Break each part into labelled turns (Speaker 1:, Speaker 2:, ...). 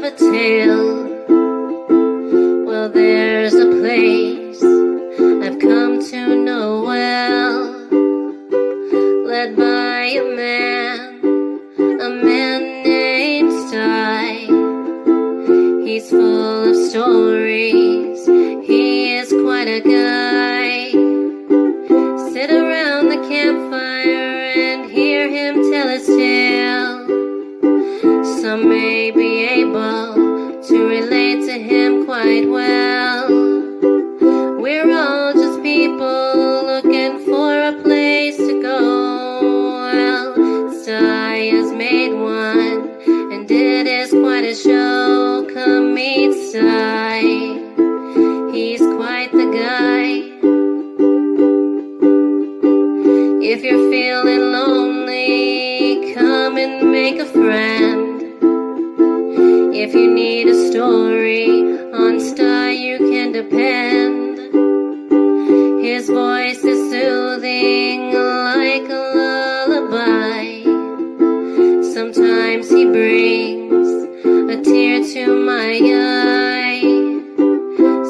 Speaker 1: a tale. Well, there's a place I've come to know well, led by a man named Sty. He's full of stories, he is quite a guy. Sit around the campfire and hear him tell his tale. Some may be able to relate to him quite well. We're all just people looking for a place to go. Well, Sty has made one, and it is quite a show. Come meet Sty, he's quite the guy. If you're feeling lonely, come and make a friend. If you need a story, on Sty you can depend. His voice is soothing like a lullaby. Sometimes he brings a tear to my eye.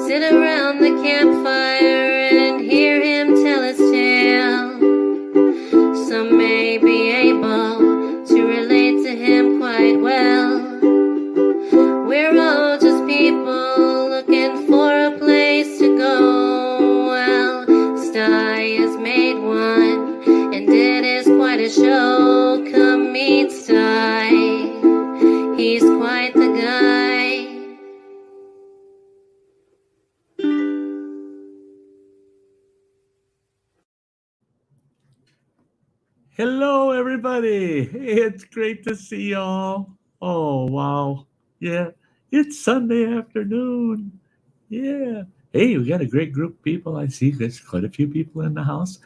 Speaker 1: Sit around the campfire and hear him tell his tale. Some may be able to relate to him quite well. We're all just people looking for a place to go. Well, Sty has made one, and it is quite a show. Come meet Sty, he's quite the guy.
Speaker 2: Hello, everybody. Hey, it's great to see y'all. Oh, wow. Yeah, it's Sunday afternoon. Yeah. Hey, we got a great group of people. I see there's quite a few people in the house.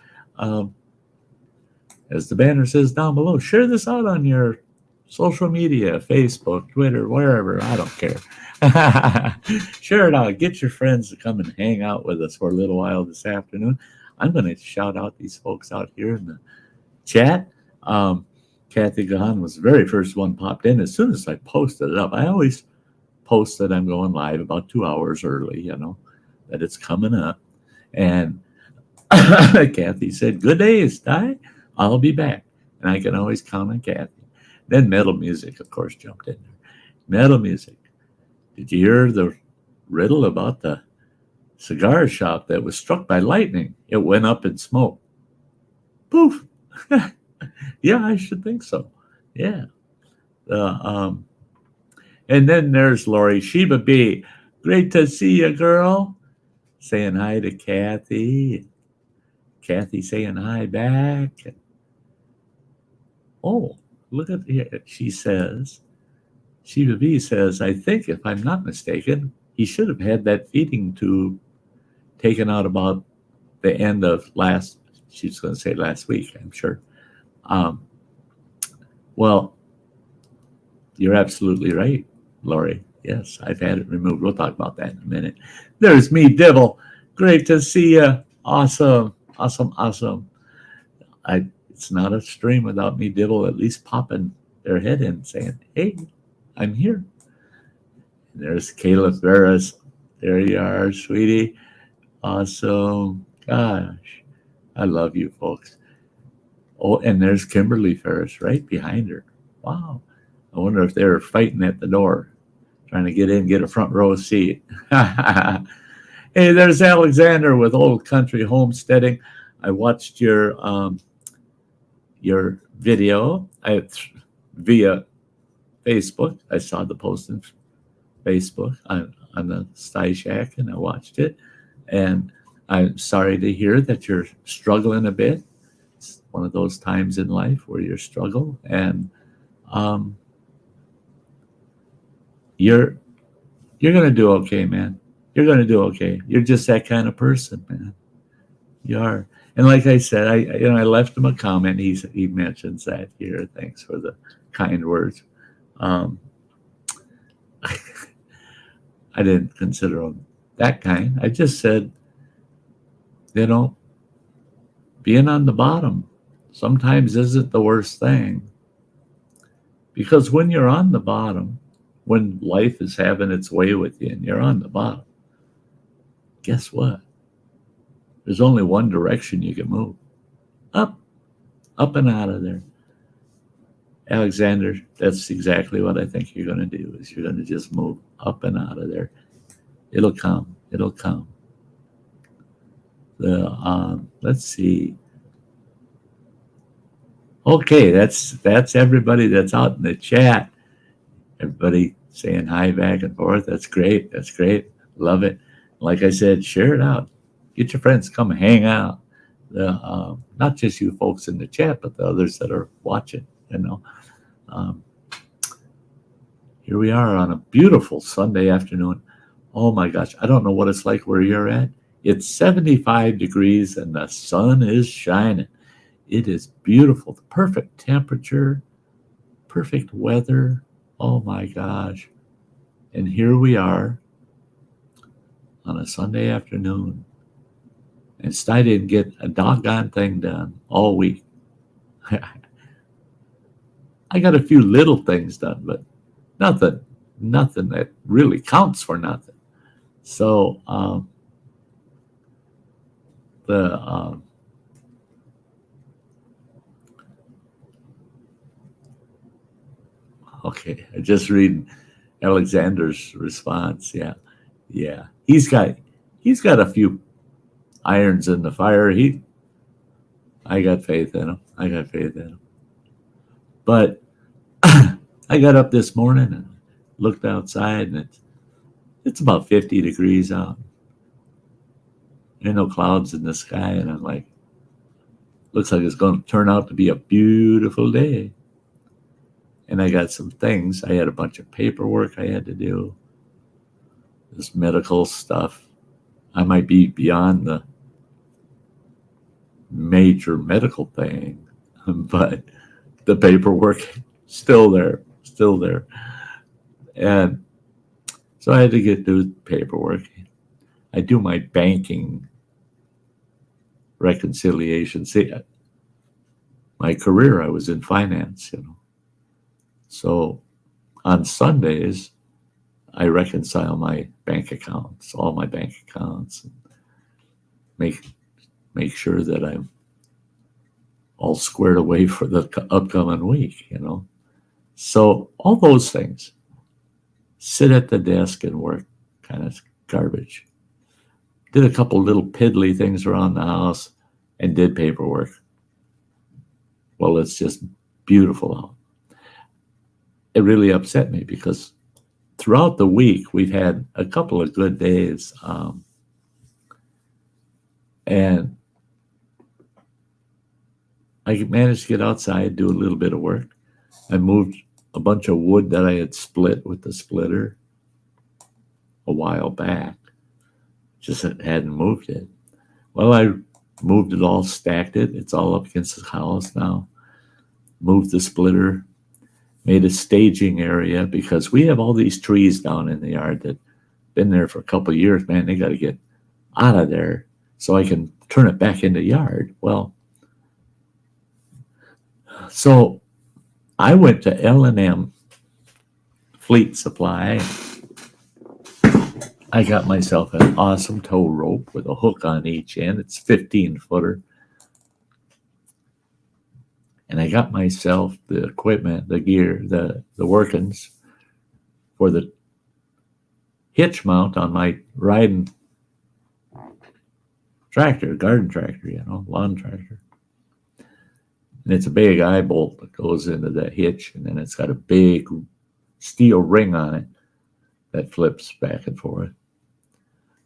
Speaker 2: As the banner says down below, share this out on your social media, Facebook, Twitter, wherever. I don't care. Share it out. Get your friends to come and hang out with us for a little while this afternoon. I'm going to shout out these folks out here in the chat. Kathy Gahan was the very first one popped in as soon as I posted it up. I always post that I'm going live about 2 hours early, that it's coming up. And Kathy said, "Good day, Sty. I'll be back." And I can always count on Kathy. Then Metal Music, of course, jumped in there. Metal Music. Did you hear the riddle about the cigar shop that was struck by lightning? It went up in smoke. Poof. Yeah, I should think so. Yeah. And then there's Lori Sheba B. Great to see you, girl. Saying hi to Kathy. Kathy saying hi back. Oh, look at here. She says, Sheba B says, I think if I'm not mistaken, he should have had that feeding tube taken out about the end of she's going to say last week, I'm sure. Well, you're absolutely right, Lori. Yes, I've had it removed. We'll talk about that in a minute. There's me, Dibble. Great to see you. Awesome. It's not a stream without me, Dibble, at least popping their head in saying, hey, I'm here. And there's Kayla Ferris. There you are, sweetie. Awesome. Gosh, I love you folks. Oh, and there's Kimberly Ferris right behind her. Wow. I wonder if they're fighting at the door, trying to get in, get a front row seat. Hey, there's Alexander with Old Country Homesteading. I watched your video via Facebook. I saw the post on Facebook on the Sty Shack, and I watched it. And I'm sorry to hear that you're struggling a bit. It's one of those times in life where you struggle, and you're gonna do okay, man. You're gonna do okay. You're just that kind of person, man. You are. And like I said, I left him a comment. He mentions that here. Thanks for the kind words. I didn't consider him that kind. I just said, being on the bottom sometimes isn't the worst thing. Because when you're on the bottom, when life is having its way with you and you're on the bottom, guess what? There's only one direction you can move. Up, up and out of there. Alexander, that's exactly what I think you're going to do, is you're going to just move up and out of there. It'll come. It'll come. Let's see. Okay, that's everybody that's out in the chat. Everybody saying hi back and forth. That's great. That's great. Love it. Like I said, share it out. Get your friends to come hang out. Not just you folks in the chat, but the others that are watching. Here we are on a beautiful Sunday afternoon. Oh my gosh, I don't know what it's like where you're at. It's 75 degrees and the sun is shining. It is beautiful. The perfect temperature, perfect weather. Oh my gosh. And here we are on a Sunday afternoon. And Sty didn't get a doggone thing done all week. I got a few little things done, but nothing that really counts for nothing. So okay, I just read Alexander's response. Yeah. He's got a few irons in the fire. I got faith in him. But I got up this morning and looked outside, and it's about 50 degrees out. There are no clouds in the sky, and I'm like, looks like it's going to turn out to be a beautiful day. And I got some things. I had a bunch of paperwork I had to do. This medical stuff. I might be beyond the major medical thing, but the paperwork still there. And so I had to do paperwork. I do my banking reconciliation. See, my career, I was in finance, So on Sundays, I reconcile my bank accounts, all my bank accounts, and make sure that I'm all squared away for the upcoming week, So all those things. Sit at the desk and work, kind of garbage. Did a couple little piddly things around the house and did paperwork. Well, it's just beautiful out. It really upset me because throughout the week, we've had a couple of good days. And I managed to get outside, do a little bit of work. I moved a bunch of wood that I had split with the splitter a while back. Just hadn't moved it. Well, I moved it all, stacked it. It's all up against the house now. Moved the splitter, made a staging area because we have all these trees down in the yard that been there for a couple of years. Man, they got to get out of there so I can turn it back into yard. Well, so I went to L&M Fleet Supply. I got myself an awesome tow rope with a hook on each end. It's 15-footer. And I got myself the equipment, the gear, the workings for the hitch mount on my riding tractor, garden tractor, lawn tractor. And it's a big eye bolt that goes into the hitch, and then it's got a big steel ring on it that flips back and forth.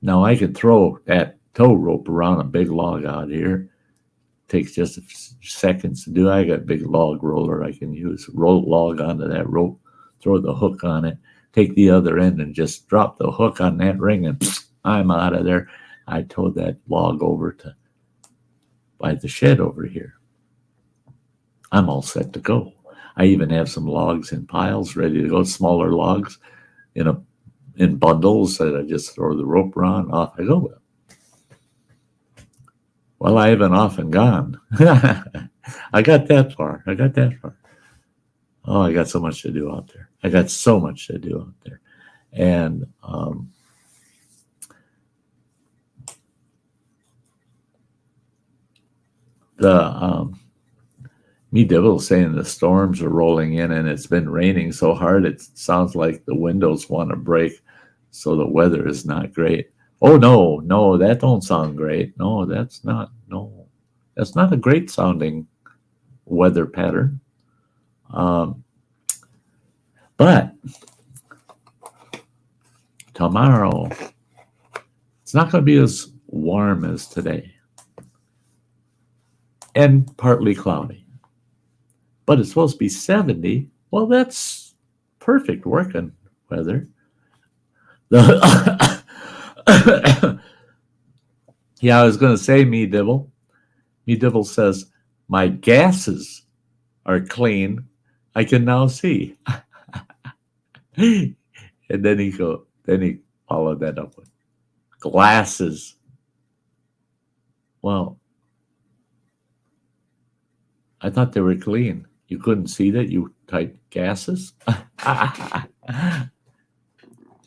Speaker 2: Now I could throw that tow rope around a big log out here. Takes just seconds to do. I got a big log roller I can use. Roll log onto that rope, throw the hook on it, take the other end and just drop the hook on that ring, and I'm out of there. I towed that log over to by the shed over here. I'm all set to go. I even have some logs in piles ready to go, smaller logs in bundles that I just throw the rope around, off I go with. Well, I haven't often gone. I got that far. Oh, I got so much to do out there. I got so much to do out there. And me devil saying the storms are rolling in and it's been raining so hard it sounds like the windows want to break, so the weather is not great. Oh no, that don't sound great. No, that's not a great sounding weather pattern. But tomorrow it's not going to be as warm as today and partly cloudy. But it's supposed to be 70. Well, that's perfect working weather. Yeah, I was going to say, me devil. Me devil says, my gases are clean. I can now see. And then he followed that up with glasses. Well, I thought they were clean. You couldn't see that? You typed gases?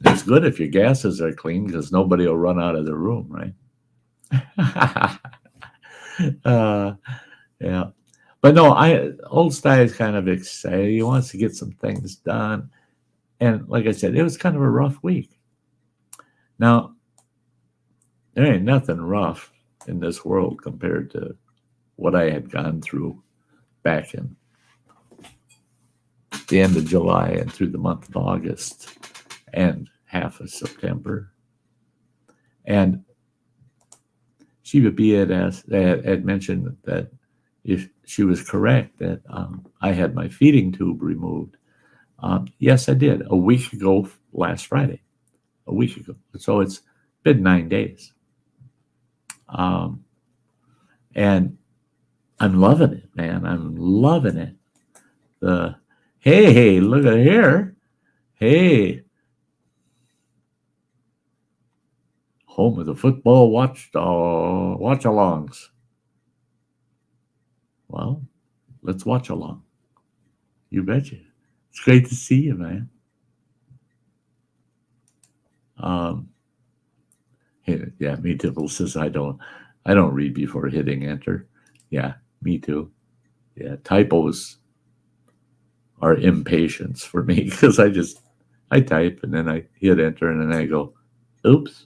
Speaker 2: It's good if your gases are clean because nobody will run out of the room, right? Yeah. But no, old Sty is kind of excited. He wants to get some things done. And like I said, it was kind of a rough week. Now, there ain't nothing rough in this world compared to what I had gone through back in the end of July and through the month of August and half of September. And Shiva B had mentioned that if she was correct that I had my feeding tube removed. Yes, I did a week ago, last Friday, a week ago. So it's been 9 days. And I'm loving it, man. I'm loving it. Hey, look at here. Hey. Home of the football watch-alongs. Well, let's watch along. You betcha. It's great to see you, man. Yeah, me too. Says I don't read before hitting enter. Yeah, me too. Yeah, typos are impatience for me because I type and then I hit enter and then I go, oops.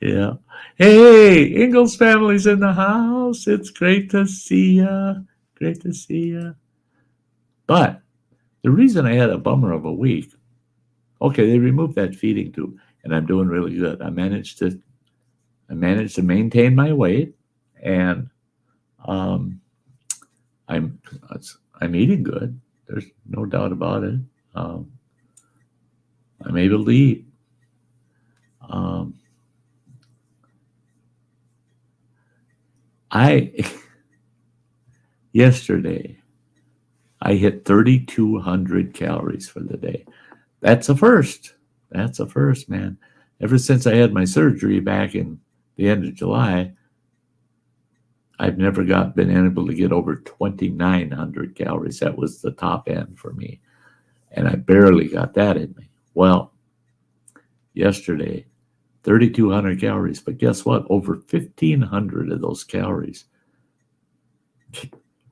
Speaker 2: Yeah. Hey, Ingalls family's in the house. It's great to see ya. Great to see ya. But the reason I had a bummer of a week, okay, they removed that feeding tube, and I'm doing really good. I managed to maintain my weight, and I'm eating good. There's no doubt about it. I'm able to eat. Yesterday, I hit 3,200 calories for the day. That's a first. That's a first, man. Ever since I had my surgery back in the end of July, I've never been able to get over 2,900 calories. That was the top end for me. And I barely got that in me. Well, yesterday, 3,200 calories. But guess what? Over 1,500 of those calories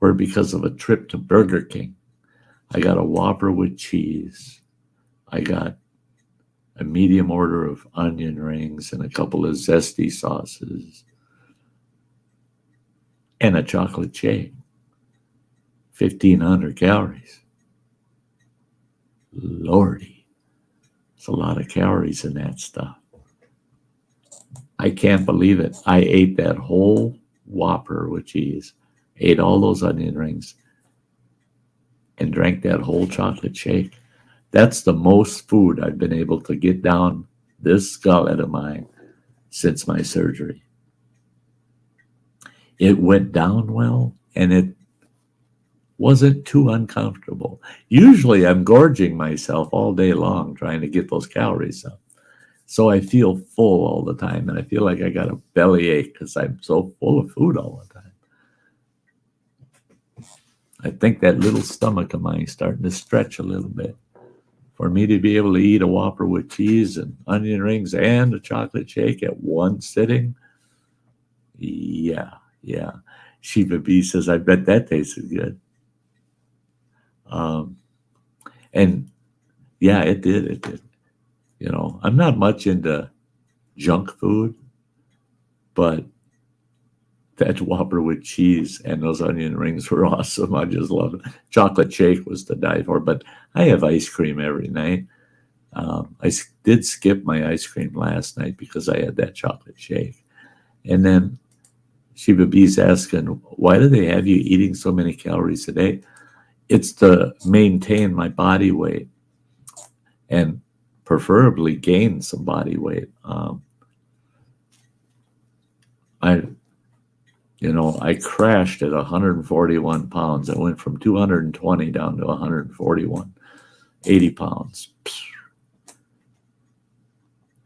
Speaker 2: were because of a trip to Burger King. I got a Whopper with cheese. I got a medium order of onion rings and a couple of zesty sauces and a chocolate shake. 1,500 calories. Lordy, it's a lot of calories in that stuff. I can't believe it. I ate that whole Whopper with cheese, ate all those onion rings, and drank that whole chocolate shake. That's the most food I've been able to get down this gullet of mine since my surgery. It went down well, and it wasn't too uncomfortable. Usually I'm gorging myself all day long trying to get those calories up. So I feel full all the time, and I feel like I got a bellyache because I'm so full of food all the time. I think that little stomach of mine is starting to stretch a little bit. For me to be able to eat a Whopper with cheese and onion rings and a chocolate shake at one sitting, yeah. Shiva B says, I bet that tasted good. And yeah, it did. You know, I'm not much into junk food, but that Whopper with cheese and those onion rings were awesome. I just love it. Chocolate shake was to die for, but I have ice cream every night. I did skip my ice cream last night because I had that chocolate shake. And then Shiva B's asking, why do they have you eating so many calories a day? It's to maintain my body weight and preferably gain some body weight. I crashed at 141 pounds. I went from 220 down to 141, 80 pounds.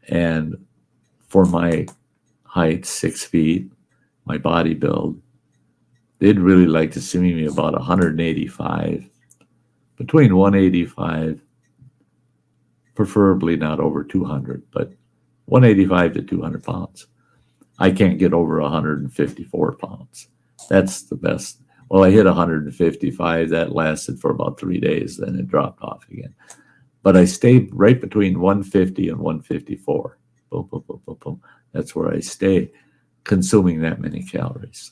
Speaker 2: And for my height, 6 feet, my body build, they'd really like to see me about 185, between 185, preferably not over 200, but 185 to 200 pounds. I can't get over 154 pounds. That's the best. Well, I hit 155. That lasted for about 3 days. Then it dropped off again. But I stayed right between 150 and 154. Boom, boom, boom, boom, boom. That's where I stay, consuming that many calories.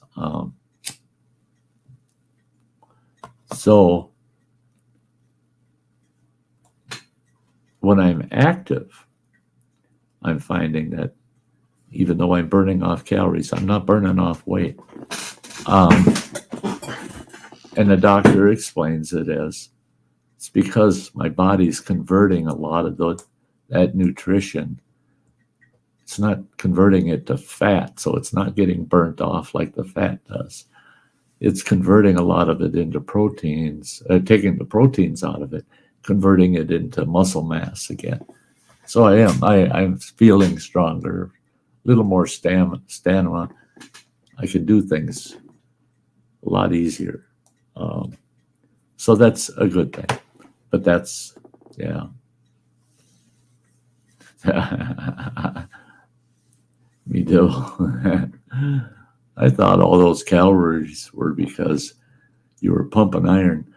Speaker 2: So when I'm active, I'm finding that even though I'm burning off calories, I'm not burning off weight. And the doctor explains it as it's because my body's converting a lot of that nutrition. It's not converting it to fat, so it's not getting burnt off like the fat does. It's converting a lot of it into proteins, taking the proteins out of it, converting it into muscle mass again. So I'm feeling stronger, a little more stamina. I can do things a lot easier. So that's a good thing. But that's, yeah. Me too. I thought all those calories were because you were pumping iron.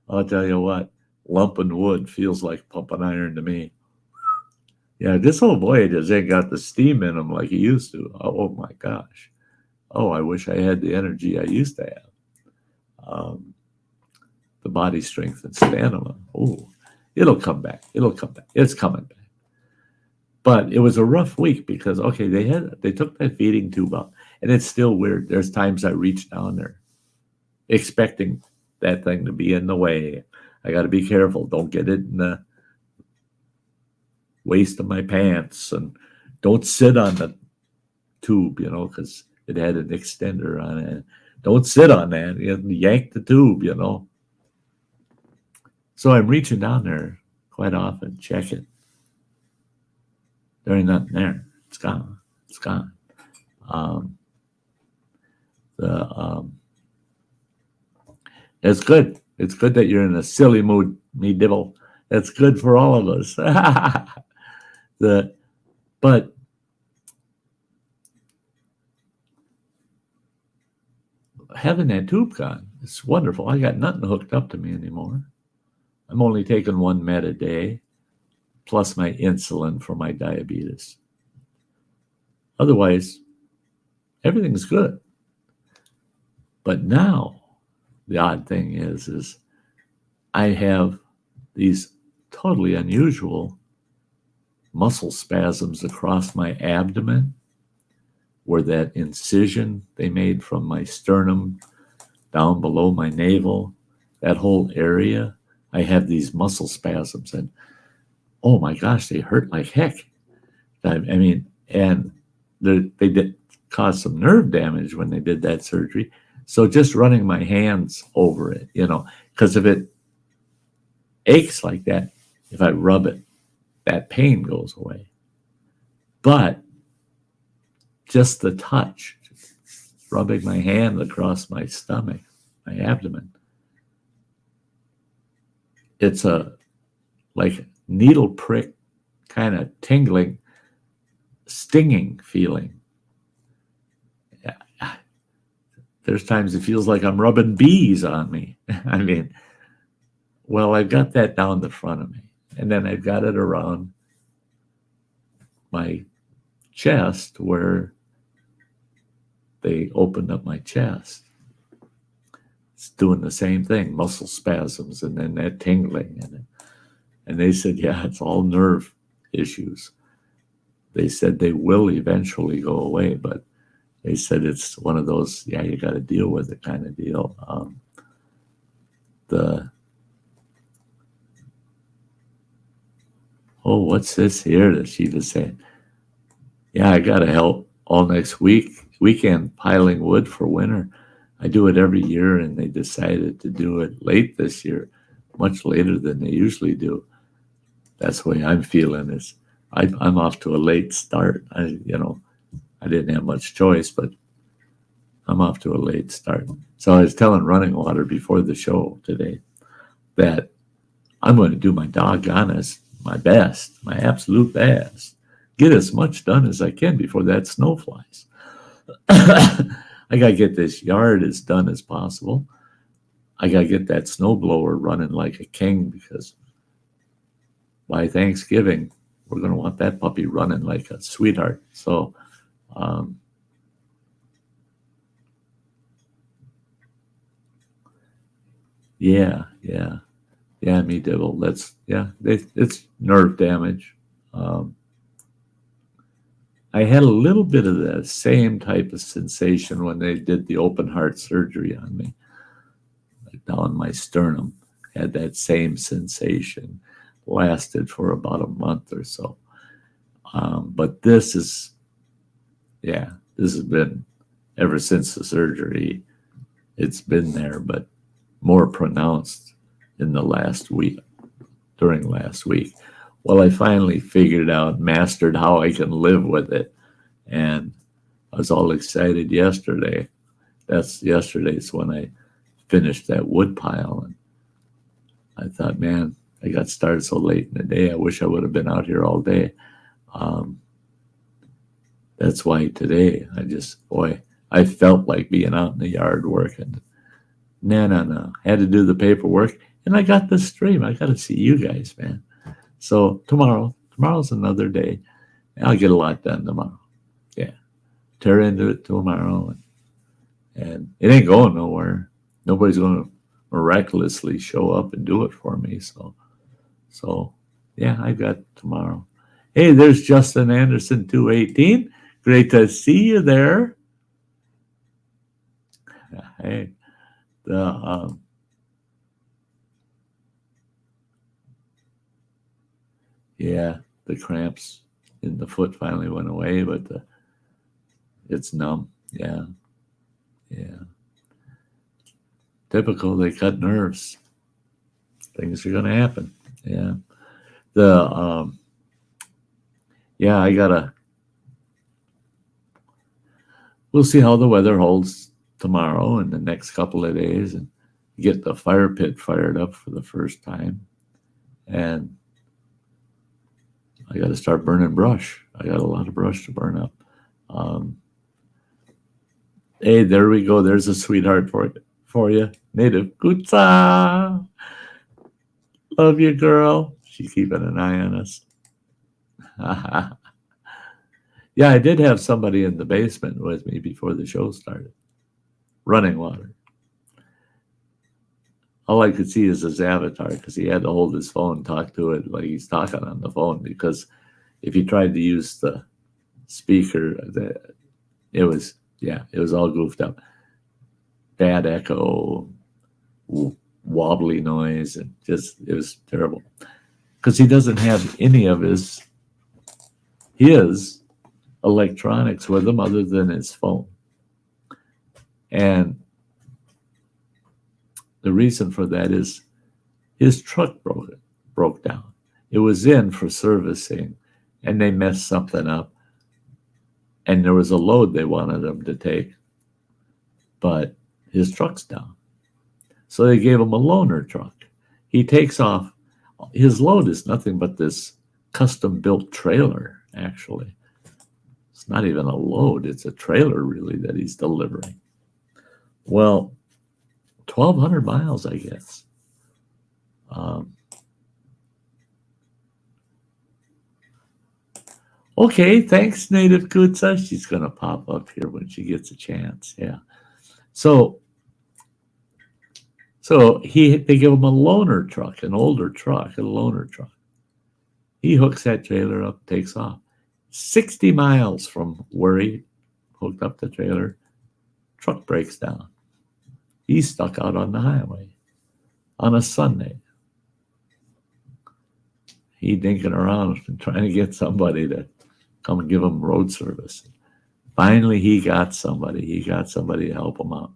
Speaker 2: I'll tell you what, lumping wood feels like pumping iron to me. Yeah, this whole Voyage ain't got the steam in them like it used to. Oh my gosh. Oh, I wish I had the energy I used to have. The body strength and stamina. Oh, it'll come back. It's coming back. But it was a rough week because, okay, they took that feeding tube out, and it's still weird. There's times I reach down there expecting that thing to be in the way. I got to be careful. Don't get it in the waist of my pants, and don't sit on the tube, because it had an extender on it. Don't sit on that. You yank the tube, So I'm reaching down there quite often, check it. There ain't nothing there. It's gone. It's good. It's good that you're in a silly mood, me dibble. That's good for all of us. But having that tube gone, it's wonderful. I got nothing hooked up to me anymore. I'm only taking one med a day, plus my insulin for my diabetes. Otherwise, everything's good. But now, the odd thing is I have these totally unusual muscle spasms across my abdomen, where that incision they made from my sternum down below my navel, that whole area, I have these muscle spasms, and oh my gosh, they hurt like heck. I mean, and they did cause some nerve damage when they did that surgery. So just running my hands over it, because if it aches like that, if I rub it, that pain goes away. But just the touch, rubbing my hand across my stomach, my abdomen. It's a like needle prick kind of tingling, stinging feeling. Yeah. There's times it feels like I'm rubbing bees on me. I mean, well, I've got that down the front of me, and then I've got it around my chest where they opened up my chest. It's doing the same thing, muscle spasms, and then that tingling. And they said, yeah, it's all nerve issues. They said they will eventually go away, but they said it's one of those, yeah, you got to deal with it kind of deal. What's this here that she was saying? Yeah, I got to help all next weekend piling wood for winter. I do it every year, and they decided to do it late this year, much later than they usually do. That's the way I'm feeling. Is I'm off to a late start. I didn't have much choice, but I'm off to a late start. So I was telling Running Water before the show today that I'm going to do my doggonest, my best, my absolute best, get as much done as I can before that snow flies. I got to get this yard as done as possible. I got to get that snowblower running like a king, because by Thanksgiving, we're going to want that puppy running like a sweetheart. So, yeah, me devil. It's nerve damage. I had a little bit of the same type of sensation when they did the open heart surgery on me, like down my sternum. Had that same sensation, lasted for about a month or so. But this has been ever since the surgery. It's been there, but more pronounced in the last week, during last week. Well, I finally mastered how I can live with it. And I was all excited yesterday. Yesterday's when I finished that wood pile. And I thought, man, I got started so late in the day. I wish I would have been out here all day. That's why today I felt like being out in the yard working. No. Had to do the paperwork, and I got the stream. I got to see you guys, man. So tomorrow's another day. I'll get a lot done tomorrow. Yeah. Tear into it tomorrow. And it ain't going nowhere. Nobody's going to miraculously show up and do it for me. So yeah, I got tomorrow. Hey, there's Justin Anderson 218. Great to see you there. Hey, the cramps in the foot finally went away, but it's numb. Yeah. Typical. They cut nerves. Things are going to happen. Yeah. We'll see how the weather holds tomorrow and the next couple of days, and get the fire pit fired up for the first time. And I got to start burning brush. I got a lot of brush to burn up. Hey, there we go. There's a sweetheart for you. Native Kutsa. Love you, girl. She's keeping an eye on us. Yeah, I did have somebody in the basement with me before the show started. Running Water. All I could see is his avatar, because he had to hold his phone, talk to it like he's talking on the phone, because if he tried to use the speaker, it was all goofed up. Bad echo, wobbly noise, and it was terrible. Because he doesn't have any of his electronics with him other than his phone. And the reason for that is his truck broke down. It was in for servicing, and they messed something up. And there was a load they wanted him to take, but his truck's down. So they gave him a loaner truck. He takes off. His load is nothing but this custom-built trailer, actually. It's not even a load. It's a trailer, really, that he's delivering. Well, 1,200 miles, I guess. Okay, thanks, Native Kutsa. She's going to pop up here when she gets a chance. Yeah. So they give him a loaner truck, an older truck, a loaner truck. He hooks that trailer up, takes off. 60 miles from where he hooked up the trailer, truck breaks down. He's stuck out on the highway on a Sunday. He dinking around and trying to get somebody to come and give him road service. Finally, he got somebody. He got somebody to help him out,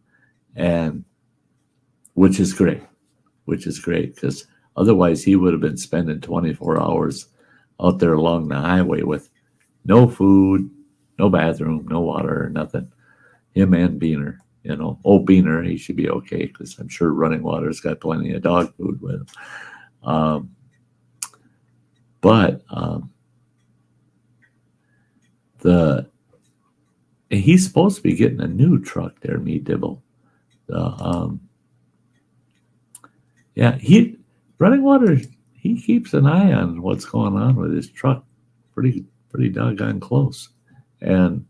Speaker 2: and which is great because otherwise he would have been spending 24 hours out there along the highway with no food, no bathroom, no water, nothing. Him and Beaner, Beaner, he should be okay because I'm sure Running Water's got plenty of dog food with him. But he's supposed to be getting a new truck there, me Dibble. Running Water, he keeps an eye on what's going on with his truck pretty doggone close. And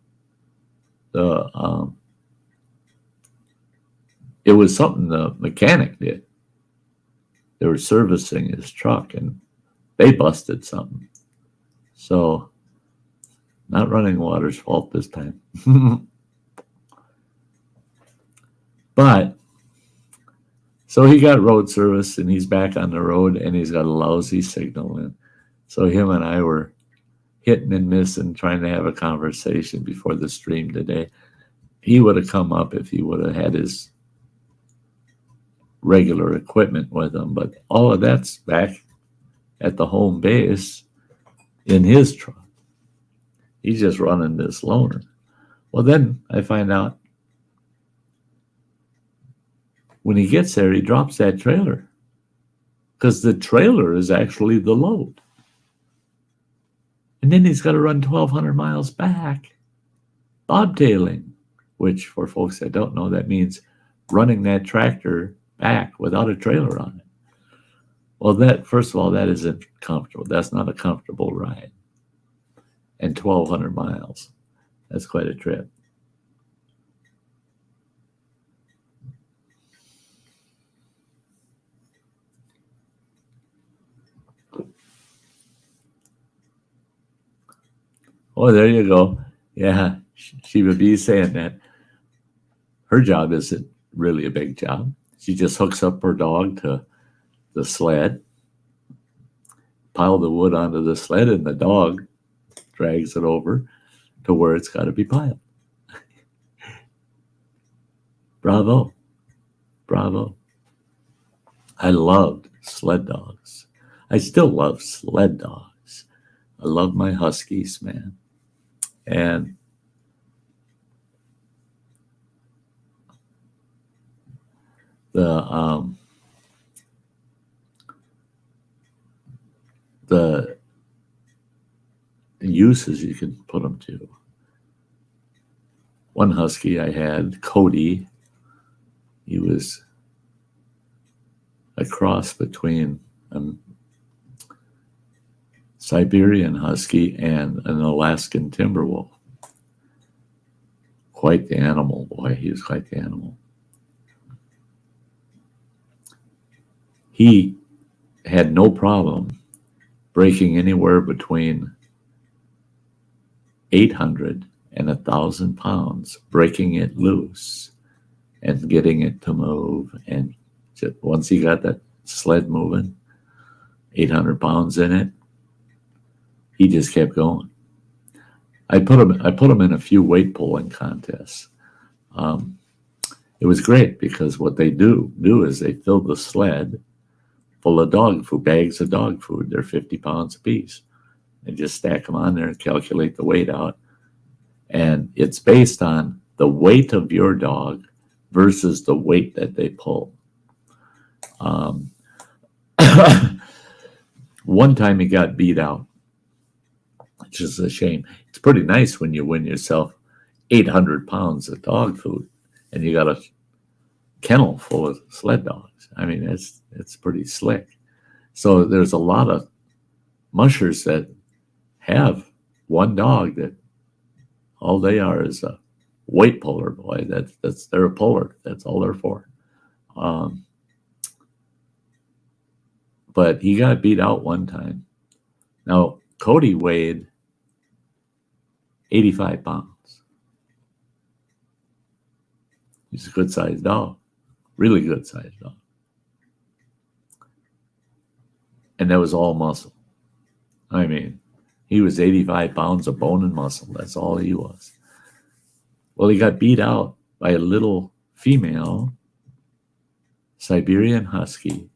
Speaker 2: it was something the mechanic did. They were servicing his truck and they busted something. So not Running Water's fault this time. But so he got road service and he's back on the road and he's got a lousy signal. And so him and I were hitting and missing, trying to have a conversation before the stream today. He would have come up if he would have had his regular equipment with him, but all of that's back at the home base in his truck. He's just running this loaner. Well, then I find out when he gets there, he drops that trailer because the trailer is actually the load. And then he's got to run 1,200 miles back, bobtailing, which for folks that don't know, that means running that tractor back without a trailer on it. Well, first of all, that isn't comfortable. That's not a comfortable ride. And 1,200 miles, that's quite a trip. Oh, there you go. Yeah, Shiva B is saying that her job isn't really a big job. She just hooks up her dog to the sled, pile the wood onto the sled, and the dog drags it over to where it's got to be piled. Bravo. Bravo. I loved sled dogs. I still love sled dogs. I love my Huskies, man. And the uses you can put them to. One Husky I had, Cody, he was a cross between a Siberian Husky and an Alaskan Timberwolf. Quite the animal, boy. He was quite the animal. He had no problem breaking anywhere between 800 and 1,000 pounds, breaking it loose and getting it to move. And once he got that sled moving, 800 pounds in it, he just kept going. I put him in a few weight pulling contests. It was great because what they do is they fill the sled full of dog food, bags of dog food. They're 50 pounds apiece. They just stack them on there and calculate the weight out. And it's based on the weight of your dog versus the weight that they pull. Um, one time he got beat out, which is a shame. It's pretty nice when you win yourself 800 pounds of dog food and you got a kennel full of sled dogs. I mean, it's pretty slick. So there's a lot of mushers that have one dog that all they are is a weight puller, boy. That's they're a puller. That's all they're for. But he got beat out one time. Now Cody weighed 85 pounds. He's a good sized dog, really good sized dog. And that was all muscle. I mean, he was 85 pounds of bone and muscle. That's all he was. Well, he got beat out by a little female Siberian Husky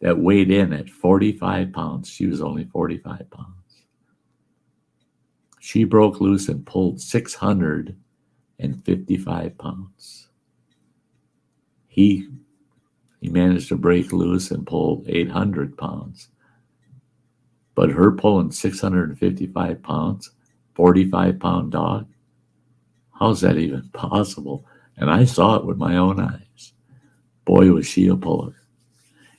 Speaker 2: that weighed in at 45 pounds. She was only 45 pounds. She broke loose and pulled 655 pounds. He managed to break loose and pull 800 pounds. But her pulling 655 pounds, 45-pound dog, how's that even possible? And I saw it with my own eyes. Boy, was she a puller.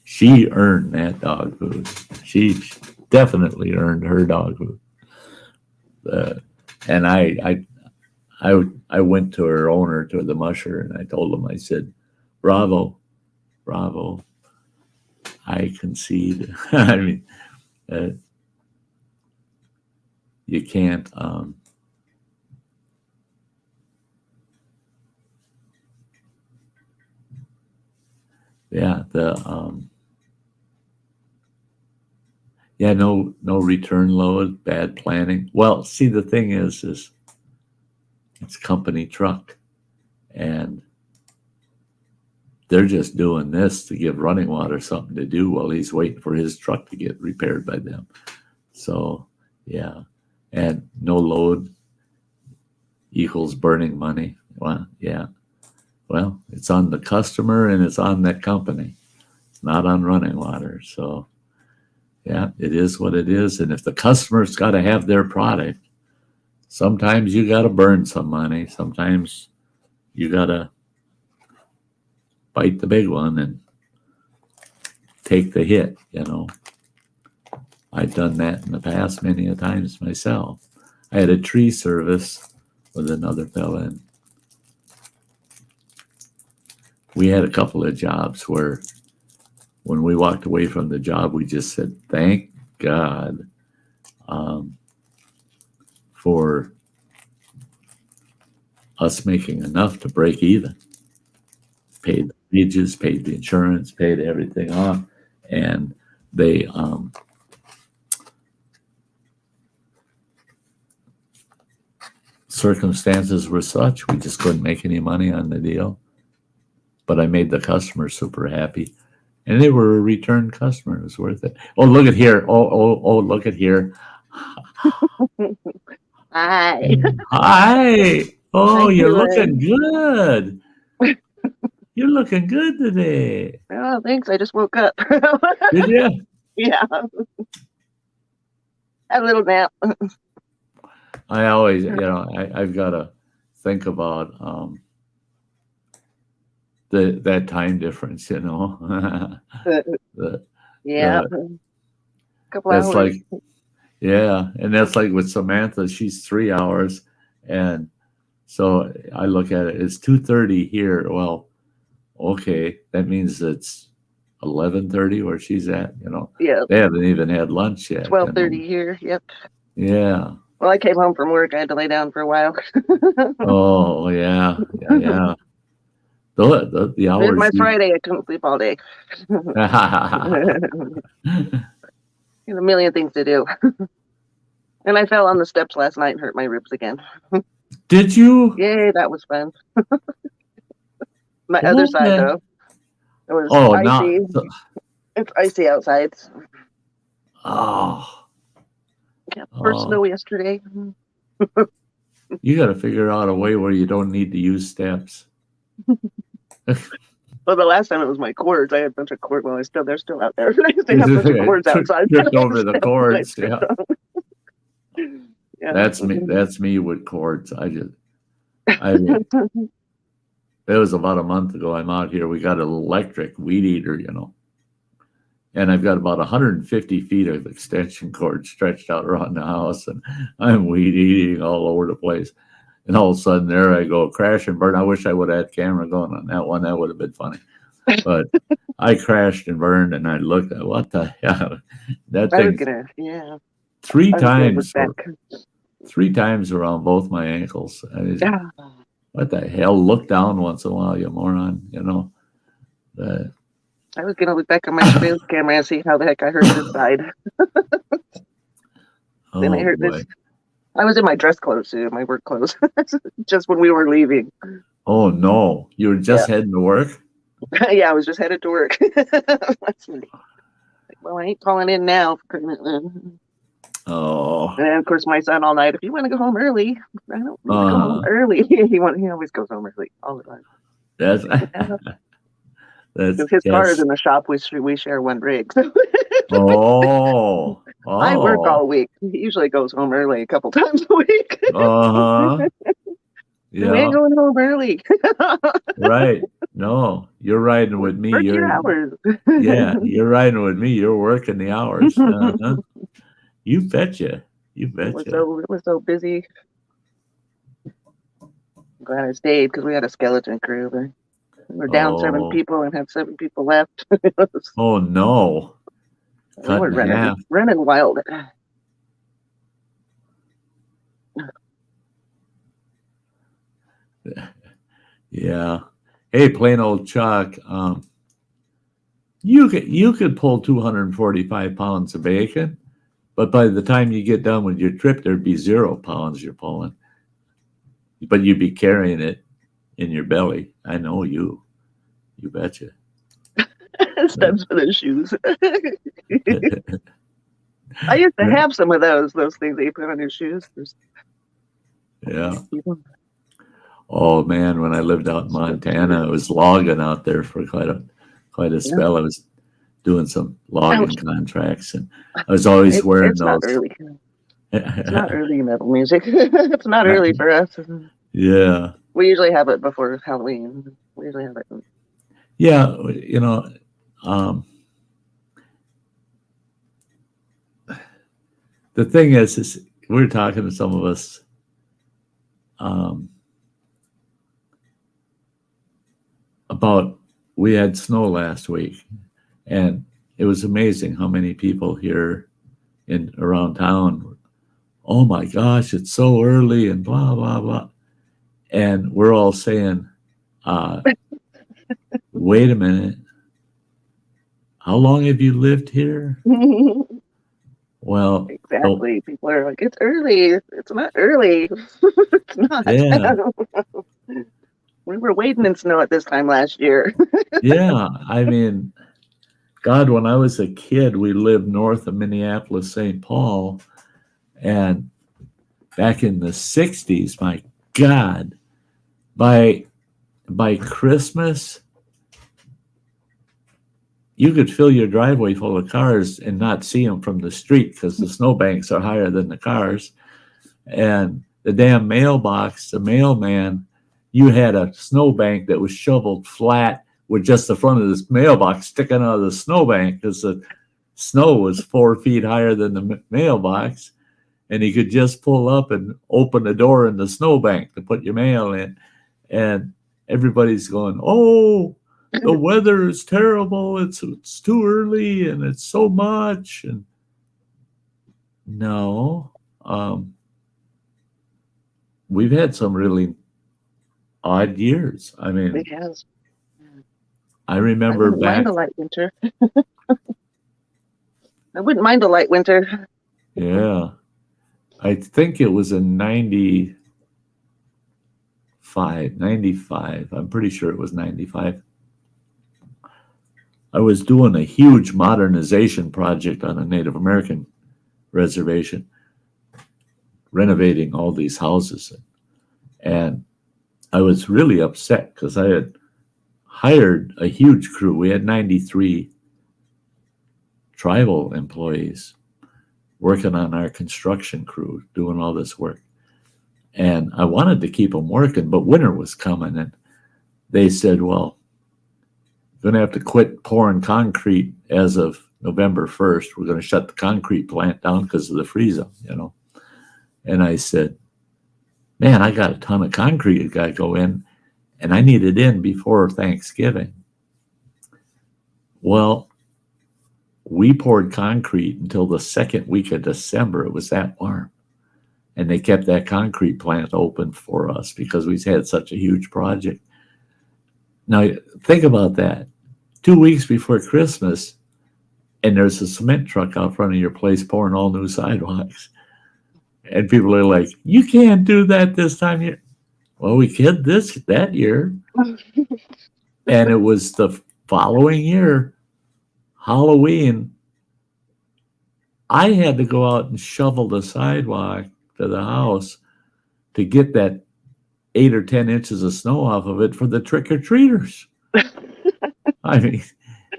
Speaker 2: She earned that dog food. She definitely earned her dog food. And I went to her owner, to the musher, and I told him, I said, bravo, I concede. I mean, you can't, no return load, bad planning. Well, see, the thing is it's company truck, and they're just doing this to give Running Water something to do while he's waiting for his truck to get repaired by them. So, yeah. And no load equals burning money. Well, yeah. Well, it's on the customer and it's on that company. It's not on Running Water. So, yeah, it is what it is. And if the customer's got to have their product, sometimes you got to burn some money. Sometimes you got to bite the big one and take the hit, you know. I've done that in the past many a times myself. I had a tree service with another fella, and we had a couple of jobs where when we walked away from the job, we just said, thank God for us making enough to break even. Paid the wages, paid the insurance, paid everything off, and they circumstances were such we just couldn't make any money on the deal. But I made the customer super happy, and they were a return customer. It was worth it. Oh, look at here! Oh, look at here!
Speaker 3: Hi.
Speaker 2: Hi! Oh, you're looking
Speaker 3: doing?
Speaker 2: good. You're looking good today.
Speaker 3: Oh, thanks. I just woke up.
Speaker 2: Did you?
Speaker 3: Yeah. Had a little nap.
Speaker 2: I always, I've got to think about that time difference, you know.
Speaker 3: Yeah. A couple
Speaker 2: That's
Speaker 3: hours.
Speaker 2: like, yeah, and that's like with Samantha. She's 3 hours, and so I look at it. It's 2:30 here. Well, okay, that means it's 11:30 where she's at. You know,
Speaker 3: Yeah.
Speaker 2: they haven't even had lunch yet.
Speaker 3: 12:30 here. Yep.
Speaker 2: Yeah.
Speaker 3: Well, I came home from work. I had to lay down for a while.
Speaker 2: Oh yeah. The hours.
Speaker 3: There's my Friday. I couldn't sleep all day. A million things to do. And I fell on the steps last night and hurt my ribs again.
Speaker 2: Did you?
Speaker 3: Yay, that was fun. My other side, though. It was icy. It's icy outside.
Speaker 2: Oh.
Speaker 3: Yeah, first snow yesterday.
Speaker 2: You got to figure out a way where you don't need to use steps.
Speaker 3: Well, the last time it was my cords. I had a bunch of cords. Well, they're still out there. I used to have a bunch of cords outside.
Speaker 2: Tripped over the cords. Yeah.
Speaker 3: Yeah.
Speaker 2: That's me. That's me with cords. I mean, it was about a month ago. I'm out here. We got an electric weed eater, and I've got about 150 feet of extension cord stretched out around the house, and I'm weed eating all over the place. And all of a sudden, there I go, crash and burn. I wish I would have had camera going on that one. That would have been funny. But I crashed and burned, and I looked at what the hell. That thing.
Speaker 3: Yeah.
Speaker 2: Three times around both my ankles. What the hell? Look down once in a while, you moron.
Speaker 3: I was gonna look back on my surveillance camera and see how the heck I hurt this side. Then I hurt this. I was in my dress clothes too, my work clothes, just when we were leaving.
Speaker 2: Oh no! You were just heading to work?
Speaker 3: Yeah, I was just headed to work. Well, I ain't calling in now.
Speaker 2: Oh.
Speaker 3: And then, of course, my son all night. If you want to go home early, I don't want to go home early. He always goes home early all the time. That's his car is in the shop. We share one rig. So
Speaker 2: oh.
Speaker 3: I work all week. He usually goes home early a couple times a week.
Speaker 2: Yeah.
Speaker 3: We ain't going home early.
Speaker 2: Right. No, you're riding with me.
Speaker 3: Work your hours.
Speaker 2: Yeah, you're riding with me. You're working the hours. You betcha. You betcha.
Speaker 3: It was so busy. I'm glad I stayed because we had a skeleton crew. But we're down 7 people and have 7 people left.
Speaker 2: Oh no.
Speaker 3: We were running wild.
Speaker 2: Yeah. Hey, plain old Chuck. You could pull 245 pounds of bacon, but by the time you get done with your trip, there'd be 0 pounds you're pulling. But you'd be carrying it in your belly. I know you. You betcha.
Speaker 3: Steps for the shoes. I used to have some of those things that you put on your shoes.
Speaker 2: Yeah. Oh man, when I lived out in Montana, I was logging out there for quite a spell. I was doing some logging contracts, and I was always wearing those.
Speaker 3: Not early. It's not early metal music. It's not early for us.
Speaker 2: Yeah.
Speaker 3: We usually have it before Halloween. We usually have it.
Speaker 2: Yeah, the thing is we're talking to some of us about, we had snow last week, and it was amazing how many people here around town, oh my gosh, it's so early and blah, blah, blah. And we're all saying, wait a minute, how long have you lived here? Well,
Speaker 3: exactly. People are like, it's early. It's not early. It's not.
Speaker 2: Yeah.
Speaker 3: We were waiting in snow at this time last year.
Speaker 2: Yeah. I mean, God, when I was a kid, we lived north of Minneapolis, St. Paul. And back in the 60s, my God, by Christmas, you could fill your driveway full of cars and not see them from the street because the snowbanks are higher than the cars. And the damn mailbox, the mailman, you had a snowbank that was shoveled flat with just the front of this mailbox sticking out of the snowbank because the snow was 4 feet higher than the mailbox. And he could just pull up and open the door in the snowbank to put your mail in. And everybody's going, oh, the weather is terrible. It's too early and it's so much. And no, we've had some really odd years. I mean,
Speaker 3: It has.
Speaker 2: I remember
Speaker 3: Mind a light winter. I wouldn't mind a light winter.
Speaker 2: Yeah, I think it was in 95. I'm pretty sure it was 95. I was doing a huge modernization project on a Native American reservation, renovating all these houses. And I was really upset because I had hired a huge crew. We had 93 tribal employees working on our construction crew, doing all this work. And I wanted to keep them working, but winter was coming, and they said, well, you're going to have to quit pouring concrete as of November 1st. We're going to shut the concrete plant down because of the freeze-up, And I said, man, I got a ton of concrete that got to go in, and I need it in before Thanksgiving. Well, we poured concrete until the second week of December. It was that warm. And they kept that concrete plant open for us because we had such a huge project. Now, think about that. 2 weeks before Christmas, and there's a cement truck out front of your place pouring all new sidewalks. And people are like, you can't do that this time of year. Well, we did that year. And it was the following year, Halloween, I had to go out and shovel the sidewalk to the house to get that 8 or 10 inches of snow off of it for the trick-or-treaters. I mean,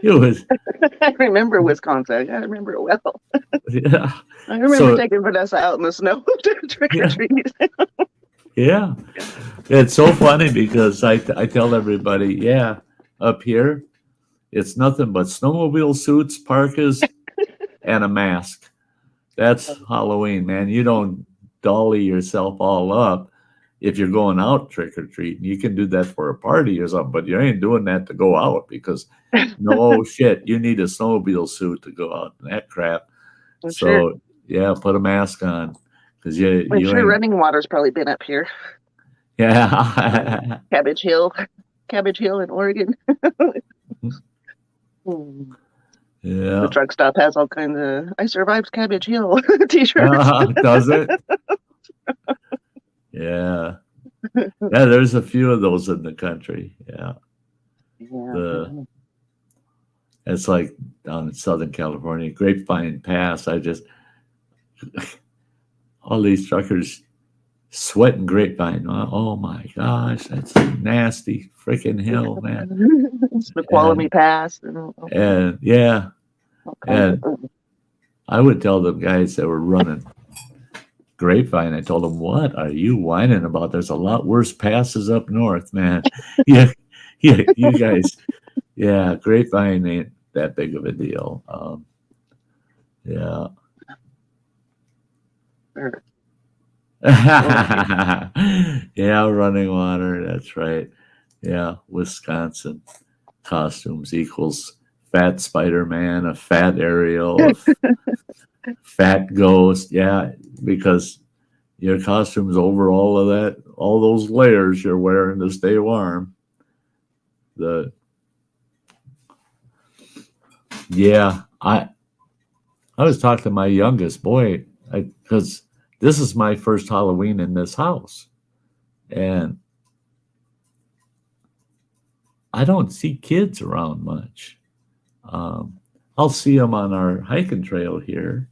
Speaker 2: it was...
Speaker 3: I remember Wisconsin. I remember it well.
Speaker 2: Yeah.
Speaker 3: I remember taking Vanessa out in the snow to trick-or-treat.
Speaker 2: Yeah. It's so funny because I tell everybody, yeah, up here, it's nothing but snowmobile suits, parkas, and a mask. That's Halloween, man. You don't dolly yourself all up if you're going out trick-or-treating. You can do that for a party or something, but you ain't doing that to go out because no shit, you need a snowmobile suit to go out and that crap.
Speaker 3: I'm
Speaker 2: So
Speaker 3: sure.
Speaker 2: yeah, put a mask on because
Speaker 3: I'm
Speaker 2: you
Speaker 3: sure
Speaker 2: ain't,
Speaker 3: running water's probably been up here.
Speaker 2: yeah.
Speaker 3: Cabbage Hill in Oregon.
Speaker 2: Yeah.
Speaker 3: The truck stop has all kinds of "I survived Cabbage Hill" t-shirts.
Speaker 2: Does it? Yeah. Yeah, there's a few of those in the country. Yeah. It's like down in Southern California, Grapevine Pass. All these truckers sweating Grapevine. Oh my gosh, that's a nasty freaking hill, man.
Speaker 3: It's the Quality Pass.
Speaker 2: And yeah, and I would tell them guys that were running Grapevine, I told them, what are you whining about? There's a lot worse passes up north, man. Yeah, you guys, yeah, Grapevine ain't that big of a deal. Yeah.
Speaker 3: Sure.
Speaker 2: Yeah, running water, that's right. Yeah, Wisconsin costumes equals fat Spider-Man, a fat Ariel, a fat Ghost. Yeah, because your costume's over all of that, all those layers you're wearing to stay warm. I was talking to my youngest boy because this is my first Halloween in this house, and I don't see kids around much. I'll see them on our hiking trail here,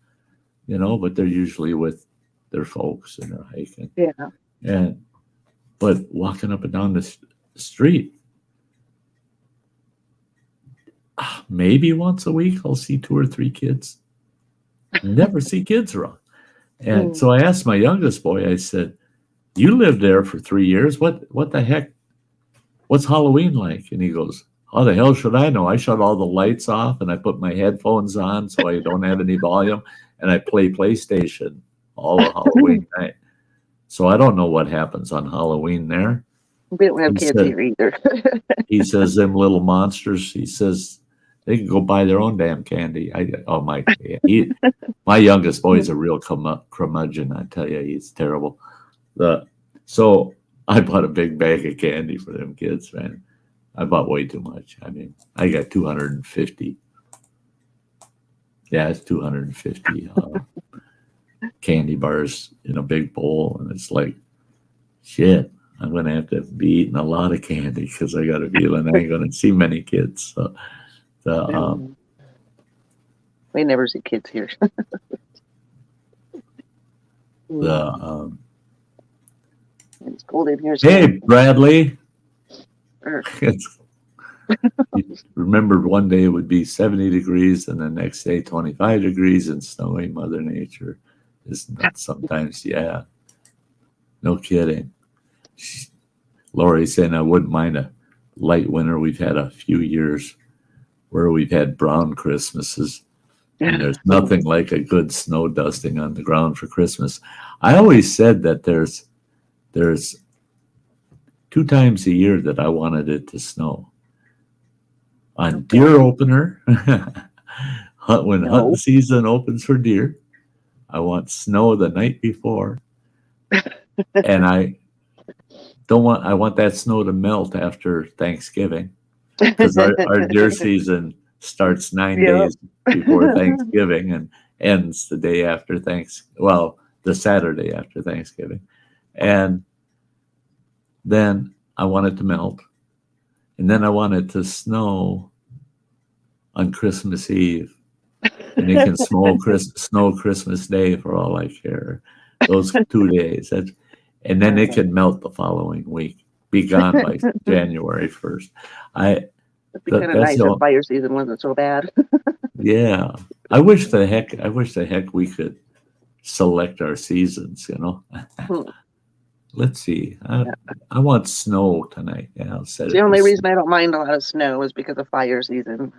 Speaker 2: but they're usually with their folks and they're hiking.
Speaker 3: Yeah.
Speaker 2: But walking up and down the street, maybe once a week I'll see 2 or 3 kids. Never see kids around. And so I asked my youngest boy, I said, you lived there for 3 years. What the heck? What's Halloween like? And he goes, how the hell should I know? I shut all the lights off and I put my headphones on so I don't have any volume, and I play PlayStation all of Halloween night. So I don't know what happens on Halloween there.
Speaker 3: We don't have kids here either.
Speaker 2: He says them little monsters, he says they can go buy their own damn candy. My youngest boy is a real curmudgeon. I tell you, he's terrible. So I bought a big bag of candy for them kids, man. I bought way too much. I mean, I got 250. Yeah, it's 250 candy bars in a big bowl, and it's like, shit, I'm going to have to be eating a lot of candy because I got a feeling I ain't going to see many kids. So,
Speaker 3: we never see kids here.
Speaker 2: It's
Speaker 3: cold in here.
Speaker 2: Hey, Bradley. You remember one day it would be 70 degrees and the next day 25 degrees and snowy. Mother Nature is nuts sometimes. Yeah, no kidding. Lori's saying I wouldn't mind a light winter. We've had a few years where we've had brown Christmases, and there's nothing like a good snow dusting on the ground for Christmas. I always said that there's 2 times a year that I wanted it to snow. On deer opener, when hunting season opens for deer, I want snow the night before, and I want that snow to melt after Thanksgiving, because our deer season starts 9 days before Thanksgiving and ends the day after the Saturday after Thanksgiving. And then I want it to melt. And then I want it to snow on Christmas Eve. And it can snow Christmas Day for all I care. Those 2 days. And then it can melt the following week. Be gone by January 1st.
Speaker 3: It'd be kind of nice if fire season wasn't so bad.
Speaker 2: Yeah. I wish the heck we could select our seasons, Let's see. I want snow tonight. Yeah, I'll set it.
Speaker 3: The only reason I don't mind a lot of snow is because of fire season.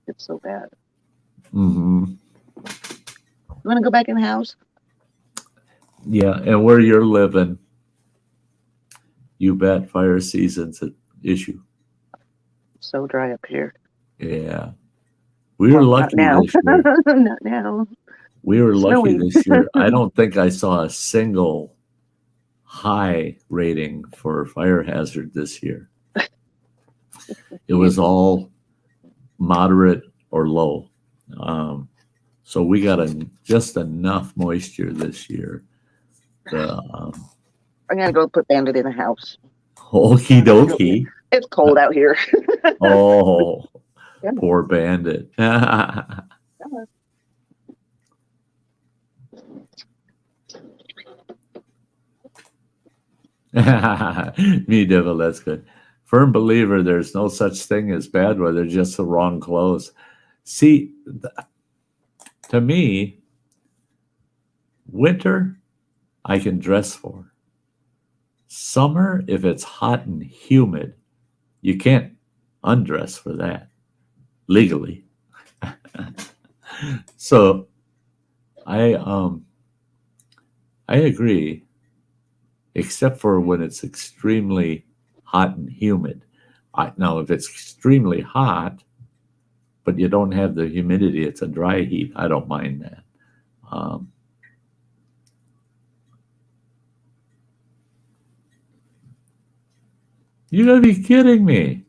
Speaker 3: It's so bad.
Speaker 2: Mm-hmm.
Speaker 3: You want to go back in the house?
Speaker 2: Yeah, and where you're living, you bet fire season's an issue.
Speaker 3: So dry up here.
Speaker 2: Yeah. We were lucky this year.
Speaker 3: Not now.
Speaker 2: We were lucky this year. I don't think I saw a single high rating for fire hazard this year. It was all moderate or low. So we got just enough moisture this year.
Speaker 3: I'm gonna go put Bandit in the house.
Speaker 2: Okie dokie.
Speaker 3: It's cold out here.
Speaker 2: Oh, poor Bandit. Me devil, that's good. Firm believer there's no such thing as bad weather, just the wrong clothes. See, to me, winter I can dress for. Summer, if it's hot and humid, you can't undress for that legally. So I agree, except for when it's extremely hot and humid. Now, if it's extremely hot, but you don't have the humidity, it's a dry heat, I don't mind that. You gotta be kidding me.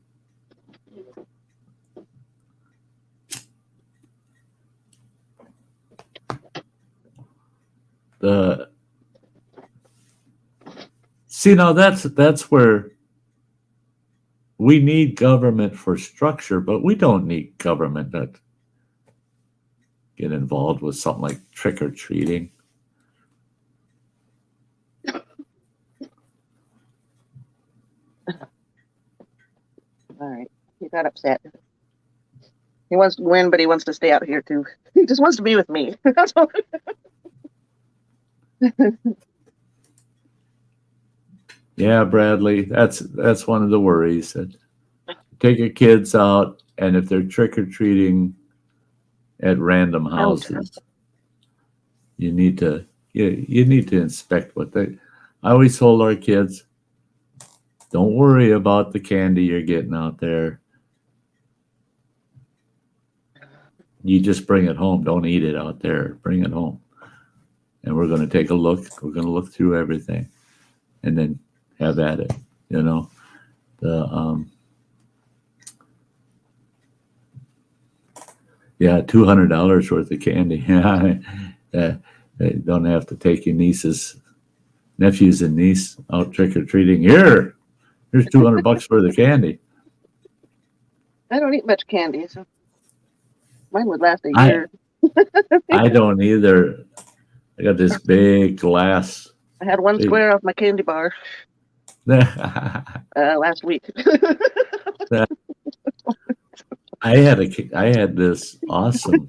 Speaker 2: See, now that's where we need government for structure, but we don't need government that get involved with something like trick or treating.
Speaker 3: All right, he got upset. He wants to win, but he wants to stay out here too. He just wants to be with me. That's all.
Speaker 2: Yeah, Bradley, that's one of the worries. That take your kids out, and if they're trick or treating at random houses, you need to inspect what they. I always told our kids, don't worry about the candy you're getting out there. You just bring it home. Don't eat it out there. Bring it home. And we're going to take a look. We're going to look through everything and then have at it. $200 worth of candy. Don't have to take your nephews and niece out trick or treating. Here's $200 worth of candy.
Speaker 3: I don't eat much candy, so mine would last a year.
Speaker 2: I don't either. I got this big glass.
Speaker 3: I had one square off my candy bar. last week.
Speaker 2: I had this awesome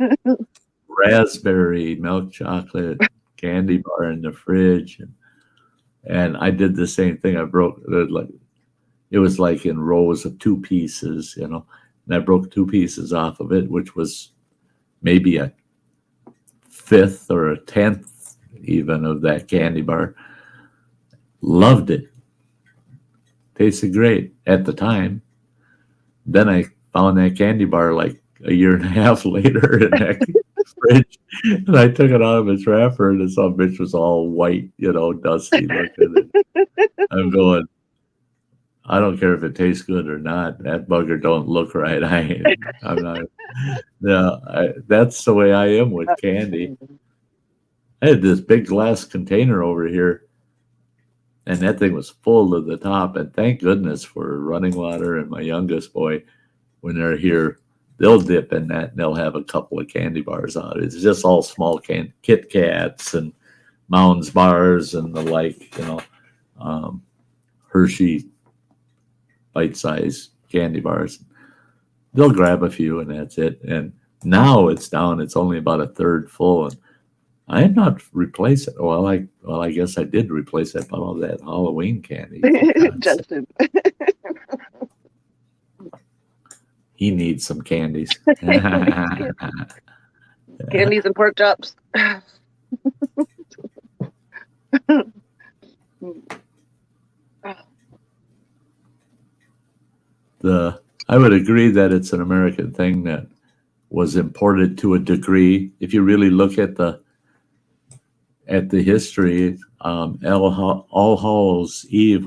Speaker 2: raspberry milk chocolate candy bar in the fridge, and I did the same thing. I broke it was like in rows of 2 pieces, and I broke 2 pieces off of it, which was maybe a fifth or a tenth even of that candy bar. Loved it. Tasted great at the time. Then I found that candy bar like a year and a half later in that fridge, and I took it out of its wrapper, and some bitch was all white, dusty looking. I'm going, I don't care if it tastes good or not. That bugger don't look right. I'm not. No, that's the way I am with candy. I had this big glass container over here, and that thing was full to the top. And thank goodness for running water and my youngest boy. When they're here, they'll dip in that and they'll have a couple of candy bars on it. It's just all small Kit Kats and Mounds bars and the like, Hershey bite-sized candy bars. They'll grab a few and that's it. And now it's down. It's only about a third full. And I am not replacing. Well, I guess I did replace that by all that Halloween candy.
Speaker 3: Justin.
Speaker 2: He needs some candies.
Speaker 3: Candies and pork chops.
Speaker 2: I would agree that it's an American thing that was imported to a degree. If you really look at the history, All Hallows Eve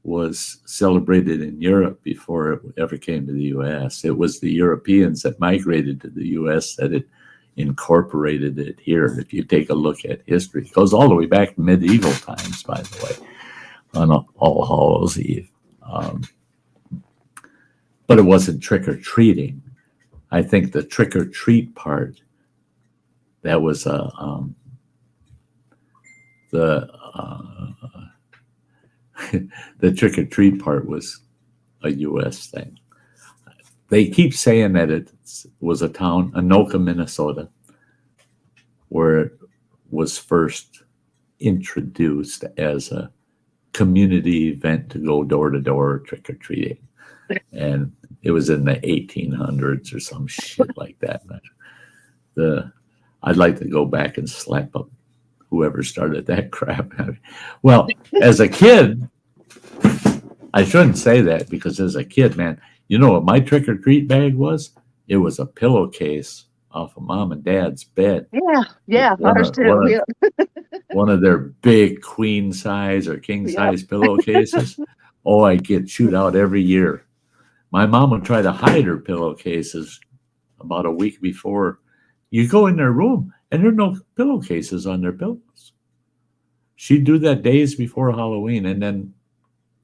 Speaker 2: was celebrated in Europe before it ever came to the U.S. It was the Europeans that migrated to the U.S. that it incorporated it here. If you take a look at history, it goes all the way back to medieval times, by the way, on All Hallows Eve. But it wasn't trick-or-treating. I think the trick-or-treat part, that was the trick-or-treat part was a U.S. thing. They keep saying that it was a town, Anoka, Minnesota, where it was first introduced as a community event to go door-to-door trick-or-treating. And it was in the 1800s or some shit like that. I'd like to go back and slap up whoever started that crap. Well, as a kid, I shouldn't say that, because as a kid, man, you know what my trick-or-treat bag was? It was a pillowcase off of mom and dad's bed.
Speaker 3: Yeah, ours too.
Speaker 2: One of their big queen size or king size pillowcases. Oh, I'd get chewed out every year. My mom would try to hide her pillowcases about a week before. You go in their room and there are no pillowcases on their pillows. She'd do that days before Halloween, and then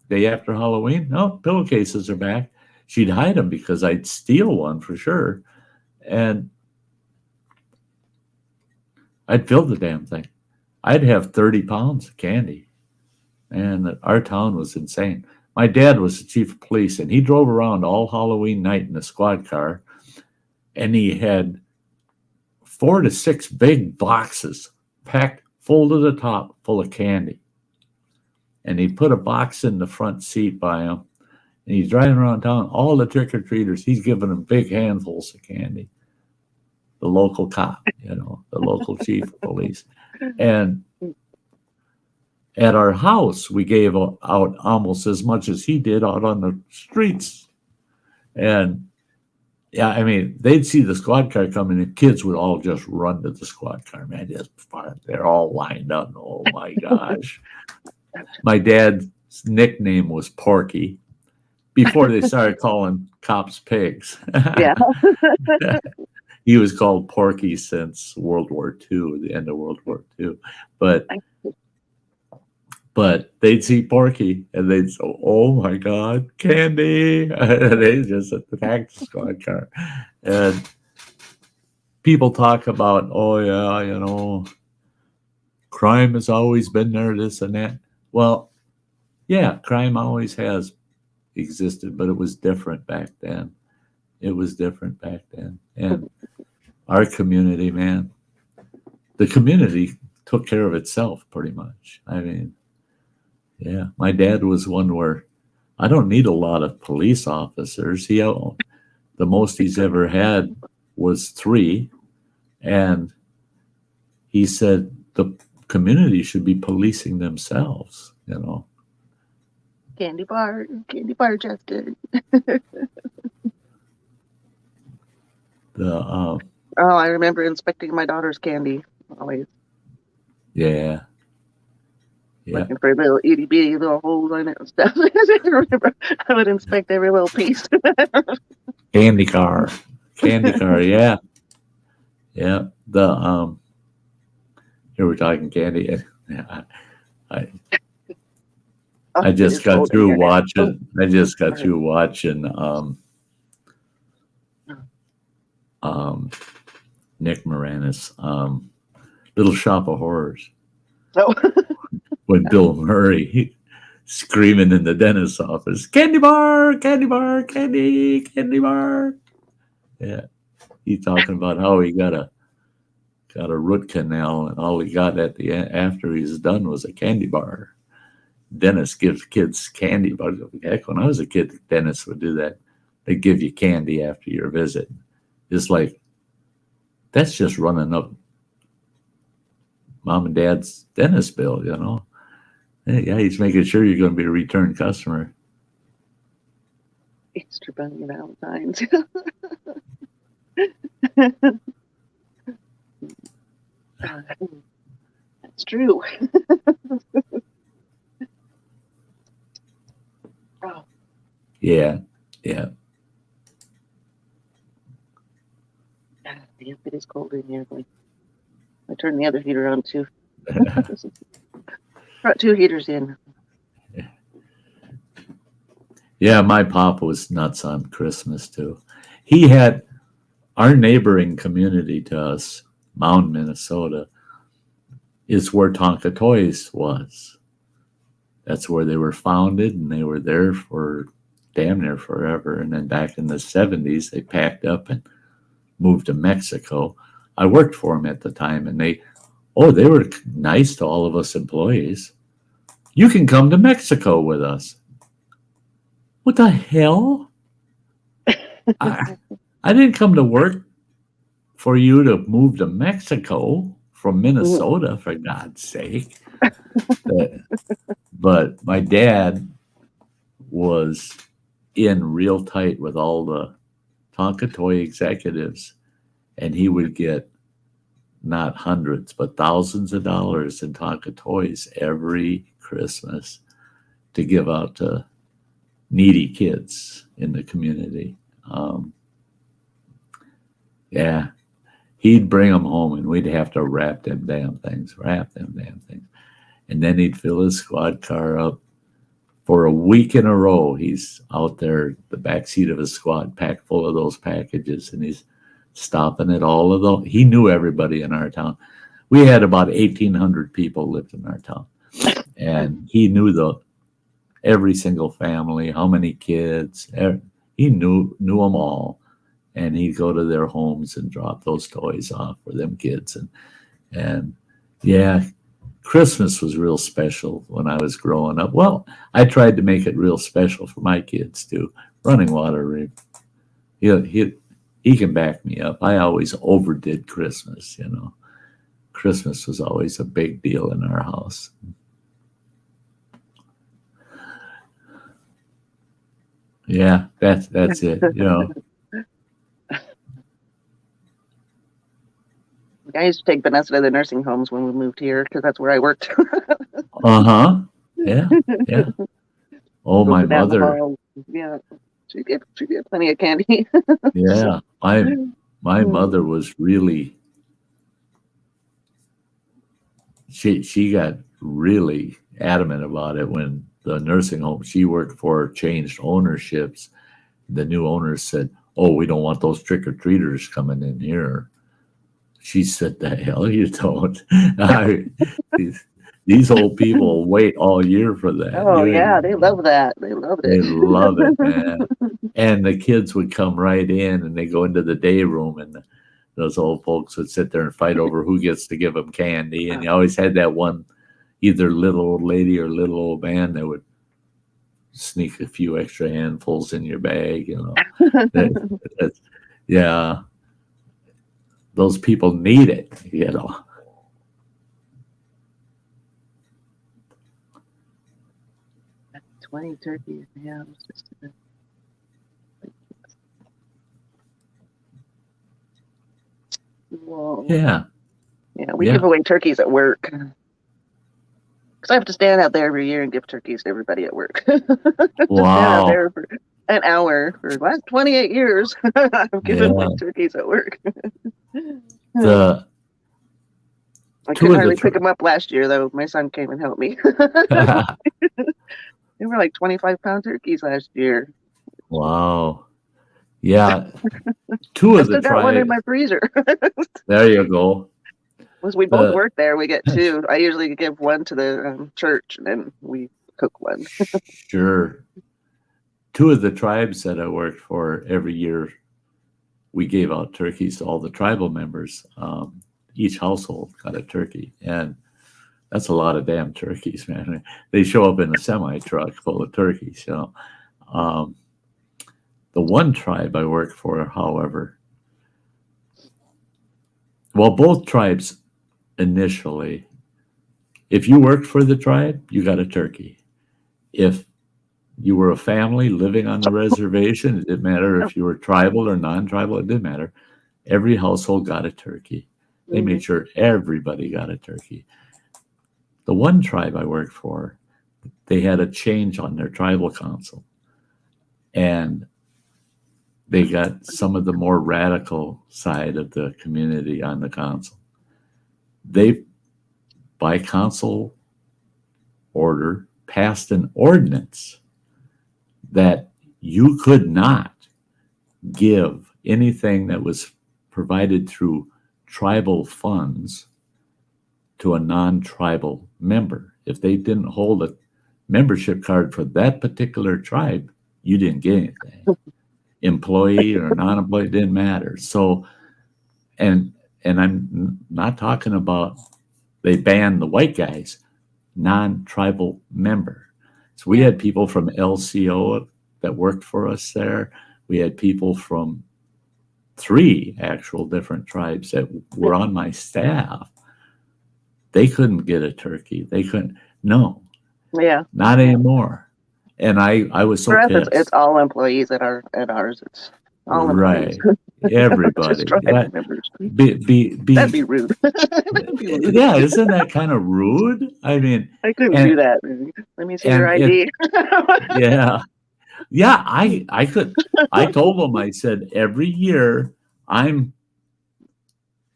Speaker 2: day after Halloween, no, pillowcases are back. She'd hide them because I'd steal one for sure. And I'd fill the damn thing. I'd have 30 pounds of candy. And our town was insane. My dad was the chief of police, and he drove around all Halloween night in a squad car, and he had 4 to 6 big boxes packed full to the top full of candy. And he put a box in the front seat by him, and he's driving around town. All the trick-or-treaters, he's giving them big handfuls of candy. The local cop, the local chief of police. And at our house, we gave out almost as much as he did out on the streets. And yeah, I mean, they'd see the squad car coming, and kids would all just run to the squad car, man. They're all lined up. Oh my gosh. My dad's nickname was Porky before they started calling cops pigs.
Speaker 3: Yeah.
Speaker 2: He was called Porky since World War II, the end of World War II. But they'd see Porky and they'd say, oh my God, candy. And they just attacked the squad car. And people talk about, oh yeah, crime has always been there, this and that. Well, Yeah, crime always has existed, but it was different back then. It was different back then. And our community, man, the community took care of itself pretty much. I mean, yeah, my dad was one where I don't need a lot of police officers. The most he's ever had was 3. And he said the community should be policing themselves, you know.
Speaker 3: Candy bar, Justin.
Speaker 2: The
Speaker 3: Oh, I remember inspecting my daughter's candy always,
Speaker 2: yeah. Yeah.
Speaker 3: looking for little itty bitty little holes in it and stuff. I remember I would inspect every little piece.
Speaker 2: Candy car. Yeah. Yeah. The here we're talking candy. Yeah, I just got through watching Nick Moranis, Little Shop of Horrors.
Speaker 3: Oh.
Speaker 2: When Bill Murray screaming in the dentist's office, candy bar, candy bar, candy bar. Yeah. He's talking about how he got a root canal and all he got at the end after he's done was a candy bar. Dentist gives kids candy bars. Heck, when I was a kid, dentists would do that. They'd give you candy after your visit. It's like, that's just running up mom and dad's dentist bill, you know. Yeah, he's making sure you're going to be a return customer.
Speaker 3: Easter Bunny Valentine's. That's true. Oh.
Speaker 2: Yeah.
Speaker 3: Damn, it is cold in here. I turned the other heater on too. Brought 2 heaters in.
Speaker 2: Yeah, my pop was nuts on Christmas too. He had our neighboring community to us, Mound, Minnesota, is where Tonka Toys was. That's where they were founded, and they were there for damn near forever. And then back in the 70s, they packed up and moved to Mexico. I worked for them at the time, and they were nice to all of us employees. You can come to Mexico with us. What the hell? I didn't come to work for you to move to Mexico from Minnesota, for God's sake. But my dad was in real tight with all the Tonka Toy executives, and he would get not hundreds, but thousands of dollars in Tonka Toys every Christmas to give out to needy kids in the community. Yeah, he'd bring them home, and we'd have to wrap them damn things. And then he'd fill his squad car up. For a week in a row, he's out there, the backseat of his squad, packed full of those packages, and he's stopping at all of them. He knew everybody in our town. We had about 1,800 people lived in our town, and he knew every single family, how many kids. He knew them all, and he'd go to their homes and drop those toys off for them kids. And yeah, Christmas was real special when I was growing up. Well, I tried to make it real special for my kids too. Running Water, he can back me up. I always overdid Christmas, you know. Christmas was always a big deal in our house. Yeah, that's it, you know.
Speaker 3: I used to take Vanessa to the nursing homes when we moved here because that's where I worked.
Speaker 2: Yeah. Oh, my mother.
Speaker 3: Yeah, she get plenty of candy.
Speaker 2: Yeah, my mother was really. She got really adamant about it when the nursing home she worked for changed ownerships. The new owners said, "Oh, we don't want those trick-or-treaters coming in here." She said, "The hell you don't." These old people wait all year for that.
Speaker 3: Oh
Speaker 2: You ain't
Speaker 3: yeah, they
Speaker 2: gonna
Speaker 3: love that. They loved
Speaker 2: They
Speaker 3: it.
Speaker 2: love it, man. And the kids would come right in and they go into the day room, and those old folks would sit there and fight over who gets to give them candy. And you always had that one, either little old lady or little old man that would sneak a few extra handfuls in your bag, you know. Yeah, those people need it, you know.
Speaker 3: 20 turkeys. Yeah, it was just. Whoa.
Speaker 2: Yeah.
Speaker 3: Yeah, we give away turkeys at work. Because I have to stand out there every year and give turkeys to everybody at work.
Speaker 2: Wow.
Speaker 3: Stand out there for an hour for the last 28 years. I've given away turkeys at work. I couldn't hardly pick them up last year, though. My son came and helped me. They were like 25-pound turkeys last year.
Speaker 2: Wow. Yeah. Two of the
Speaker 3: tribes. I got one in my freezer.
Speaker 2: There you go.
Speaker 3: Once we both work there, we get two. I usually give one to the church, and then we cook one.
Speaker 2: Sure. Two of the tribes that I worked for, every year we gave out turkeys to all the tribal members. Each household got a turkey, and that's a lot of damn turkeys, man. They show up in a semi truck full of turkeys, you know. The one tribe I worked for, however, well, both tribes initially, if you worked for the tribe, you got a turkey. If you were a family living on the reservation, it didn't matter if you were tribal or non-tribal, it didn't matter. Every household got a turkey. They made sure everybody got a turkey. The one tribe I worked for, they had a change on their tribal council. And they got some of the more radical side of the community on the council. They, by council order, passed an ordinance that you could not give anything that was provided through tribal funds to a non-tribal member. If they didn't hold a membership card for that particular tribe, you didn't get anything. Employee or non-employee, didn't matter. So, and I'm not talking about they banned the white guys, non-tribal member. So we had people from LCO that worked for us there. We had people from 3 actual different tribes that were on my staff. They couldn't get a turkey. They couldn't. No.
Speaker 3: Yeah.
Speaker 2: Not anymore. And I was so
Speaker 3: for us,
Speaker 2: pissed.
Speaker 3: it's all employees at ours. It's all employees.
Speaker 2: Right. Everybody.
Speaker 3: Members. That'd be rude. That'd be rude.
Speaker 2: Yeah, isn't that kind of rude? I mean,
Speaker 3: I couldn't do that. Let me see your ID.
Speaker 2: Yeah. I could. I told them, I said, every year I'm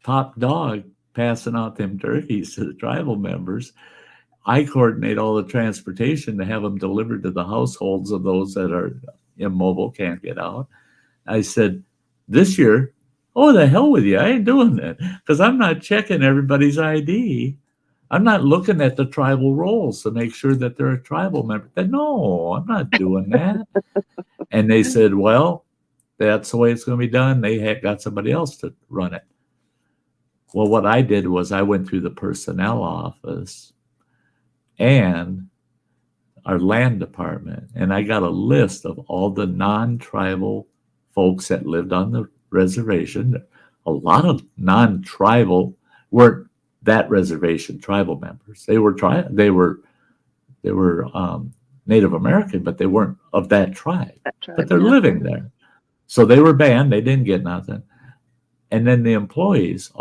Speaker 2: top dog passing out them turkeys to the tribal members. I coordinate all the transportation to have them delivered to the households of those that are immobile, can't get out. I said, this year, oh, the hell with you. I ain't doing that because I'm not checking everybody's ID. I'm not looking at the tribal rolls to make sure that they're a tribal member. No, I'm not doing that. And they said, well, that's the way it's going to be done. They had got somebody else to run it. Well, what I did was I went through the personnel office and our land department, and I got a list of all the non-tribal folks that lived on the reservation. A lot of non-tribal weren't that reservation tribal members. They were Native American, but they weren't of that tribe. But they're living there, so they were banned. They didn't get nothing. And then the employees,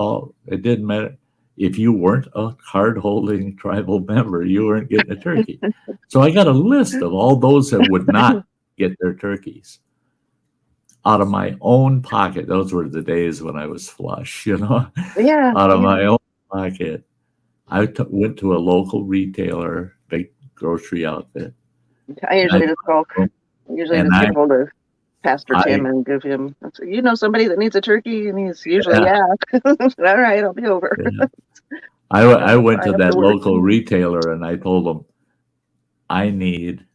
Speaker 2: it didn't matter. If you weren't a card-holding tribal member, you weren't getting a turkey. So I got a list of all those that would not get their turkeys out of my own pocket. Those were the days when I was flush, you know?
Speaker 3: Yeah.
Speaker 2: Out of my own pocket. I went to a local retailer, big grocery outfit.
Speaker 3: I usually just give hold of Pastor Tim and give him, somebody that needs a turkey? And he's usually, all right, I'll be over.
Speaker 2: I went
Speaker 3: I
Speaker 2: to
Speaker 3: have
Speaker 2: that
Speaker 3: to work.
Speaker 2: local retailer and I told them I need,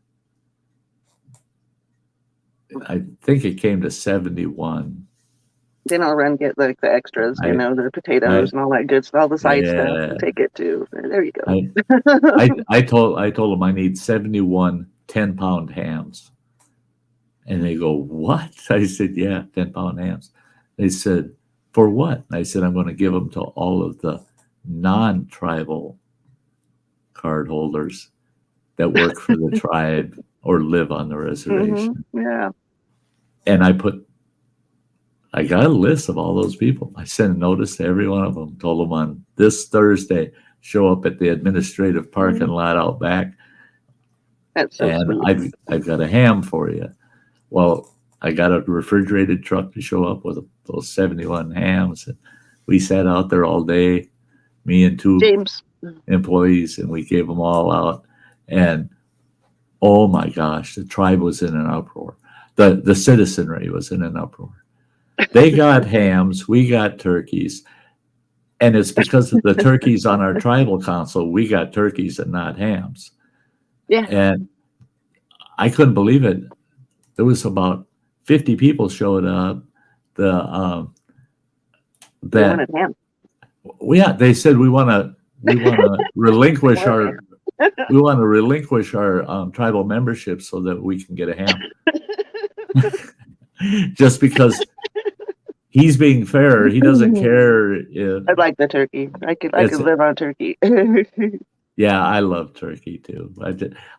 Speaker 2: I think it came to 71.
Speaker 3: Then I'll run get like the extras,
Speaker 2: I,
Speaker 3: the
Speaker 2: I,
Speaker 3: potatoes and all that good stuff, all the side stuff,
Speaker 2: yeah,
Speaker 3: and take it too. There you go.
Speaker 2: I told them I need 71 10-pound hams. And they go, what? I said, yeah, 10-pound hams. They said, for what? And I said, I'm going to give them to all of the non-tribal card holders that work for the tribe or live on the reservation.
Speaker 3: Yeah.
Speaker 2: And I got a list of all those people. I sent a notice to every one of them, told them on this Thursday, show up at the administrative parking lot out back.
Speaker 3: That's so
Speaker 2: and
Speaker 3: sweet.
Speaker 2: I've got a ham for you. Well, I got a refrigerated truck to show up with those 71 hams. And we sat out there all day, me and two
Speaker 3: James.
Speaker 2: employees, and we gave them all out. And oh my gosh, the tribe was in an uproar. The citizenry was in an uproar. They got hams, we got turkeys. And it's because of the turkeys on our tribal council, we got turkeys and not hams.
Speaker 3: Yeah.
Speaker 2: And I couldn't believe it. There was about 50 people showed up.
Speaker 3: They wanted ham.
Speaker 2: Yeah, they said we want to relinquish our tribal membership so that we can get a ham. Just because he's being fair, he doesn't care if
Speaker 3: I like the turkey. I could live on turkey.
Speaker 2: Yeah, I love turkey too.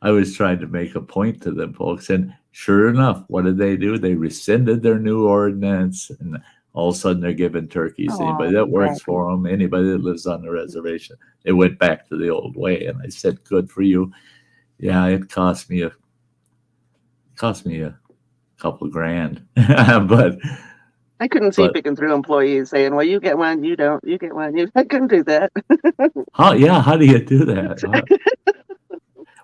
Speaker 2: I was trying to make a point to them folks, and sure enough, what did they do? They rescinded their new ordinance, and all of a sudden they're giving turkeys to anybody that works for them, anybody that lives on the reservation. They went back to the old way, and I said, "Good for you." Yeah, it cost me a couple grand, but
Speaker 3: I couldn't see picking through employees saying, "Well, you get one, you don't. You get one." I couldn't do that.
Speaker 2: How do you do that?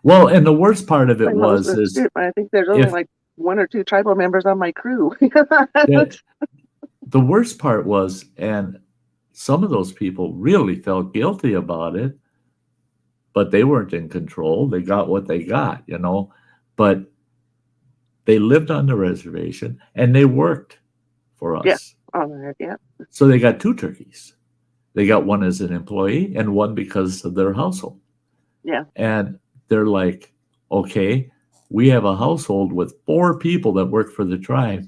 Speaker 2: Well, and the worst part of it is
Speaker 3: I think there's only like one or two tribal members on my crew.
Speaker 2: The worst part was, and some of those people really felt guilty about it, but they weren't in control. They got what they got, but they lived on the reservation and they worked for us.
Speaker 3: Yeah. All right. Yeah.
Speaker 2: So they got two turkeys. They got one as an employee and one because of their household.
Speaker 3: Yeah.
Speaker 2: And they're like, okay, we have a household with 4 people that work for the tribe.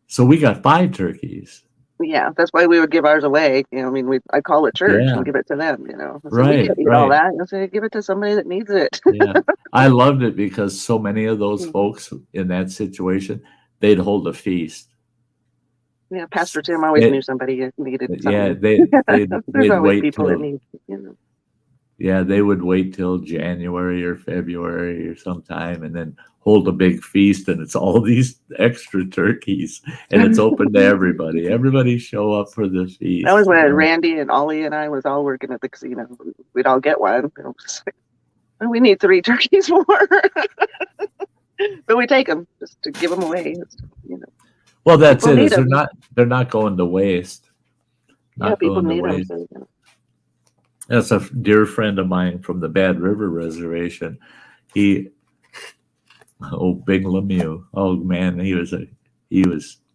Speaker 2: So we got 5 turkeys.
Speaker 3: Yeah, that's why we would give ours away. I call it church and give it to them. So
Speaker 2: right,
Speaker 3: we eat all that. I say, give it to somebody that needs it.
Speaker 2: Yeah, I loved it because so many of those folks in that situation, they'd hold a feast.
Speaker 3: Yeah, Pastor Tim always knew somebody that needed something.
Speaker 2: Yeah, they'd
Speaker 3: always
Speaker 2: wait
Speaker 3: people
Speaker 2: till,
Speaker 3: that need.
Speaker 2: Yeah, they would wait till January or February or sometime and then hold a big feast, and it's all these extra turkeys and it's open to everybody. Everybody show up for the feast.
Speaker 3: That was when Randy and Ollie and I was all working at the casino. We'd all get one. We need 3 turkeys more. But we take them just to give them away.
Speaker 2: Well, that's it. They're not going to waste.
Speaker 3: People need them.
Speaker 2: That's a dear friend of mine from the Bad River Reservation. Big Lemieux. Oh man, he was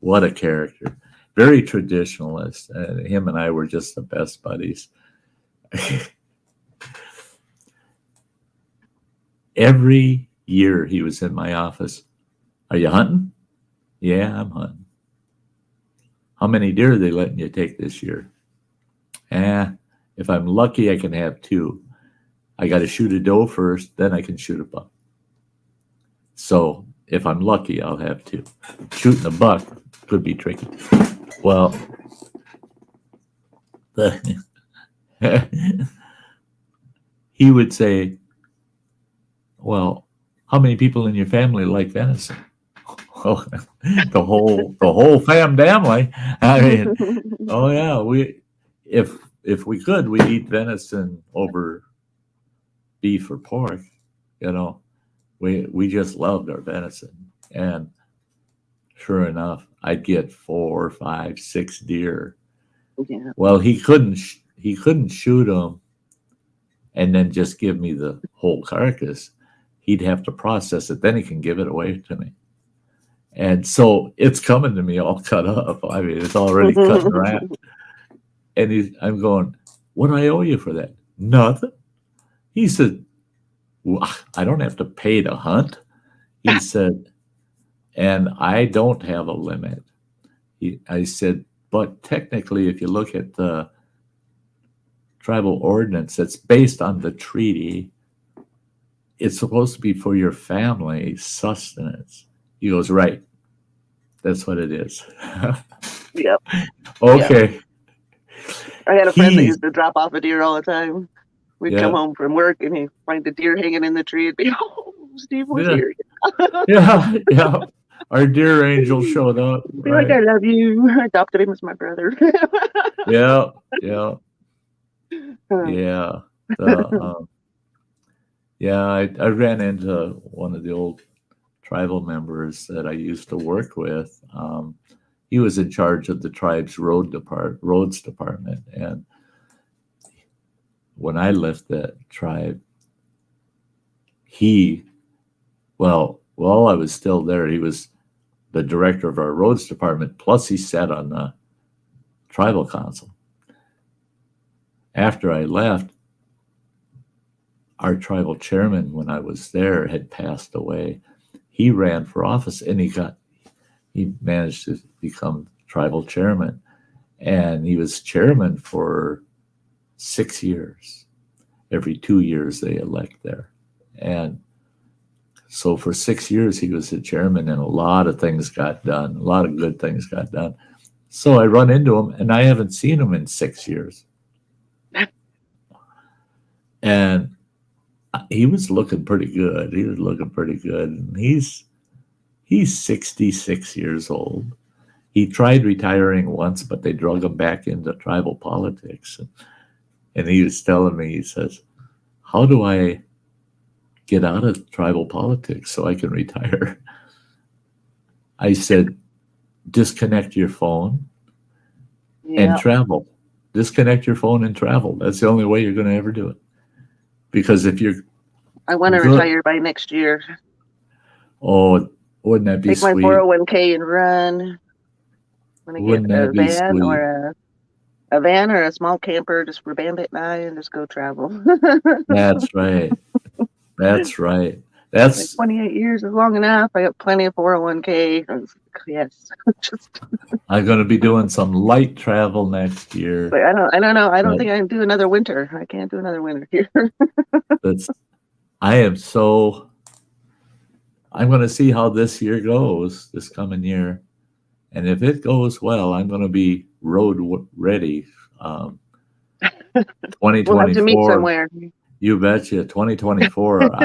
Speaker 2: what a character. Very traditionalist. And him and I were just the best buddies. Every year he was in my office. Are you hunting? Yeah, I'm hunting. How many deer are they letting you take this year? If I'm lucky, I can have 2. I got to shoot a doe first, then I can shoot a buck. So if I'm lucky, I'll have 2. Shooting a buck could be tricky. Well, he would say, well, how many people in your family like venison? Oh, the whole family. I mean, oh yeah, if we could, we'd eat venison over beef or pork. We just loved our venison, and sure enough, I'd get 4, 5, 6 deer.
Speaker 3: Yeah.
Speaker 2: Well, he couldn't he couldn't shoot them and then just give me the whole carcass. He'd have to process it. Then he can give it away to me. And so it's coming to me all cut up. I mean, it's already cut and wrapped. And I'm going, what do I owe you for that? Nothing. He said, well, I don't have to pay to hunt. He said, and I don't have a limit. I said, but technically, if you look at the tribal ordinance that's based on the treaty, it's supposed to be for your family sustenance. He goes, right. That's what it is.
Speaker 3: Yep.
Speaker 2: Okay.
Speaker 3: Yep. I had a friend that used to drop off a deer all the time. We'd come home from work and he'd find the deer hanging in the tree and be, oh, Steve was here.
Speaker 2: Yeah. Our deer angel showed up.
Speaker 3: Be like, I love you. I adopted him as my brother.
Speaker 2: Yeah. I ran into one of the old tribal members that I used to work with. He was in charge of the tribe's roads department, and when I left that tribe, while I was still there, he was the director of our roads department, plus he sat on the tribal council. After I left, our tribal chairman, when I was there, had passed away. He ran for office and he managed to become tribal chairman, and he was chairman for 6 years. Every 2 years they elect there. And so for 6 years he was the chairman, and a lot of things got done. A lot of good things got done. So I run into him, and I haven't seen him in 6 years. And he was looking pretty good. And he's 66 years old. He tried retiring once, but they drug him back into tribal politics. And he was telling me, he says, how do I get out of tribal politics so I can retire? I said, disconnect your phone and travel. Disconnect your phone and travel. That's the only way you're going to ever do it. Because if you're...
Speaker 3: I want to retire by next year.
Speaker 2: Oh, wouldn't that be sweet?
Speaker 3: Take my 401k and run. I'm going to get a van or a small camper just for Bandit and I, and just go travel.
Speaker 2: That's right. That's right.
Speaker 3: That's 28 years is long enough. I got plenty of 401k. Yes.
Speaker 2: I'm going to be doing some light travel next year.
Speaker 3: But I don't know. I don't think I can do another winter. I can't do another winter here.
Speaker 2: I'm going to see how this year goes, this coming year. And if it goes well, I'm going to be road ready. 2024.
Speaker 3: We'll have to meet somewhere.
Speaker 2: You betcha. 2024.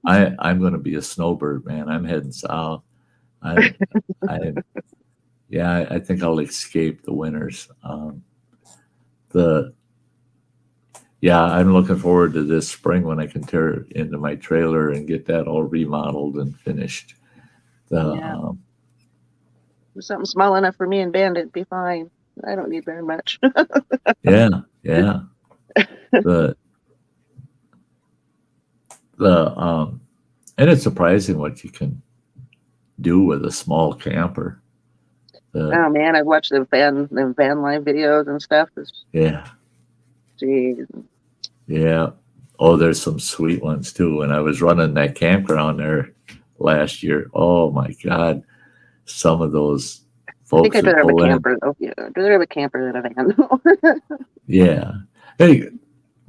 Speaker 2: I'm going to be a snowbird, man. I'm heading south. I think I'll escape the winters. I'm looking forward to this spring when I can tear it into my trailer and get that all remodeled and finished.
Speaker 3: Something small enough for me and Bandit be fine. I don't need very much.
Speaker 2: Yeah. And it's surprising what you can do with a small camper.
Speaker 3: Oh man, I've watched the van life videos and stuff. Geez.
Speaker 2: Yeah. Oh, there's some sweet ones too. When I was running that campground there last year, oh my God, some of those folks.
Speaker 3: I think I'd rather have a camper though. Yeah, I'd rather have a camper than a van.
Speaker 2: Yeah. Hey,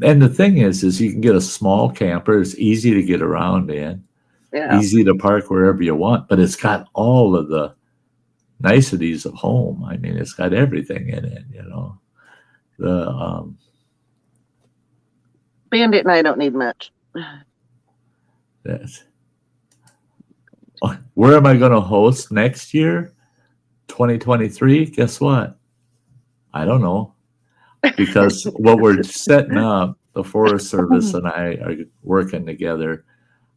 Speaker 2: and the thing is you can get a small camper. It's easy to get around in. Yeah. Easy to park wherever you want, but it's got all of the niceties of home. I mean, it's got everything in it, you know.
Speaker 3: Bandit and I don't need much.
Speaker 2: Where am I going to host next year? 2023? Guess what? I don't know. Because what we're setting up, the Forest Service and I are working together.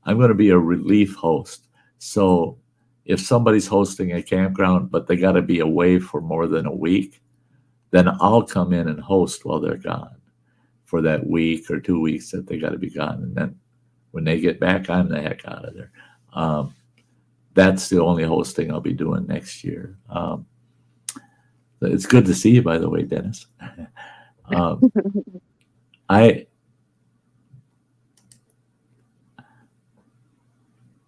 Speaker 2: I'm going to be a relief host. So if somebody's hosting a campground, but they got to be away for more than a week, then I'll come in and host while they're gone for that week or 2 weeks that they got to be gone. And then when they get back, I'm the heck out of there. That's the only hosting I'll be doing next year. It's good to see you, by the way, Dennis.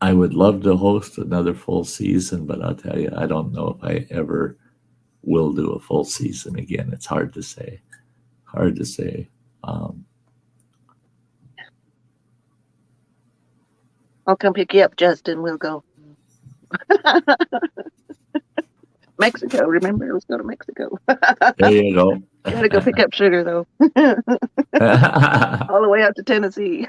Speaker 2: I would love to host another full season, but I'll tell you, I don't know if I ever will do a full season again. It's hard to say. Hard to say.
Speaker 3: I'll come pick you up, Justin. We'll go. Mexico, remember? Let's go to Mexico.
Speaker 2: There you go.
Speaker 3: Gotta go pick up sugar, though. All the way out to Tennessee.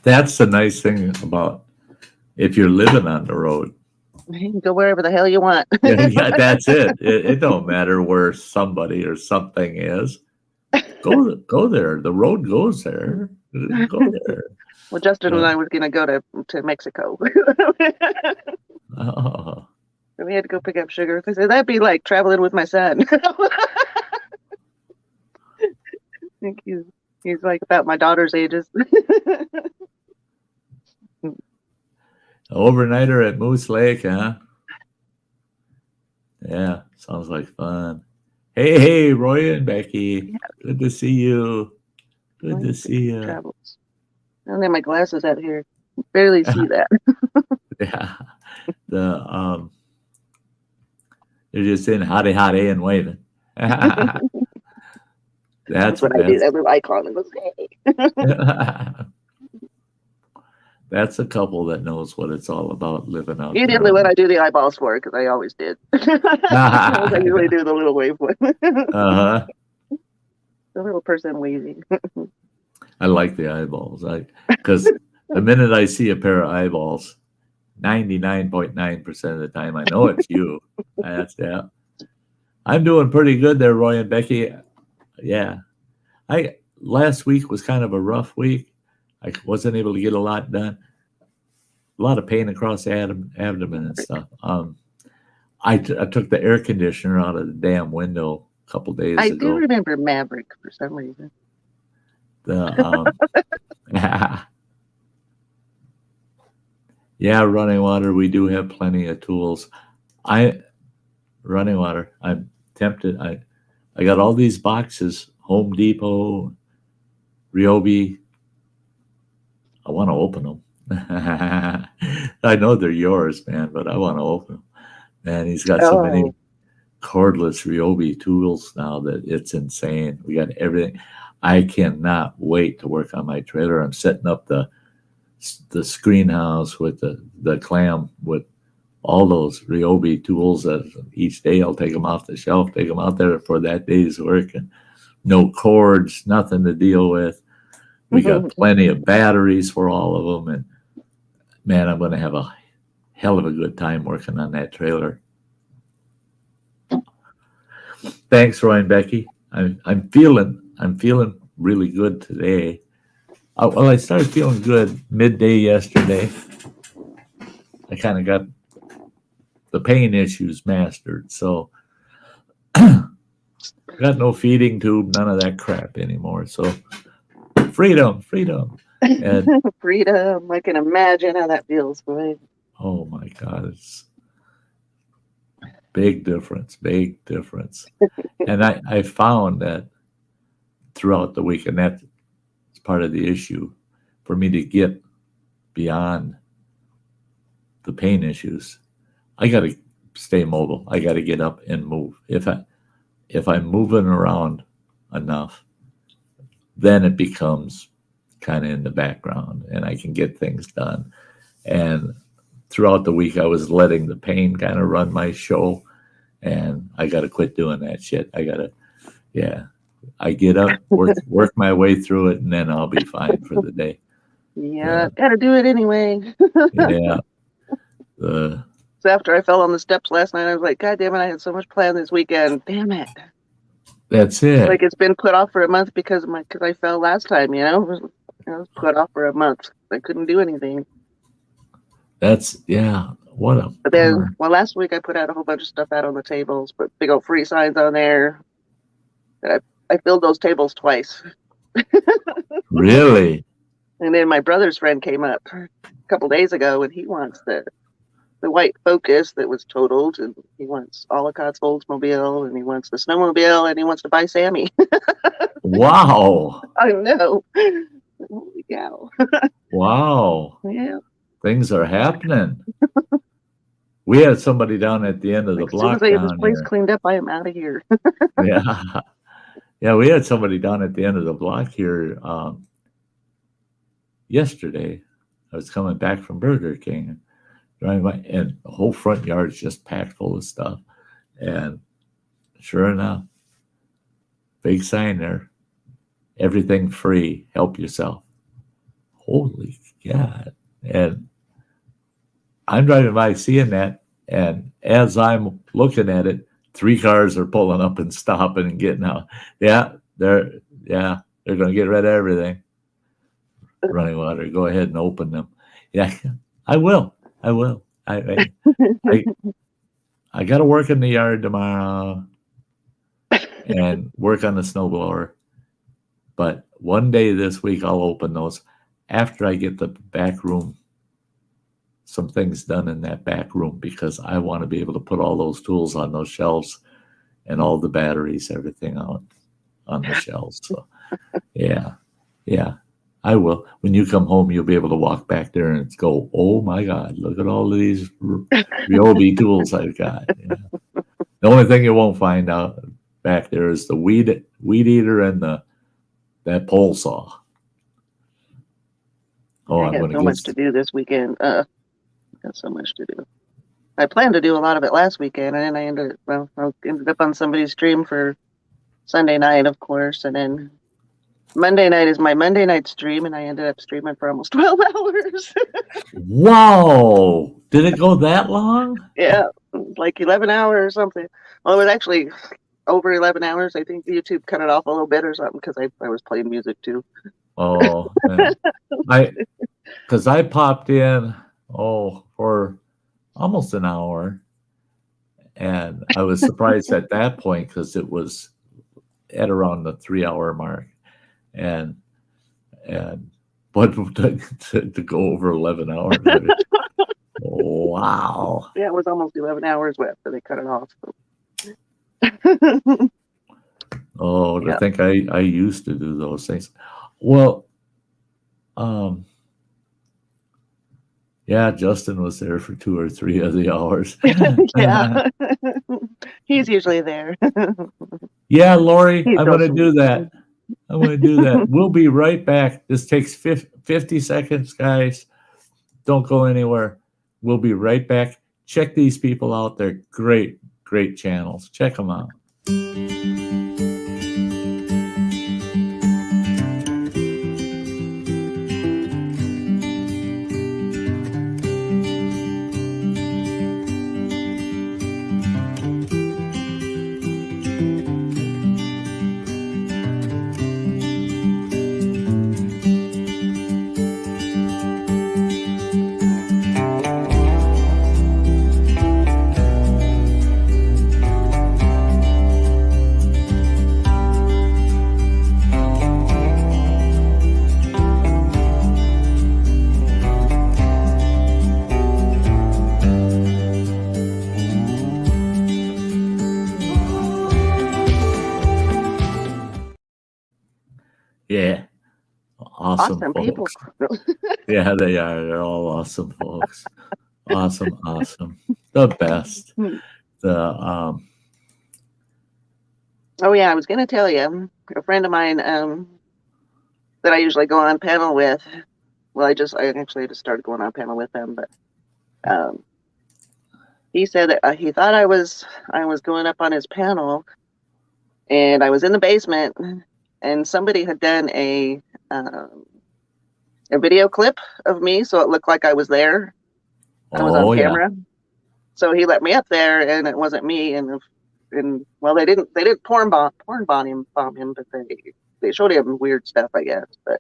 Speaker 2: That's the nice thing about if you're living on the road.
Speaker 3: You can go wherever the hell you want.
Speaker 2: Yeah, that's it. It don't matter where somebody or something is. Go there. The road goes there. Go there.
Speaker 3: Well, Justin and I was going to go to Mexico.
Speaker 2: Oh.
Speaker 3: So we had to go pick up sugar. I said, that'd be like traveling with my son. I think he's like about my daughter's ages.
Speaker 2: Overnighter at Moose Lake, huh? Yeah, sounds like fun. Hey, Roy and Becky. Yeah. Good to see you. Good to see you.
Speaker 3: Travels. I don't have my glasses out here. Barely see that.
Speaker 2: Yeah. They're just saying hotty and waving. That's
Speaker 3: what I do. Everybody calling and goes, hey.
Speaker 2: That's a couple that knows what it's all about living out
Speaker 3: there. Usually when I do the eyeballs for it, because I always did. I usually do the little wave one.
Speaker 2: Uh-huh.
Speaker 3: The little person waving.
Speaker 2: I like the eyeballs. Because the minute I see a pair of eyeballs, 99.9% of the time I know it's you. Yeah. I'm doing pretty good there, Roy and Becky. Yeah. Last week was kind of a rough week. I wasn't able to get a lot done. A lot of pain across the abdomen and stuff. I took the air conditioner out of the damn window a couple days ago.
Speaker 3: I do remember Maverick for some reason.
Speaker 2: Yeah, running water. We do have plenty of tools. Running water. I'm tempted. I got all these boxes. Home Depot, Ryobi. I want to open them. I know they're yours, man, but I want to open them. Man, he's got so many cordless Ryobi tools now that it's insane. We got everything. I cannot wait to work on my trailer. I'm setting up the screen house with the clam with all those Ryobi tools that each day I'll take them off the shelf, take them out there for that day's work, and no cords, nothing to deal with. We got plenty of batteries for all of them, and man, I'm going to have a hell of a good time working on that trailer. Thanks, Roy and Becky. I'm feeling really good today. Well, I started feeling good midday yesterday. I kind of got the pain issues mastered, so got no feeding tube, none of that crap anymore. So freedom, and
Speaker 3: freedom. I can imagine how that feels, boy.
Speaker 2: Oh my God, it's big difference. And I found that throughout the week, and that's part of the issue for me to get beyond the pain issues. I got to stay mobile. I got to get up and move. If I'm moving around enough, then it becomes kind of in the background and I can get things done. And throughout the week, I was letting the pain kind of run my show, and I got to quit doing that shit. I get up, work my way through it, and then I'll be fine for the day.
Speaker 3: Yeah. Gotta do it anyway.
Speaker 2: Yeah.
Speaker 3: So after I fell on the steps last night, I was like, God damn it, I had so much planned this weekend. Damn it.
Speaker 2: That's it.
Speaker 3: Like it's been put off for a month because I fell last time, It was put off for a month. I couldn't do anything.
Speaker 2: That's, yeah, what a
Speaker 3: But then,
Speaker 2: bummer.
Speaker 3: well, last week I put out a whole bunch of stuff out on the tables, put big old free signs on there. I filled those tables twice.
Speaker 2: Really?
Speaker 3: And then my brother's friend came up a couple days ago, and he wants the white Focus that was totaled, and he wants Olicott's Oldsmobile, and he wants the snowmobile, and he wants to buy Sammy.
Speaker 2: Wow.
Speaker 3: I know. Holy cow.
Speaker 2: Wow.
Speaker 3: Yeah.
Speaker 2: Things are happening. We had somebody down at the end of the
Speaker 3: As soon
Speaker 2: block
Speaker 3: as I get this
Speaker 2: down
Speaker 3: place
Speaker 2: here.
Speaker 3: cleaned up, I am out of here.
Speaker 2: Yeah. Yeah, we had somebody down at the end of the block here yesterday. I was coming back from Burger King, driving by, and the whole front yard is just packed full of stuff. And sure enough, big sign there, everything free, help yourself. Holy God. And I'm driving by seeing that, and as I'm looking at it, 3 cars are pulling up and stopping and getting out. Yeah, they're going to get rid of everything. Running water, go ahead and open them. Yeah, I will. I got to work in the yard tomorrow and work on the snowblower. But one day this week I'll open those after I get the back room, some things done in that back room, because I want to be able to put all those tools on those shelves and all the batteries, everything out on the shelves. So yeah, I will. When you come home, you'll be able to walk back there and go, oh my God, look at all of these Ryobi tools I've got. Yeah. The only thing you won't find out back there is the weed eater and that pole saw. Oh,
Speaker 3: I got so much to do this weekend. Got so much to do. I planned to do a lot of it last weekend, and then I ended up on somebody's stream for Sunday night, of course, and then Monday night is my Monday night stream, and I ended up streaming for almost 12 hours.
Speaker 2: Wow. Did it go that long?
Speaker 3: Yeah, like 11 hours or something. Well, it was actually over 11 hours. I think YouTube cut it off a little bit or something, because I was playing music too.
Speaker 2: Oh, because I popped in, for almost an hour, and I was surprised at that point because it was at around the 3-hour mark, but to go over 11 hours. Wow.
Speaker 3: Yeah, it was almost 11 hours left, but they cut it off. So.
Speaker 2: Oh, to think I used to do those things. Well, yeah, Justin was there for 2 or 3 of the hours.
Speaker 3: Yeah, he's usually there.
Speaker 2: Yeah, Lori, I'm going to do that. We'll be right back. This takes 50 seconds, guys. Don't go anywhere. We'll be right back. Check these people out. They're great channels. Check them out. Yeah. Awesome
Speaker 3: people.
Speaker 2: Yeah, they are. They're all awesome folks. Awesome. The best.
Speaker 3: Oh yeah, I was gonna tell you, a friend of mine that I usually go on panel with. Well, I just started going on panel with him, but he said that he thought I was going up on his panel, and I was in the basement, and somebody had done a video clip of me, so it looked like I was there. I was on camera. Yeah. So he let me up there, and it wasn't me. And well, they didn't porn bomb him, but they showed him weird stuff, I guess. But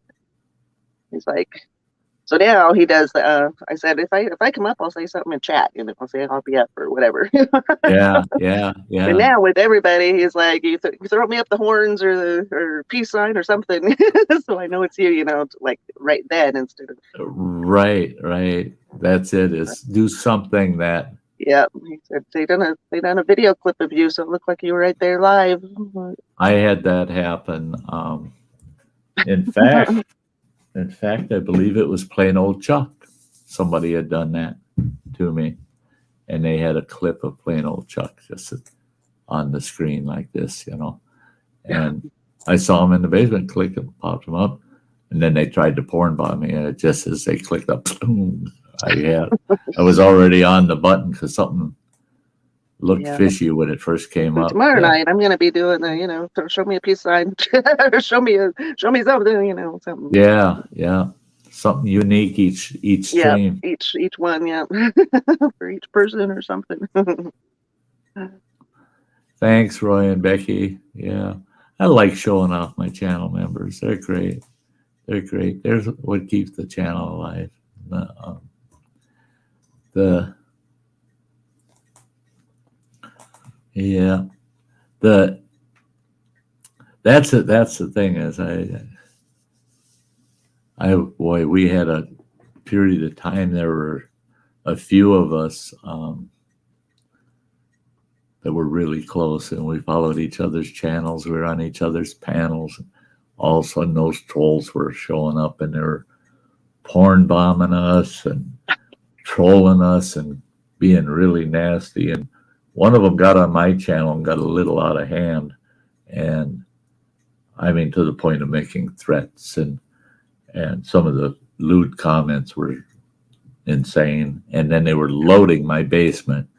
Speaker 3: he's like, So now he does. I said if I come up, I'll say something in chat, and I'll say I'll be up or whatever.
Speaker 2: Yeah,
Speaker 3: But now with everybody, he's like, you throw me up the horns or peace sign or something, so I know it's you. Like right then instead of.
Speaker 2: Right. That's it. Is do something that.
Speaker 3: Yeah, he said they done a video clip of you, so it looked like you were right there live.
Speaker 2: I had that happen. In fact, I believe it was plain old Chuck. Somebody had done that to me, and they had a clip of plain old Chuck just on the screen like this, And I saw him in the basement, click and popped him up, and then they tried to porn bomb me, and just as they clicked up, boom, I was already on the button because something looked fishy when it first came up.
Speaker 3: Tomorrow night, I'm gonna be doing the, show me a peace sign, or show me something, something.
Speaker 2: Yeah, something unique each stream.
Speaker 3: Each one, for each person or something.
Speaker 2: Thanks, Roy and Becky. Yeah, I like showing off my channel members. They're great. There's what keeps the channel alive. That's the thing is we had a period of time. There were a few of us that were really close, and we followed each other's channels. We were on each other's panels. All of a sudden, those trolls were showing up, and they were porn bombing us and trolling us and being really nasty. And one of them got on my channel and got a little out of hand, and I mean to the point of making threats, and some of the lewd comments were insane. And then they were loading my basement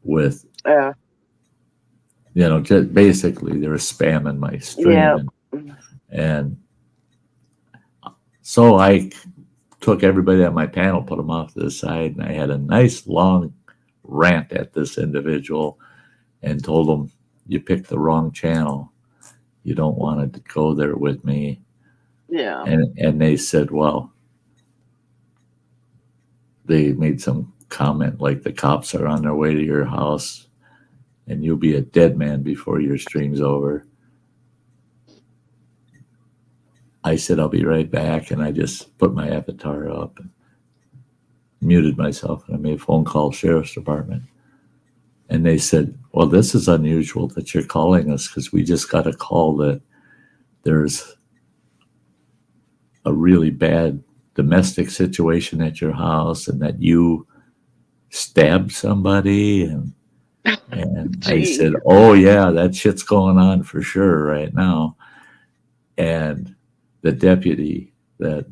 Speaker 2: with, just basically they were spamming my stream. And so I took everybody on my panel, put them off to the side, and I had a nice long rant at this individual and told them, you picked the wrong channel. You don't want to go there with me.
Speaker 3: Yeah.
Speaker 2: And they said, well, they made some comment like the cops are on their way to your house and you'll be a dead man before your stream's over. I said, I'll be right back. And I just put my avatar up and muted myself. And I made a phone call to Sheriff's Department. And they said, well, this is unusual that you're calling us because we just got a call that there's a really bad domestic situation at your house and that you stabbed somebody. And I said, oh, yeah, that shit's going on for sure right now. And the deputy that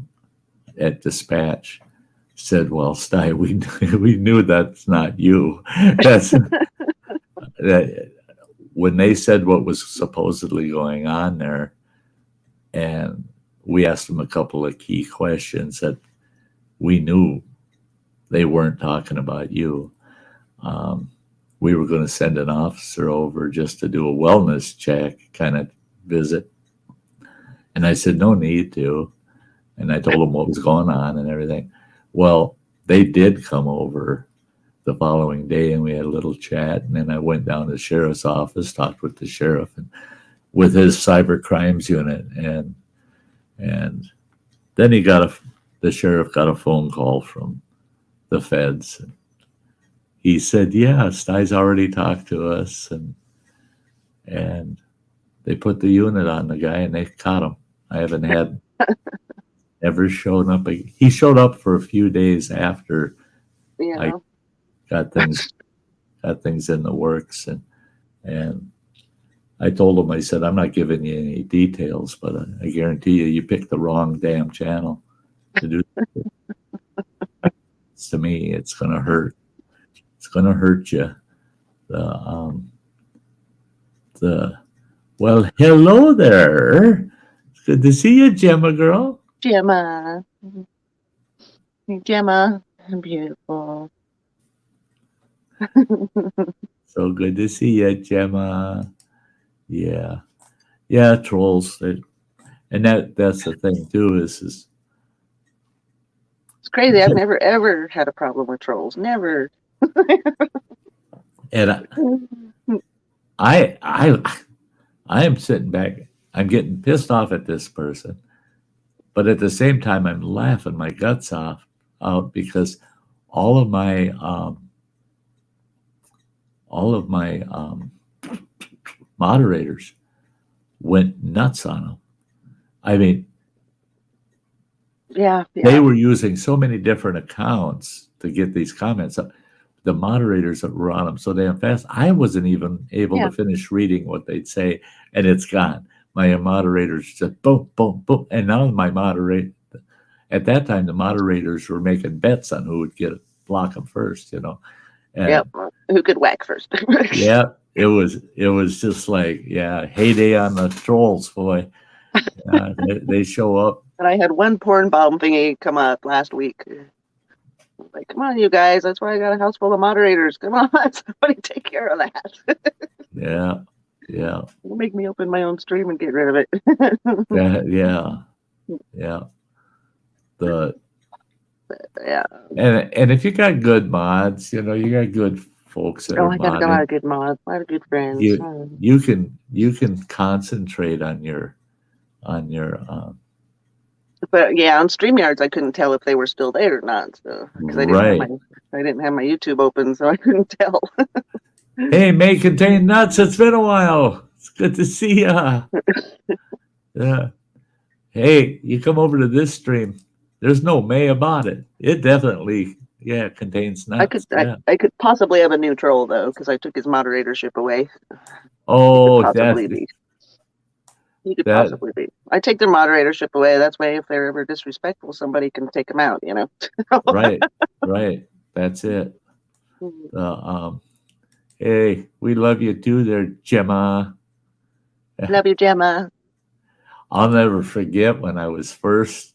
Speaker 2: at dispatch said, well, Sty, we knew that's not you. That's that when they said what was supposedly going on there, and we asked them a couple of key questions that we knew they weren't talking about you. We were going to send an officer over just to do a wellness check kind of visit. And I said, no need to. And I told them what was going on and everything. Well, they did come over the following day and we had a little chat. And then I went down to the sheriff's office, talked with the sheriff and with his cyber crimes unit. And then the sheriff got a phone call from the feds. And he said, yeah, Sty's already talked to us. And they put the unit on the guy and they caught him. I haven't had ever shown up. He showed up for a few days after I got things in the works. And I told him, I said, I'm not giving you any details, but I guarantee you picked the wrong damn channel to do this. To me, it's going to hurt. It's going to hurt you. Well, hello there. It's good to see you, Gemma girl.
Speaker 3: Gemma, beautiful.
Speaker 2: So good to see you, Gemma. Yeah, trolls. And that's the thing too. Is
Speaker 3: It's crazy. I've never ever had a problem with trolls. Never.
Speaker 2: And I am sitting back. I'm getting pissed off at this person, but at the same time, I'm laughing my guts off out because all of my moderators went nuts on him. I mean,
Speaker 3: Yeah.
Speaker 2: they were using so many different accounts to get these comments up. The moderators that were on them so damn fast, I wasn't even able to finish reading what they'd say, and it's gone. My moderators just boom, boom, boom, and now my moderator. At that time, the moderators were making bets on who would block them first, you know. And
Speaker 3: yep. Who could whack first?
Speaker 2: yeah, it was just like, yeah, heyday on the trolls, boy. They show up.
Speaker 3: And I had one porn bomb thingy come up last week. Like, come on, you guys. That's why I got a house full of moderators. Come on, somebody take care of that.
Speaker 2: Yeah.
Speaker 3: It'll make me open my own stream and get rid of it.
Speaker 2: Yeah.
Speaker 3: Yeah.
Speaker 2: And if you got good mods, you know, you got good folks that are
Speaker 3: I got a
Speaker 2: modding,
Speaker 3: lot of good mods, a lot of good friends.
Speaker 2: you can concentrate on your
Speaker 3: But yeah, on StreamYards, I couldn't tell if they were still there or not. So because I didn't have my YouTube open, so I couldn't tell.
Speaker 2: Hey, may contain nuts. It's been a while. It's good to see ya. Yeah. Hey, you come over to this stream. There's no may about it. It definitely, contains nuts.
Speaker 3: I could possibly have a new troll though, because I took his moderatorship away.
Speaker 2: Oh,
Speaker 3: He could possibly be. I take their moderatorship away. That's way if they're ever disrespectful, somebody can take them out, you know.
Speaker 2: Right. That's it. Hey, we love you too there, Gemma.
Speaker 3: Love you, Gemma.
Speaker 2: I'll never forget when I was first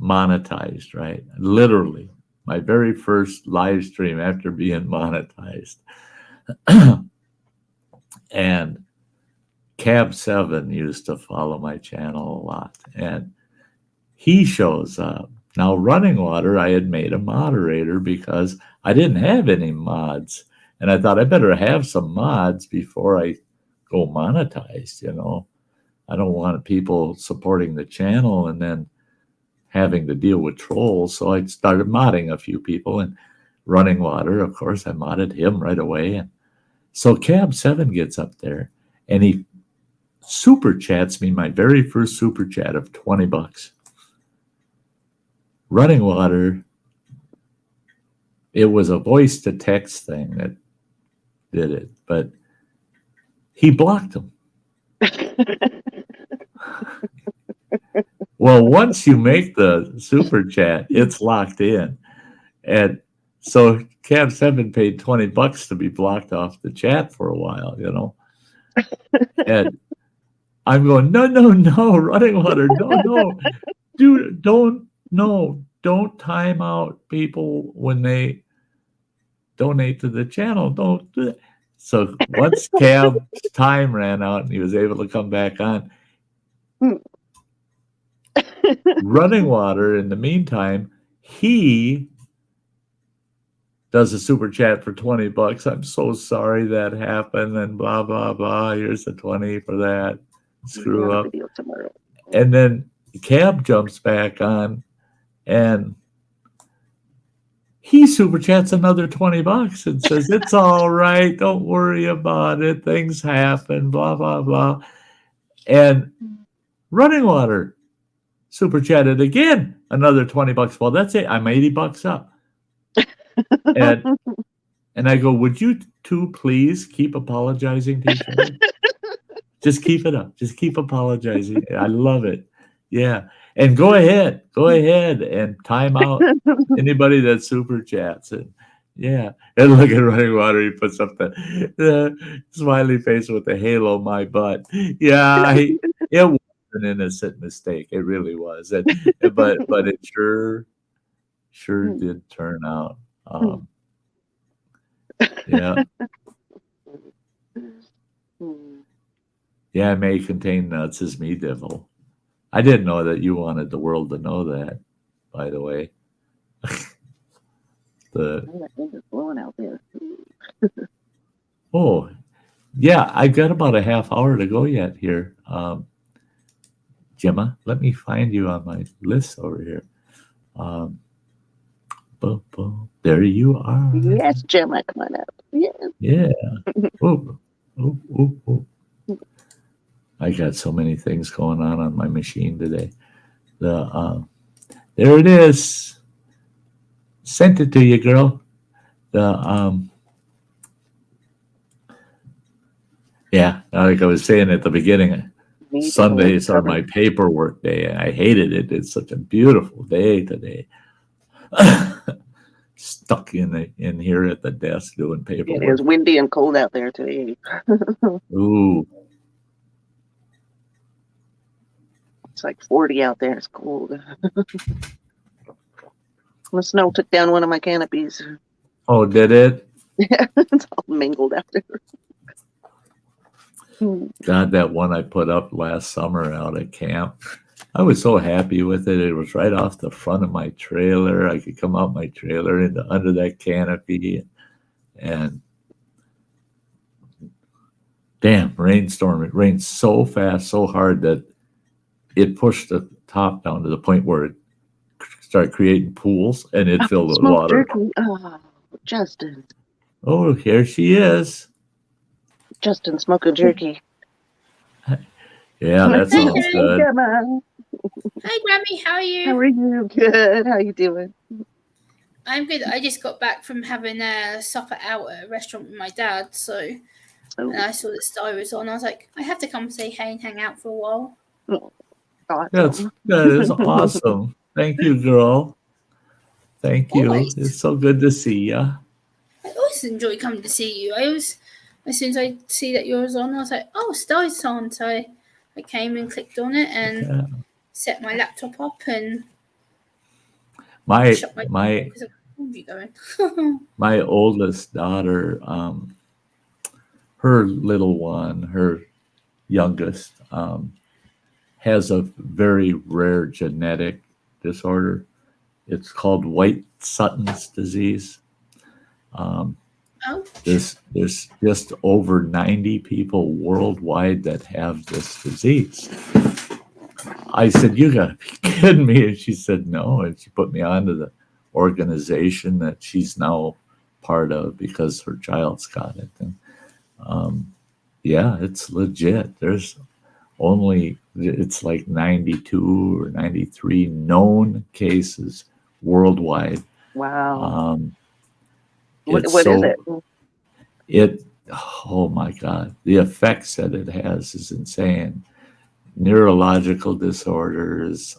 Speaker 2: monetized, right? Literally, my very first live stream after being monetized. And Cab 7 used to follow my channel a lot, and he shows up. Now, Running Water, I had made a moderator because I didn't have any mods, and I thought I better have some mods before I go monetized, you know. I don't want people supporting the channel and then having to deal with trolls, so I started modding a few people, and Running Water, of course, I modded him right away. And so Cab 7 gets up there, and he super chats me my very first super chat of $20. Running Water, it was a voice to text thing that did it, but he blocked him. Well, once you make the super chat, it's locked in. And so Cab 7 paid $20 to be blocked off the chat for a while, you know. And I'm going, no, Running Water, no. Dude, don't time out people when they donate to the channel. Don't do that. So once Cab's time ran out and he was able to come back on, Running Water, in the meantime, he does a super chat for $20. I'm so sorry that happened, and blah, blah, blah. Here's the 20 for that. Screw up. And then Cab jumps back on, and he super chats another $20 and says, it's all right. Don't worry about it. Things happen, blah, blah, blah. And Running Water super chatted again, another $20. Well, that's it. I'm $80 up. And I go, would you two please keep apologizing to each other? Just keep it up. Just keep apologizing. I love it. Yeah. And go ahead and time out anybody that super chats. And yeah. And look at Running Water. He puts up the smiley face with the halo, my butt. Yeah. It was an innocent mistake. It really was. But it sure did turn out. Yeah. Yeah, it may contain nuts as me, devil. I didn't know that you wanted the world to know that, by the way. the
Speaker 3: Oh, that wind is blowing out there.
Speaker 2: oh yeah, I've got about a half hour to go yet here. Gemma, let me find you on my list over here. Um, boom, boom. There you are.
Speaker 3: Yes, Gemma, come on up. Yes.
Speaker 2: Yeah. Oh, oh, oh, oh. I got so many things going on my machine today. There it is. Sent it to you, girl. Yeah, like I was saying at the beginning,
Speaker 3: Me too.
Speaker 2: Sundays are my paperwork day, and I hated it. It's such a beautiful day today. Stuck in here at the desk doing
Speaker 3: It is
Speaker 2: paperwork.
Speaker 3: windy and cold out there today.
Speaker 2: Ooh,
Speaker 3: It's like 40 out there. It's cold. The snow took down one of my canopies.
Speaker 2: oh, did it?
Speaker 3: Yeah, it's all mangled out there.
Speaker 2: God, that one I put up last summer out at camp. I was so happy with it. It was right off the front of my trailer. I could come out my trailer into under that canopy, and damn, rainstorm. It rained so fast, so hard that it pushed the top down to the point where it started creating pools, and it filled with
Speaker 3: Smoked
Speaker 2: water.
Speaker 3: jerky. Oh, Justin.
Speaker 2: Oh, here she is.
Speaker 3: Justin smoking jerky.
Speaker 2: Yeah, that sounds
Speaker 3: Hey,
Speaker 2: good.
Speaker 3: Gemma.
Speaker 4: Hi, Grammy. How are you?
Speaker 3: How are you? Good. How you doing?
Speaker 4: I'm good. I just got back from having a supper out at a restaurant with my dad. So, and I saw that Sty was on. I was like, I have to come say hey and hang out for a while.
Speaker 3: Awesome.
Speaker 2: That is awesome. Thank you, girl. Thank you.
Speaker 4: Always.
Speaker 2: It's so good to see you.
Speaker 4: I always enjoy coming to see you. I always, as soon as I see that yours on, I was like, oh, Sty's on. So I came and clicked on it and set my laptop up and shut my
Speaker 2: my
Speaker 4: going.
Speaker 2: my oldest daughter, her little one, her youngest, has a very rare genetic disorder. It's called White Sutton's disease. There's just over 90 people worldwide that have this disease. I said, you gotta be kidding me. And she said, no. And she put me onto the organization that she's now part of because her child's got it. And yeah, it's legit. There's only, it's like 92 or 93 known cases worldwide.
Speaker 3: Wow. What is it?
Speaker 2: Oh my God, the effects that it has is insane. Neurological disorders,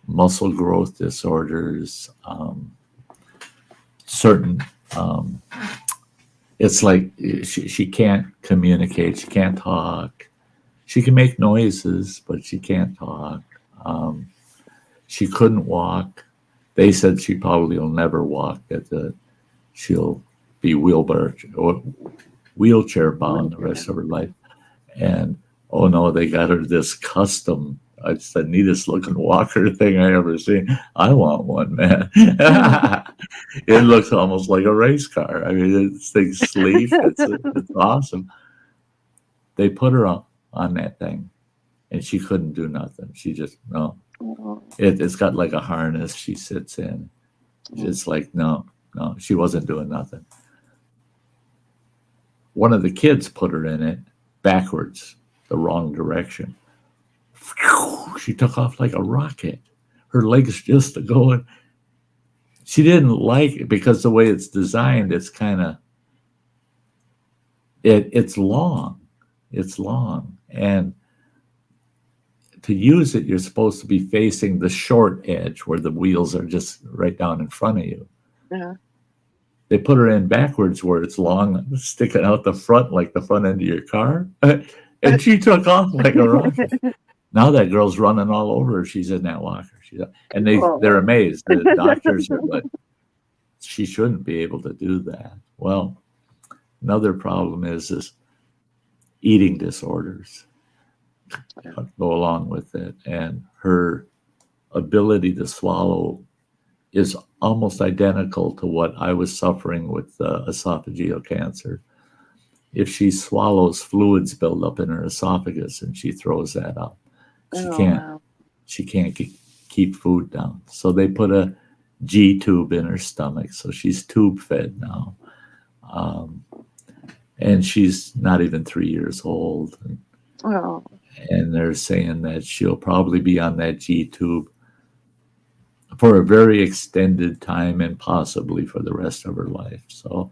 Speaker 2: muscle growth disorders, certain, it's like she can't communicate, she can't talk. She can make noises, but she can't talk. She couldn't walk. They said she probably will never walk, she'll be wheelchair bound the rest of her life. And oh no, they got her this custom, it's the neatest looking walker thing I ever seen. I want one, man. It looks almost like a race car. I mean, this thing's sleek. It's awesome. They put her on that thing, and she couldn't do nothing. She just, no. It's got like a harness she sits in. It's like, no, she wasn't doing nothing. One of the kids put her in it backwards, the wrong direction. She took off like a rocket. Her legs just going. She didn't like it because the way it's designed, it's kind of, it's long. It's long. And to use it, you're supposed to be facing the short edge where the wheels are just right down in front of you.
Speaker 3: Yeah.
Speaker 2: They put her in backwards where it's long, sticking out the front like the front end of your car. And she took off like a rocket. Now that girl's running all over her. She's in that walker. And they're amazed. The doctors are like, she shouldn't be able to do that. Well, another problem is eating disorders go along with it. And her ability to swallow is almost identical to what I was suffering with esophageal cancer. If she swallows, fluids build up in her esophagus, and she throws that up. She
Speaker 3: Oh,
Speaker 2: can't.
Speaker 3: wow.
Speaker 2: She can't keep food down. So they put a G tube in her stomach, so she's tube fed now. And she's not even 3 years old.
Speaker 3: Oh,
Speaker 2: And they're saying that she'll probably be on that G tube for a very extended time and possibly for the rest of her life. So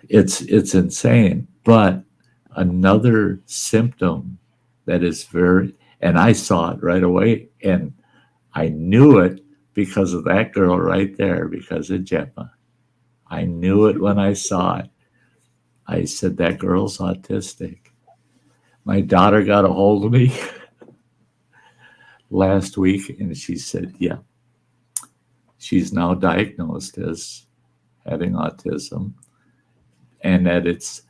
Speaker 2: it's insane. But another symptom that is and I saw it right away, and I knew it because of that girl right there, because of Gemma. I knew it when I saw it. I said, that girl's autistic. My daughter got a hold of me last week, and she said, yeah, she's now diagnosed as having autism, and that it's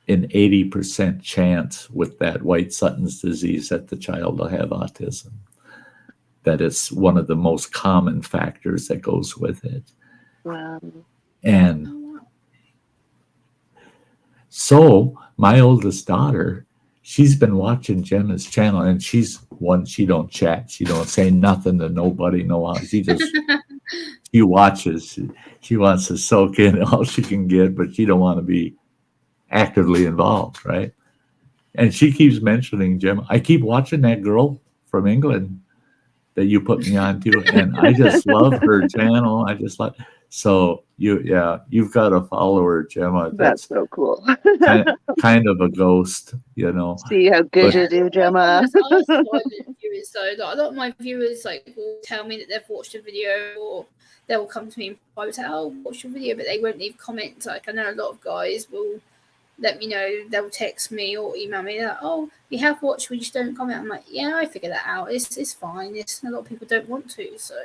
Speaker 2: an 80% chance with that White Sutton's disease that the child will have autism. That it's one of the most common factors that goes with it.
Speaker 3: wow.
Speaker 2: And so my oldest daughter, she's been watching Gemma's channel, and she's one, she don't chat. She don't say nothing to nobody. No, she just, she watches. She wants to soak in all she can get, but she don't want to be actively involved, right? And she keeps mentioning Gemma. I keep watching that girl from England that you put me on to, and I just love her channel. I just like, so you've got a follower, Gemma.
Speaker 3: That's so cool.
Speaker 2: kind of a ghost, you know.
Speaker 3: See how good you do, Gemma.
Speaker 4: I silent viewers though. Like, a lot of my viewers will tell me that they've watched a video, or they will come to me in private and say, "Oh, watch your video," but they won't leave comments. Like, I know a lot of guys will let me know. They'll text me or email me that, "Oh, we have watched, we just don't comment." I'm like, "Yeah, I figured that out. It's fine. A lot of people don't want to, so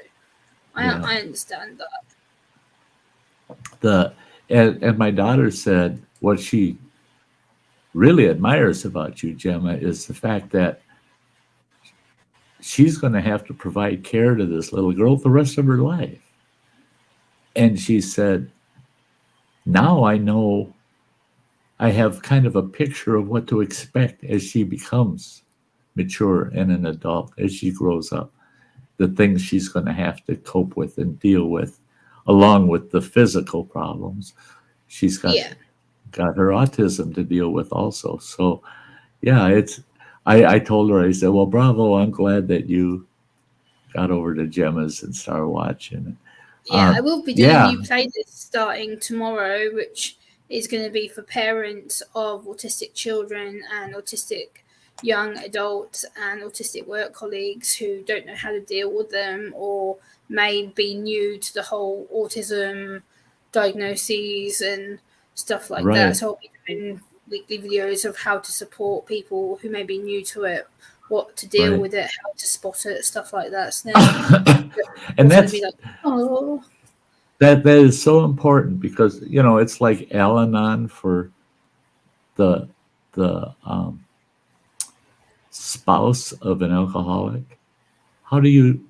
Speaker 4: I understand that."
Speaker 2: And my daughter said what she really admires about you, Gemma, is the fact that she's going to have to provide care to this little girl the rest of her life. And she said, now I know, I have kind of a picture of what to expect as she becomes mature and an adult, as she grows up, the things she's going to have to cope with and deal with, along with the physical problems. She's got her autism to deal with also. So, yeah, I told her, I said, well, bravo, I'm glad that you got over to Gemma's and started watching.
Speaker 4: Yeah, I will be doing a new playlist starting tomorrow, which is going to be for parents of autistic children and autistic young adults and autistic work colleagues who don't know how to deal with them or may be new to the whole autism diagnoses and stuff like that. So I'll be doing weekly videos of how to support people who may be new to it, what to deal with it, how to spot it, stuff like that. So
Speaker 2: and that's
Speaker 4: like, oh.
Speaker 2: That is so important because, you know, it's like Al-Anon for the spouse of an alcoholic. How do you,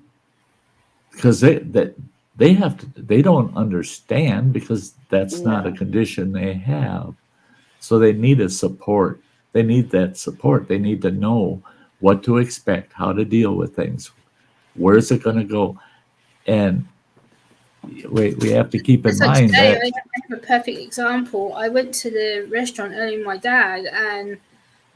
Speaker 2: because they have to, they don't understand because that's not a condition they have. So they need a support. They need that support. They need to know what to expect, how to deal with things. Where's it going to go? And we have to keep in mind
Speaker 4: today,
Speaker 2: that.
Speaker 4: I have a perfect example. I went to the restaurant early with my dad, and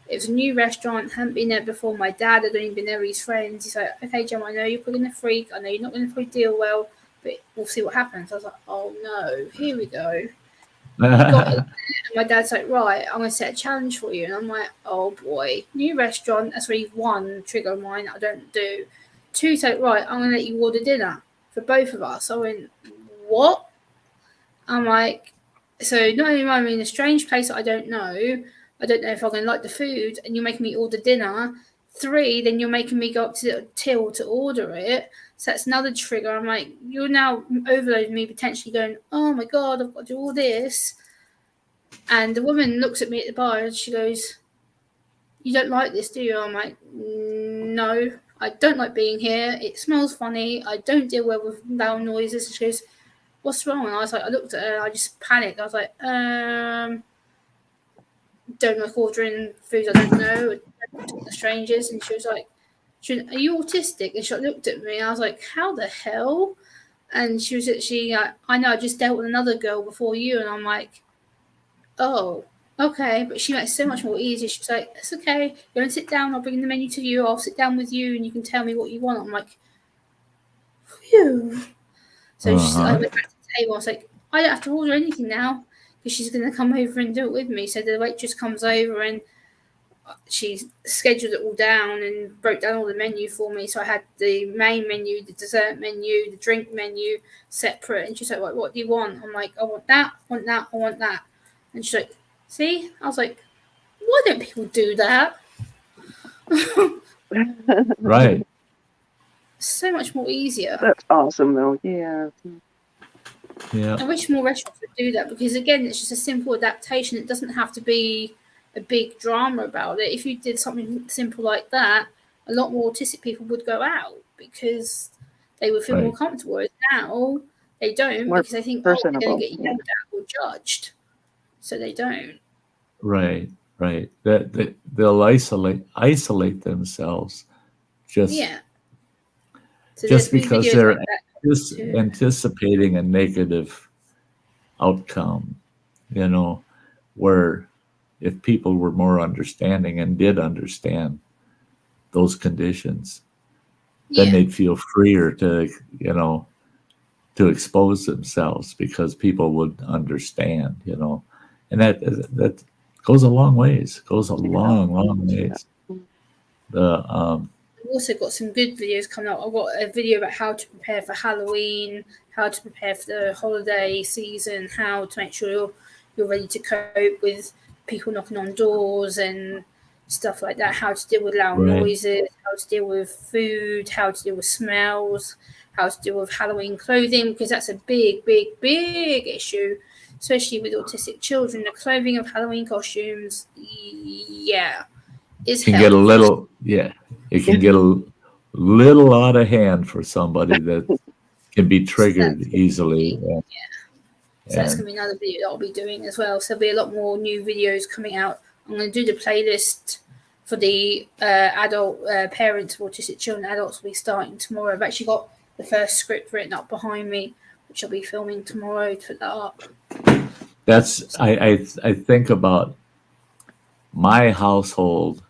Speaker 4: it was a new restaurant, hadn't been there before. My dad had only been there with his friends. He's like, okay, Jim, I know you're probably going to freak. I know you're not going to probably deal well, but we'll see what happens. I was like, oh no, here we go. Got in there, and my dad's like, right, I'm going to set a challenge for you. And I'm like, oh boy, new restaurant. That's really one trigger of mine I don't do. Two, he's like, right, I'm going to let you order dinner for both of us. I went, what? I'm like, so not only am I in a strange place that I don't know if I'm going to like the food, and you're making me order dinner. 3, then you're making me go up to the till to order it. So that's another trigger. I'm like, you're now overloading me, potentially going, oh my God, I've got to do all this. And the woman looks at me at the bar and she goes, you don't like this, do you? I'm like, no, I don't like being here. It smells funny. I don't deal well with loud noises. And she goes, what's wrong? And I was like, I looked at her, I just panicked. I was like, don't like ordering food I don't know, don't talk to strangers. And she was like, are you autistic? And she looked at me, and I was like, how the hell? And she was actually like, I know, I just dealt with another girl before you. And I'm like, oh, okay. But she makes it so much more easier. She's like, it's okay. You're going to sit down. I'll bring the menu to you. I'll sit down with you, and you can tell me what you want. I'm like, phew. So I went back to the table. I was like, I don't have to order anything now because she's going to come over and do it with me. So the waitress comes over and she scheduled it all down and broke down all the menu for me. So I had the main menu, the dessert menu, the drink menu separate. And she's like, what do you want? I'm like, I want that, I want that, I want that. And she's like, see? I was like, why don't people do that?
Speaker 2: Right.
Speaker 4: So much more easier.
Speaker 3: That's awesome, though. Yeah.
Speaker 2: Yeah.
Speaker 4: I wish more restaurants would do that because, again, it's just a simple adaptation. It doesn't have to be a big drama about it. If you did something simple like that, a lot more autistic people would go out because they would feel more comfortable. Whereas now they don't because they think, oh, they're going to get yelled at or judged. So they don't.
Speaker 2: Right. They'll isolate themselves just
Speaker 4: So
Speaker 2: just because they're
Speaker 4: like
Speaker 2: anticipating a negative outcome, where if people were more understanding and did understand those conditions, then they'd feel freer to expose themselves because people would understand, and that goes a long ways. Goes a long ways.
Speaker 4: I've also got some good videos coming up. I've got a video about how to prepare for Halloween, how to prepare for the holiday season, how to make sure you're ready to cope with people knocking on doors and stuff like that, how to deal with loud noises, how to deal with food, how to deal with smells, how to deal with Halloween clothing, because that's a big issue, especially with autistic children. The clothing of Halloween costumes,
Speaker 2: it can get a little, it can get a little out of hand for somebody that can be triggered easily.
Speaker 4: So that's going to be another video that I'll be doing as well. So there'll be a lot more new videos coming out. I'm going to do the playlist for the adult parents of autistic children. Adults will be starting tomorrow. I've actually got the first script written up behind me, which I'll be filming tomorrow to put that up.
Speaker 2: That's I think about my household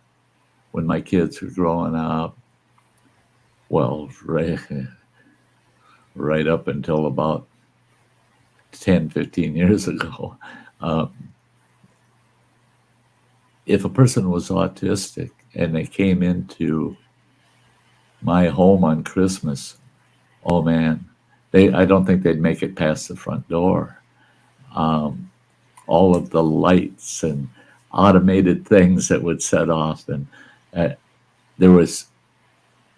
Speaker 2: when my kids were growing up. Well, right up until about 10, 15 years ago. If a person was autistic and they came into my home on Christmas, oh man, I don't think they'd make it past the front door. All of the lights and automated things that would set off, and there was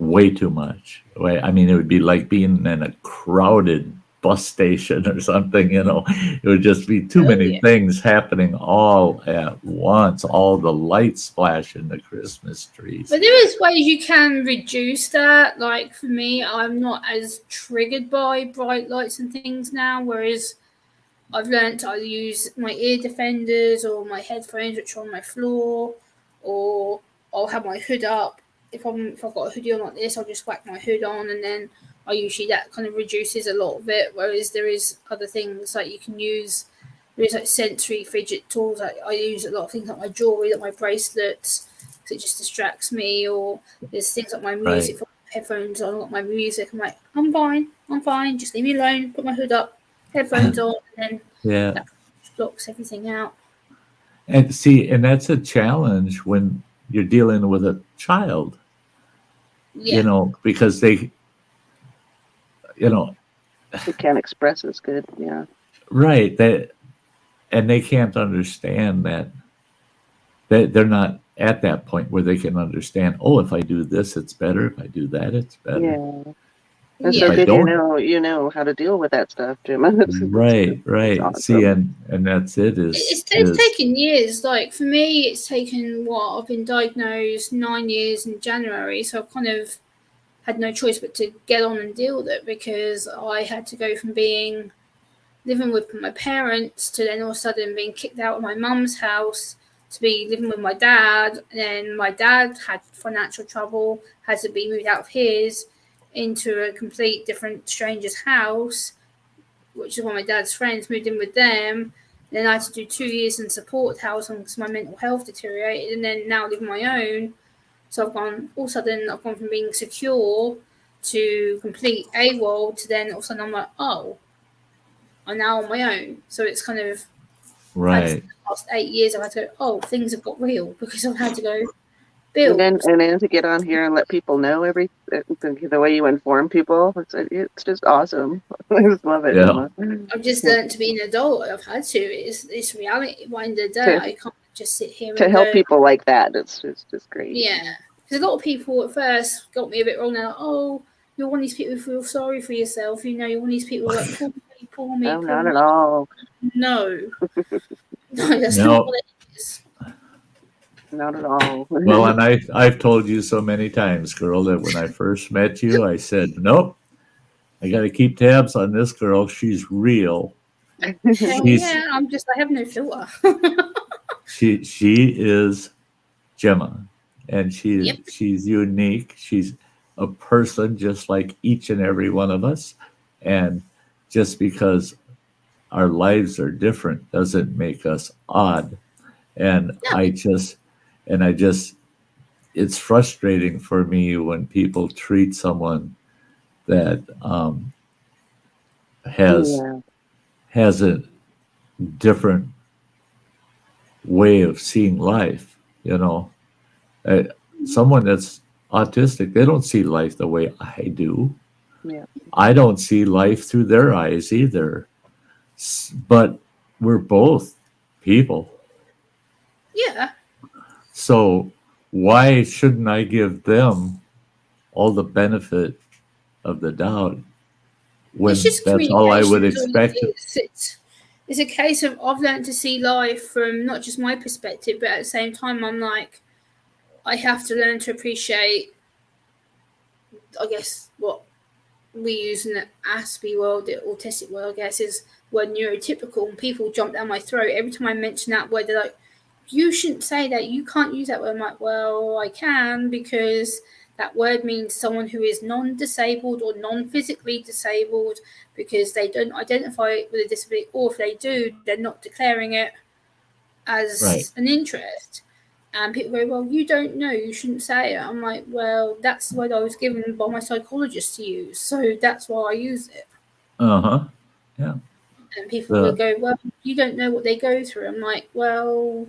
Speaker 2: way too much. I mean, it would be like being in a crowded bus station or something, it would just be too many things happening all at once, all the lights flashing, the Christmas trees.
Speaker 4: But there is ways you can reduce that. Like for me, I'm not as triggered by bright lights and things now, whereas I've learned to either use my ear defenders or my headphones, which are on my floor, or I'll have my hood up. If I've got a hoodie on like this, I'll just whack my hood on, and then that kind of reduces a lot of it. Whereas there is other things like you can use. There is like sensory fidget tools. I use a lot of things like my jewelry, like my bracelets, because it just distracts me. Or there's things like my music, headphones on, like my music. I'm like, I'm fine. Just leave me alone. Put my hood up, headphones on, and then that blocks everything out.
Speaker 2: And that's a challenge when you're dealing with a child. Because they
Speaker 3: can't express as good.
Speaker 2: Right. They can't understand that they're not at that point where they can understand, oh, if I do this, it's better. If I do that, it's better.
Speaker 3: Yeah. And so good you know how to deal with that stuff, Jim.
Speaker 2: Right. Awesome. See, and that's it.
Speaker 4: It's taken years. Like for me, it's taken I've been diagnosed 9 years in January. So I've kind of had no choice but to get on and deal with it, because I had to go from living with my parents to then all of a sudden being kicked out of my mum's house to be living with my dad. And then my dad had financial trouble, had to be moved out of his into a complete different stranger's house, which is one of my dad's friends, moved in with them. Then I had to do 2 years in support housing because my mental health deteriorated, and then now live on my own. So all of a sudden I've gone from being secure to complete AWOL to then all of a sudden I'm like, oh, I'm now on my own. So it's kind of
Speaker 2: Right.
Speaker 4: the last 8 years I've had to go, oh, things have got real because I've had to go build.
Speaker 3: And then to get on here and let people know the way you inform people, it's just awesome. I just love it.
Speaker 2: Yeah.
Speaker 4: I've just learned to be an adult. I've had to. It's reality. By the end of the day, I can't just sit here
Speaker 3: To
Speaker 4: and
Speaker 3: help
Speaker 4: go,
Speaker 3: people like that, it's just great.
Speaker 4: yeah. Because a lot of people at first got me a bit wrong. They're like, oh, you're one of these people who feel sorry for yourself. You know, you're one of these people like, poor me.
Speaker 3: No, not at all.
Speaker 4: No. No, that's
Speaker 2: No.
Speaker 4: not what it is.
Speaker 3: Not at all.
Speaker 2: Well, and I've told you so many times, girl, that when I first met you, I said, nope, I got to keep tabs on this girl. She's real.
Speaker 4: Hell
Speaker 2: She's-
Speaker 4: yeah, I have no filter.
Speaker 2: She is Gemma, and
Speaker 4: Yep.
Speaker 2: she's unique. She's a person just like each and every one of us, and just because our lives are different doesn't make us odd. And
Speaker 4: No.
Speaker 2: I just it's frustrating for me when people treat someone that has a different way of seeing life. Someone that's autistic, they don't see life the way I do.
Speaker 3: Yeah.
Speaker 2: I don't see life through their eyes either. But we're both people.
Speaker 4: Yeah.
Speaker 2: So why shouldn't I give them all the benefit of the doubt when
Speaker 4: It's just
Speaker 2: that's all I would
Speaker 4: communication is all it
Speaker 2: expect?
Speaker 4: is. It's a case of I've learned to see life from not just my perspective, but at the same time, I'm like, I have to learn to appreciate, I guess, what we use in the Aspie world, the autistic world, I guess, is word neurotypical. And people jump down my throat every time I mention that word. They're like, you shouldn't say that. You can't use that word. I'm like, well, I can, because that word means someone who is non-disabled or non-physically disabled because they don't identify with a disability, or if they do, they're not declaring it as an interest. And people go, well, you don't know, you shouldn't say it. I'm like, well, that's the word I was given by my psychologist to use, so that's why I use it.
Speaker 2: Yeah.
Speaker 4: And people will go, well, you don't know what they go through. I'm like, well,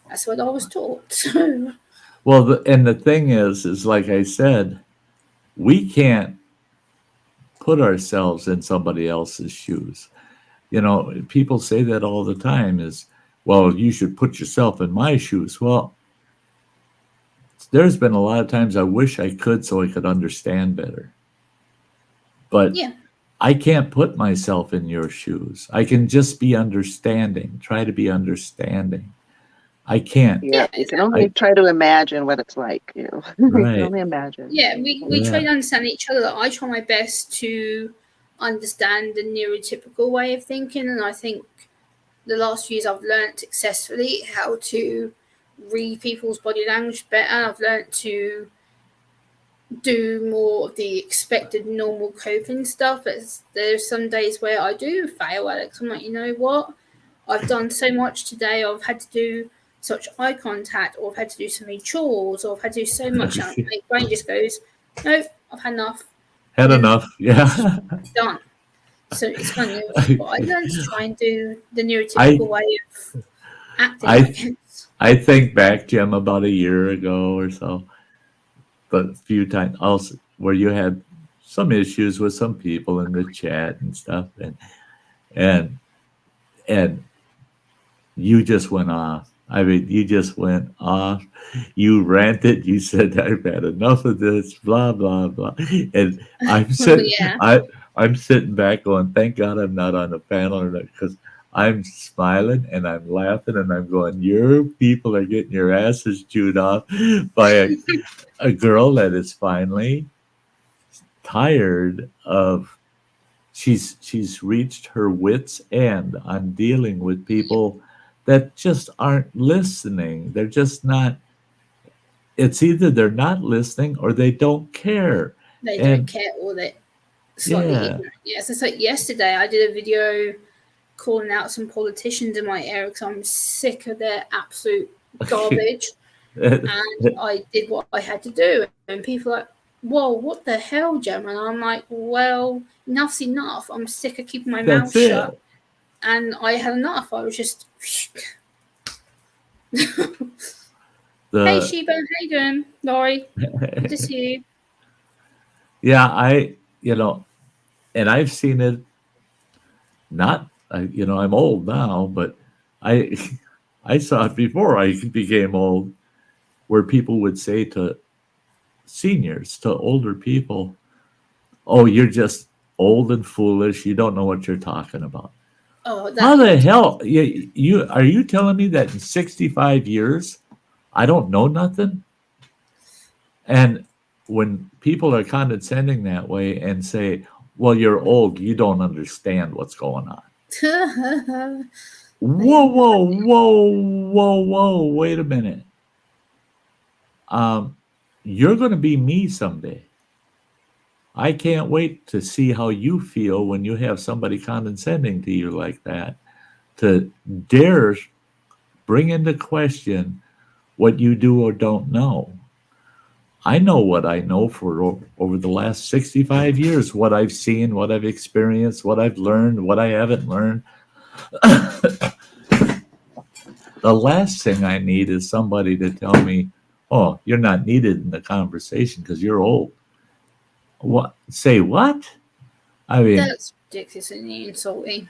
Speaker 4: that's what I was taught. So.
Speaker 2: Well, the thing is like I said, we can't put ourselves in somebody else's shoes. People say that all the time is, well, you should put yourself in my shoes. Well, there's been a lot of times I wish I could so I could understand better. But
Speaker 4: yeah.
Speaker 2: I can't put myself in your shoes. I can just be understanding, try to be understanding. I can't.
Speaker 3: Yeah, you can only try to imagine what it's like.
Speaker 2: Right.
Speaker 3: You can only imagine.
Speaker 4: Yeah, we try to understand each other. I try my best to understand the neurotypical way of thinking, and I think the last few years I've learned successfully how to read people's body language better. I've learned to do more of the expected normal coping stuff, but there's some days where I do fail at it. I'm like, you know what? I've done so much today. I've had to do such eye contact, or I've had to do so many chores, or I've had to do so much. And my brain just goes, nope, I've had enough.
Speaker 2: Had enough, yeah.
Speaker 4: Done. So it's funny. But I learned to try and do the neurotypical way of acting.
Speaker 2: I think back, Jim, about a year ago or so, but a few times also where you had some issues with some people in the chat and stuff, and you just went off. I mean, you just went off. You ranted. You said, "I've had enough of this." Blah blah blah. And I'm sitting. I'm sitting back going, "Thank God I'm not on the panel," because I'm smiling and I'm laughing and I'm going, "Your people are getting your asses chewed off by a girl that is finally tired of. She's reached her wits' end on dealing with people that just aren't listening. They're just not. It's either they're not listening or they don't care.
Speaker 4: They don't
Speaker 2: And
Speaker 4: care, or they're slightly
Speaker 2: yeah,
Speaker 4: ignorant. Yes, it's like yesterday I did a video calling out some politicians in my area because I'm sick of their absolute garbage. And I did what I had to do. And people are like, whoa, what the hell, Gemma? And I'm like, well, enough's enough. I'm sick of keeping my mouth
Speaker 2: that's
Speaker 4: shut.
Speaker 2: it.
Speaker 4: And I had enough. I was just, hey,
Speaker 2: The
Speaker 4: Sheba, how you doing? Laurie, good to see you.
Speaker 2: yeah, and I've seen it. Not, I'm old now, but I I saw it before I became old, where people would say to seniors, to older people, "Oh, you're just old and foolish. You don't know what you're talking about."
Speaker 4: Oh,
Speaker 2: How
Speaker 4: that
Speaker 2: the hell you are you telling me that in 65 years I don't know nothing? And when people are condescending that way and say, "Well, you're old, you don't understand what's going on." Whoa, whoa, whoa, whoa, whoa! Wait a minute. You're going to be me someday. I can't wait to see how you feel when you have somebody condescending to you like that, to dare bring into question what you do or don't know. I know what I know for over the last 65 years, what I've seen, what I've experienced, what I've learned, what I haven't learned. The last thing I need is somebody to tell me, "Oh, you're not needed in the conversation because you're old." What? Say what? I mean,
Speaker 4: that's ridiculous and insulting.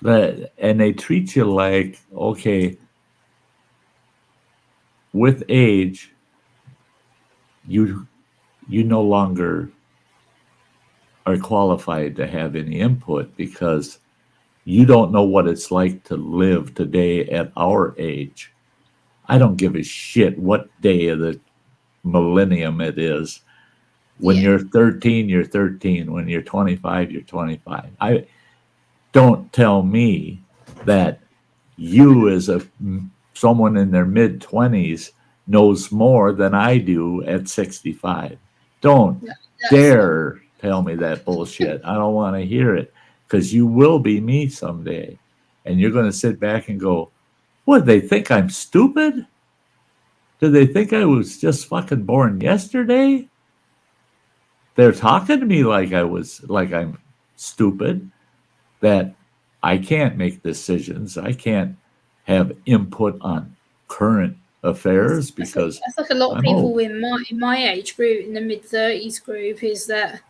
Speaker 2: and they treat you like, okay, with age, you no longer are qualified to have any input because you don't know what it's like to live today at our age. I don't give a shit what day of the millennium it is. When
Speaker 4: Yeah.
Speaker 2: you're 13, you're 13. When you're 25, you're 25. I don't tell me that you as someone in their mid 20s knows more than I do at 65. Don't
Speaker 4: That's
Speaker 2: dare tell me that bullshit. I don't want to hear it because you will be me someday. And you're going to sit back and go, "What, they think I'm stupid? Do they think I was just fucking born yesterday? They're talking to me like I'm stupid, that I can't make decisions. I can't have input on current affairs because
Speaker 4: that's like a lot of
Speaker 2: I'm
Speaker 4: people
Speaker 2: old."
Speaker 4: in my age group, in the mid-30s group, is that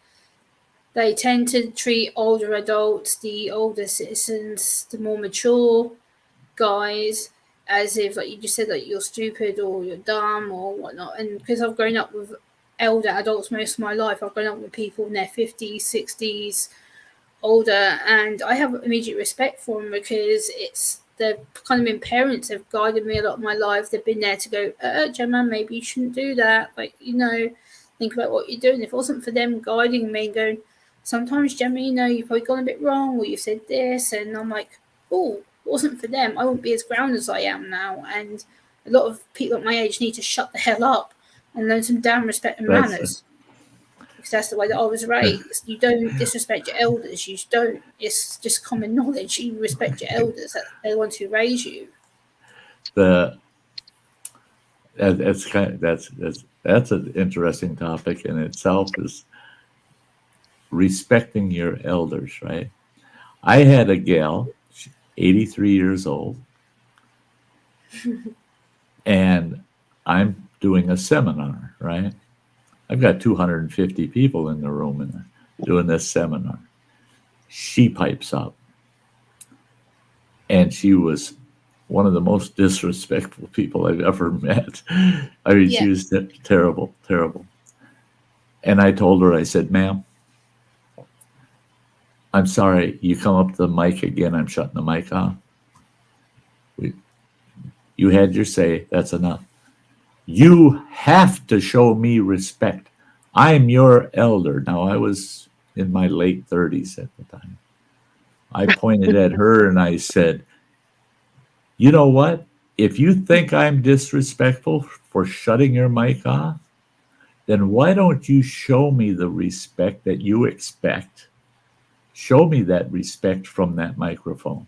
Speaker 4: they tend to treat older adults, the older citizens, the more mature guys, as if, like you just said, like you're stupid or you're dumb or whatnot. And because I've grown up with elder adults most of my life, I've grown up with people in their 50s, 60s, older, and I have immediate respect for them because they've kind of been parents. They've guided me a lot of my life. They've been there to go, Gemma, maybe you shouldn't do that. Like, think about what you're doing. If it wasn't for them guiding me and going, sometimes, Gemma, you've probably gone a bit wrong or you said this. And I'm like, oh, if it wasn't for them, I wouldn't be as grounded as I am now. And a lot of people at my age need to shut the hell up and learn some damn respect and
Speaker 2: That's
Speaker 4: manners. Because that's the way that I was raised. You don't disrespect your elders. You don't. It's just common knowledge. You respect your elders. They're the ones who raise you.
Speaker 2: That's an interesting topic in itself, is respecting your elders, right? I had a gal, 83 years old, and I'm doing a seminar, right? I've got 250 people in the room and doing this seminar. She pipes up, and she was one of the most disrespectful people I've ever met. I mean, she was terrible, terrible. And I told her, I said, "Ma'am, I'm sorry, you come up to the mic again, I'm shutting the mic off. You had your say, that's enough. You have to show me respect I'm your elder. Now, I was in my late 30s at the time. I pointed at her and I said, you know what? If you think I'm disrespectful for shutting your mic off, then why don't you show me the respect that you expect? Show me that respect from that microphone.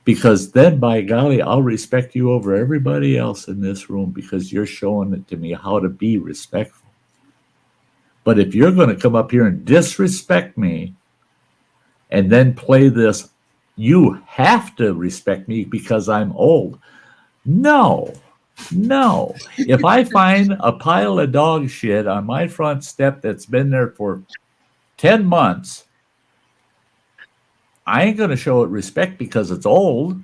Speaker 2: Because then, by golly, I'll respect you over everybody else in this room because you're showing it to me how to be respectful. But if you're going to come up here and disrespect me and then play this, you have to respect me because I'm old. No. If I find a pile of dog shit on my front step that's been there for 10 months, I ain't going to show it respect because it's old.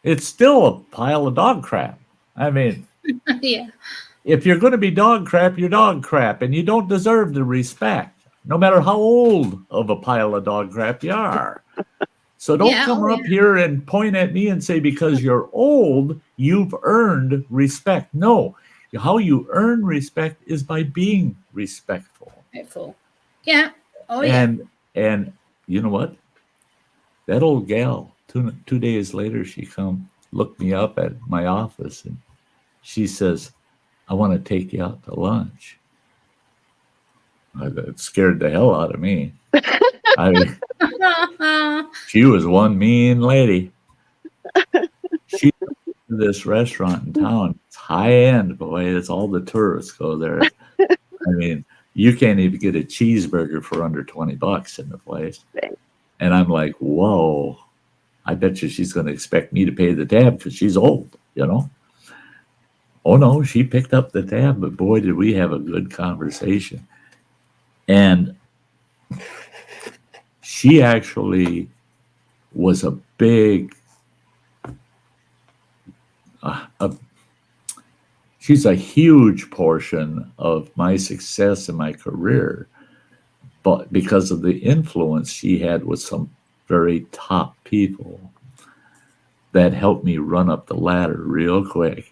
Speaker 2: It's still a pile of dog crap. I mean,
Speaker 4: Yeah.
Speaker 2: if you're going to be dog crap, you're dog crap, and you don't deserve the respect, no matter how old of a pile of dog crap you are. So don't come up here and point at me and say, because you're old, you've earned respect. No, how you earn respect is by being respectful.
Speaker 4: Respectful. Yeah. Oh,
Speaker 2: and you know what? That old gal, two days later, she come look me up at my office and she says, I want to take you out to lunch. That scared the hell out of me. I mean, she was one mean lady. She went to this restaurant in town. It's high end, boy. It's all the tourists go there. I mean, you can't even get a cheeseburger for under $20 in the place. And I'm like, whoa, I bet you she's going to expect me to pay the tab because she's old, you know? Oh, no, she picked up the tab, but boy, did we have a good conversation. And she actually was a big, she's a huge portion of my success in my career, but because of the influence she had with some very top people that helped me run up the ladder real quick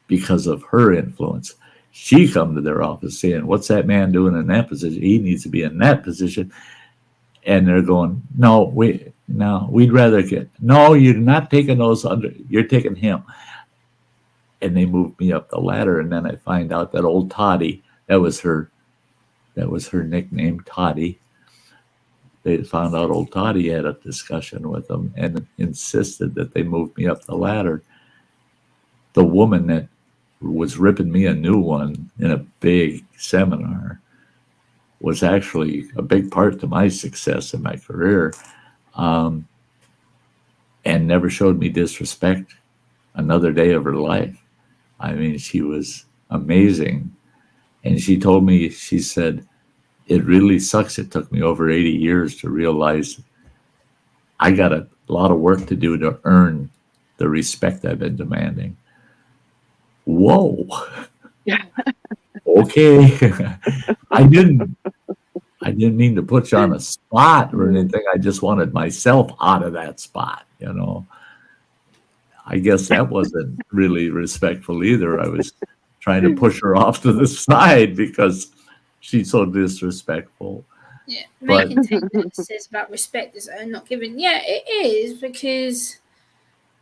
Speaker 2: because of her influence. She come to their office saying, what's that man doing in that position? He needs to be in that position. And they're going, we'd rather you're not taking those under, you're taking him. And they moved me up the ladder. And then I find out that old Toddy, that was her nickname, Toddy. They found out old Toddy had a discussion with them and insisted that they move me up the ladder. The woman that was ripping me a new one in a big seminar was actually a big part to my success in my career, and never showed me disrespect another day of her life. I mean, she was amazing. And she told me, she said, it really sucks. It took me over 80 years to realize I got a lot of work to do to earn the respect I've been demanding. Whoa. Okay. I didn't mean to put you on a spot or anything. I just wanted myself out of that spot, you know. I guess that wasn't really respectful either. I was trying to push her off to the side because she's so disrespectful.
Speaker 4: Yeah, making says about respect is not given. Yeah, it is, because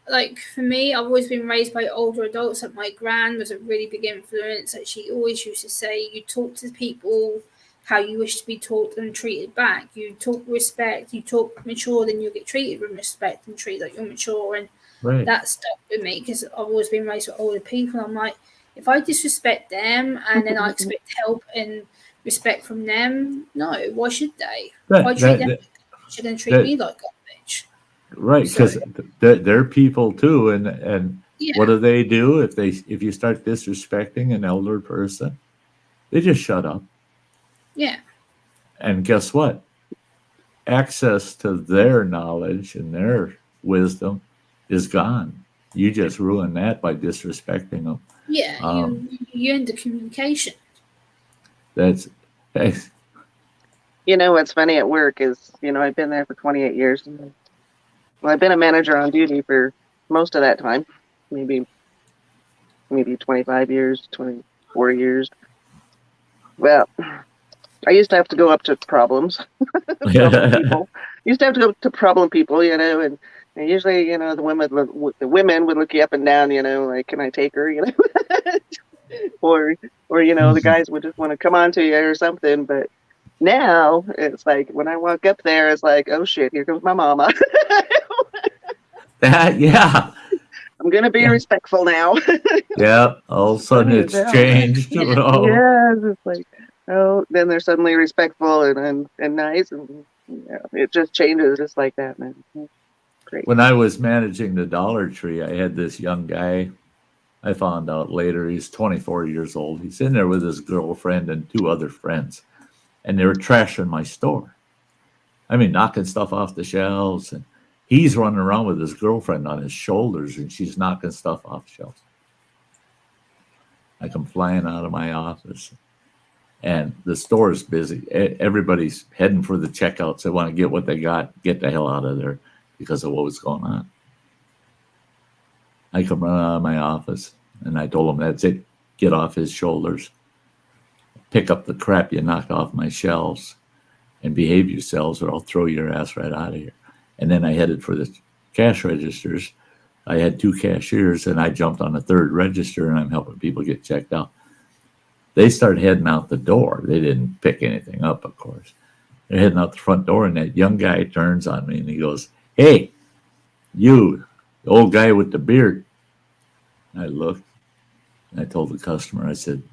Speaker 4: like for me, I've always been raised by older adults. Like my gran was a really big influence. Like she always used to say, you talk to people how you wish to be talked and treated back. You talk respect, you talk mature, then you'll get treated with respect and treated like you're mature. And that stuck with me because I've always been raised with older people. I'm like, if I disrespect them and then I expect help and respect from them, no, why should they? If I treat them, should they treat me like garbage?
Speaker 2: Right, because they're people too, and what do? If you start disrespecting an elder person, they just shut up.
Speaker 4: Yeah. And
Speaker 2: guess what? Access to their knowledge and their wisdom is gone. You just ruin that by disrespecting them.
Speaker 4: Yeah, you end the communication.
Speaker 2: That's.
Speaker 3: You know what's funny at work is, I've been there for 28 years. Well, I've been a manager on duty for most of that time, maybe 25 years, 24 years. Well, I used to have to go up to problems. Problem people. Used to have to go to problem people, and usually, the women would look you up and down, like, can I take her, or the guys would just want to come on to you or something. But now it's like when I walk up there, it's like, oh shit, here comes my mama.
Speaker 2: Yeah.
Speaker 3: I'm gonna be respectful now.
Speaker 2: Yeah. All of a sudden it's changed.
Speaker 3: Yeah, it's like, oh, then they're suddenly respectful and nice, and it just changes just like that, man. Great.
Speaker 2: When I was managing the Dollar Tree, I had this young guy. I found out later he's 24 years old. He's in there with his girlfriend and 2 other friends, and they were trashing my store. I mean, knocking stuff off the shelves, and he's running around with his girlfriend on his shoulders, and she's knocking stuff off shelves. I come flying out of my office, and the store is busy. Everybody's heading for the checkouts. They want to get what they got, get the hell out of there because of what was going on. I come running out of my office, and I told him, that's it. Get off his shoulders. Pick up the crap you knocked off my shelves and behave yourselves, or I'll throw your ass right out of here. And then I headed for the cash registers. I had 2 cashiers, and I jumped on the 3rd register, and I'm helping people get checked out. They start heading out the door. They didn't pick anything up, of course. They're heading out the front door, and that young guy turns on me, and he goes, hey, you, the old guy with the beard. I looked, and I told the customer, I said,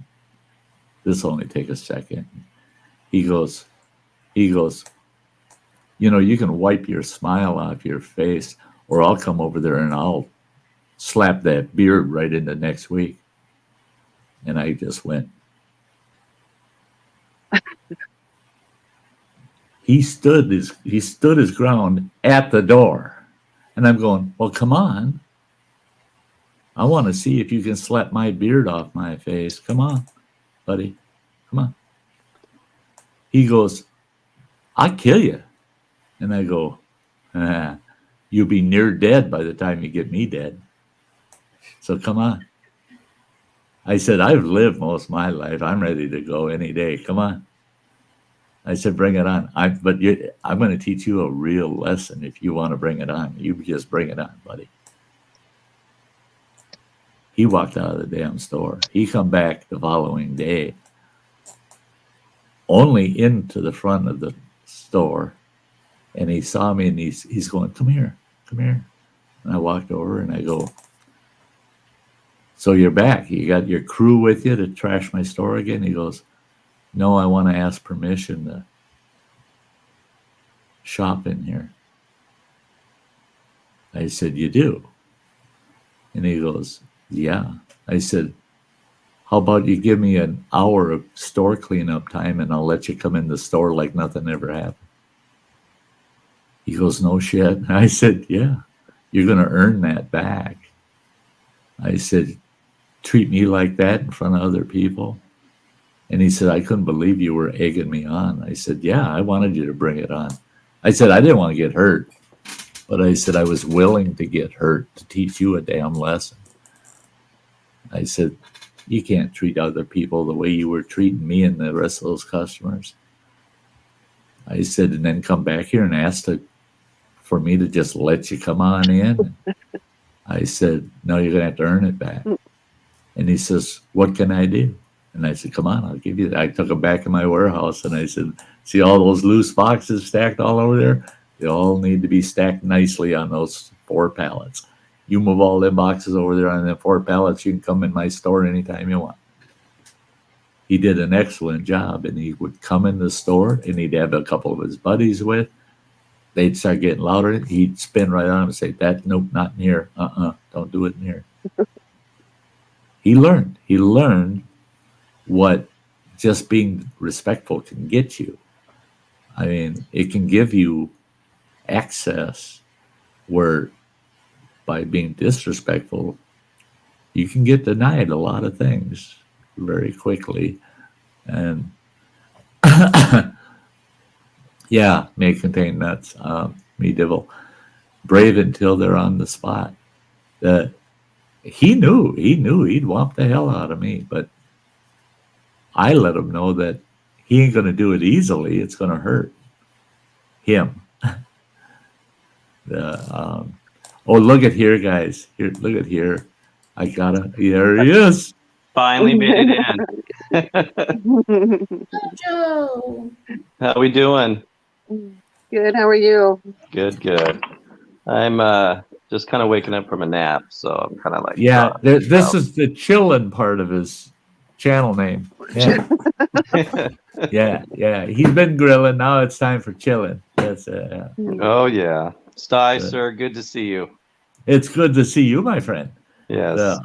Speaker 2: this will only take a second. He goes, you can wipe your smile off your face, or I'll come over there and I'll slap that beard right into next week. And I just went. He stood his ground at the door. And I'm going, well, come on. I want to see if you can slap my beard off my face. Come on, buddy. Come on. He goes, I'll kill you. And I go, you'll be near dead by the time you get me dead. So come on. I said, I've lived most of my life. I'm ready to go any day. Come on. I said, bring it on. I'm going to teach you a real lesson if you want to bring it on. You just bring it on, buddy. He walked out of the damn store. He come back the following day, only into the front of the store, and he saw me, and he's going, come here. And I walked over, and I go, so you're back. You got your crew with you to trash my store again? He goes, no, I want to ask permission to shop in here. I said, you do? And he goes, yeah. I said, how about you give me an hour of store cleanup time and I'll let you come in the store like nothing ever happened. He goes, no shit. I said, yeah, you're going to earn that back. I said, treat me like that in front of other people? And he said, I couldn't believe you were egging me on. I said, yeah, I wanted you to bring it on. I said, I didn't want to get hurt, but I said, I was willing to get hurt to teach you a damn lesson. I said, you can't treat other people the way you were treating me and the rest of those customers. I said, and then come back here and ask for me to just let you come on in. I said, no, you're going to have to earn it back. And he says, what can I do? And I said, come on, I'll give you that. I took him back in my warehouse and I said, see all those loose boxes stacked all over there? They all need to be stacked nicely on those 4 pallets. You move all them boxes over there on them 4 pallets, you can come in my store anytime you want. He did an excellent job, and he would come in the store and he'd have a couple of his buddies with. They'd start getting louder. He'd spin right on him and say, nope, not in here. Don't do it in here. He learned what just being respectful can get you. I mean, it can give you access where by being disrespectful, you can get denied a lot of things very quickly. And yeah, may contain nuts. Me divil. Brave until they're on the spot. He knew he'd whomp the hell out of me, but I let him know that he ain't going to do it easily. It's going to hurt him. Oh, look at here, guys. Here, look at here. I got it. There he is.
Speaker 5: Finally made it in.
Speaker 4: Joe.
Speaker 5: How we doing?
Speaker 3: Good. How are you?
Speaker 5: Good, good. I'm just kind of waking up from a nap, so I'm kind of like
Speaker 2: This is the chillin' part of his channel name. Yeah. He's been grilling. Now it's time for chilling. That's
Speaker 5: Oh yeah, Sty, sir, good to see you.
Speaker 2: It's good to see you, my friend.
Speaker 5: Yes.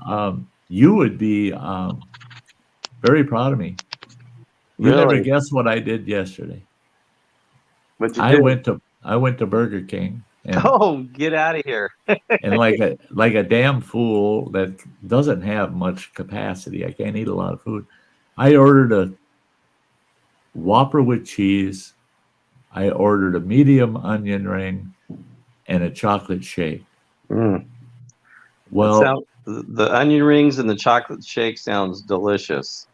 Speaker 2: You would be very proud of me. You
Speaker 5: Really?
Speaker 2: never guessed what I did yesterday.
Speaker 5: What you
Speaker 2: I
Speaker 5: did?
Speaker 2: went to Burger King. And,
Speaker 5: Oh, get out of here!
Speaker 2: and like a damn fool that doesn't have much capacity. I can't eat a lot of food. I ordered a Whopper with cheese. I ordered a medium onion ring and a chocolate shake.
Speaker 5: Mm.
Speaker 2: Well,
Speaker 5: The onion rings and the chocolate shake sounds delicious.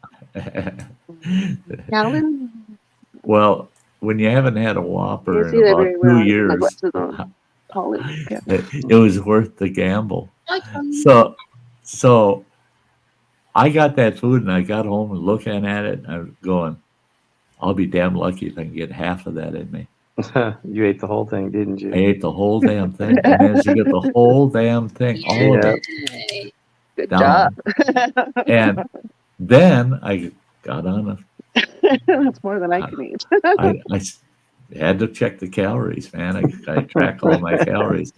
Speaker 3: Calvin?
Speaker 2: well, when you haven't had a Whopper
Speaker 3: You see
Speaker 2: in
Speaker 3: that
Speaker 2: about
Speaker 3: very
Speaker 2: 2
Speaker 3: well.
Speaker 2: years,
Speaker 3: Like, what's the college?
Speaker 2: it was worth the gamble.
Speaker 4: Okay.
Speaker 2: So I got that food and I got home and looking at it and I was going, I'll be damn lucky if I can get half of that in me.
Speaker 5: You ate the whole thing, didn't you?
Speaker 2: I ate the whole damn thing. I managed to get the whole damn thing, all of it.
Speaker 4: Yay.
Speaker 3: Good
Speaker 2: Down.
Speaker 3: job.
Speaker 2: And then I got on
Speaker 3: That's more than I can eat.
Speaker 2: I had to check the calories, man. I track all my calories.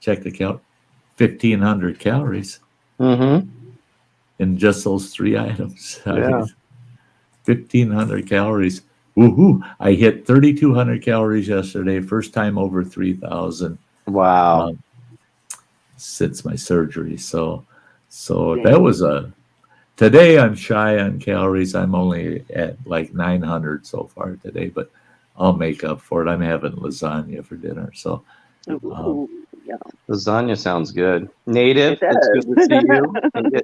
Speaker 2: Check the 1,500 calories
Speaker 5: Mm-hmm.
Speaker 2: in just those 3 items.
Speaker 5: Yeah.
Speaker 2: 1,500 calories. Woohoo! I hit 3,200 calories yesterday. First time over 3,000
Speaker 5: Wow.
Speaker 2: since my surgery. So that was today I'm shy on calories. I'm only at like 900 so far today, but I'll make up for it. I'm having lasagna for dinner. So
Speaker 3: Ooh, yeah.
Speaker 5: Lasagna sounds good. Native,
Speaker 3: It
Speaker 5: it's
Speaker 3: does.
Speaker 5: good to see you. And
Speaker 3: I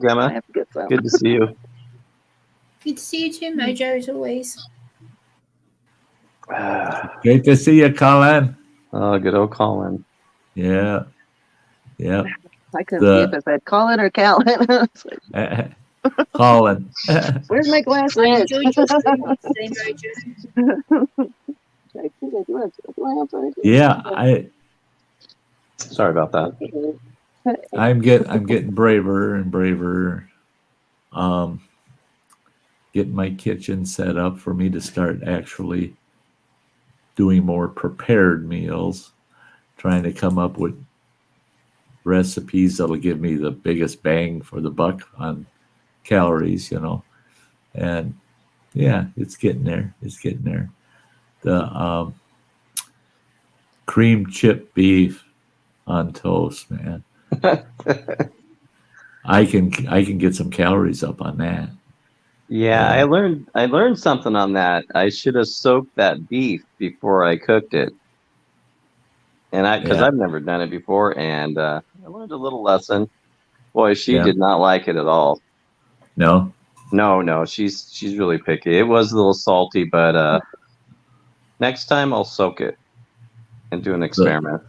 Speaker 5: Gemma,
Speaker 3: have to get some.
Speaker 5: good to see you.
Speaker 4: Good to see you too, Mojo, as always.
Speaker 2: great to see you, Colin.
Speaker 5: Oh, good old Colin.
Speaker 2: Yeah.
Speaker 3: I couldn't see if it said Colin or Calvin. It's like,
Speaker 2: Colin.
Speaker 3: where's my glasses?
Speaker 4: I enjoyed your stream today, Mojo.
Speaker 2: Yeah,
Speaker 5: Sorry about that.
Speaker 2: I'm getting braver and braver. Getting my kitchen set up for me to start actually doing more prepared meals, trying to come up with recipes that'll give me the biggest bang for the buck on calories, and yeah, it's getting there. The cream chip beef on toast, man. I can get some calories up on that.
Speaker 5: Yeah, I learned something on that. I should have soaked that beef before I cooked it. And because I've never done it before, and I learned a little lesson. Boy, she did not like it at all.
Speaker 2: No,
Speaker 5: she's really picky. It was a little salty, but next time I'll soak it and do an experiment.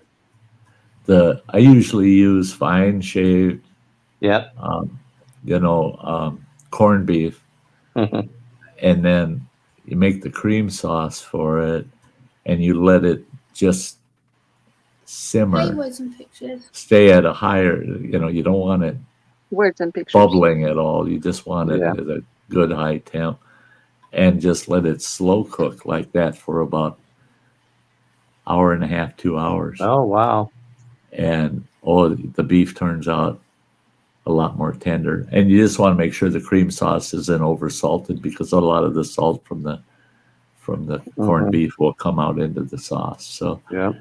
Speaker 2: I usually use fine shaved,
Speaker 5: Yep.
Speaker 2: corned beef,
Speaker 5: Mhm.
Speaker 2: and then you make the cream sauce for it, and you let it just simmer.
Speaker 4: Flavors and pictures.
Speaker 2: Stay at a higher, you don't want it
Speaker 3: Words and pictures.
Speaker 2: bubbling at all. You just want it at a good high temp, and just let it slow cook like that for about hour and a half, 2 hours.
Speaker 5: Oh wow!
Speaker 2: And the beef turns out a lot more tender. And you just want to make sure the cream sauce isn't over salted, because a lot of the salt from the corned beef will come out into the sauce. So
Speaker 5: yeah.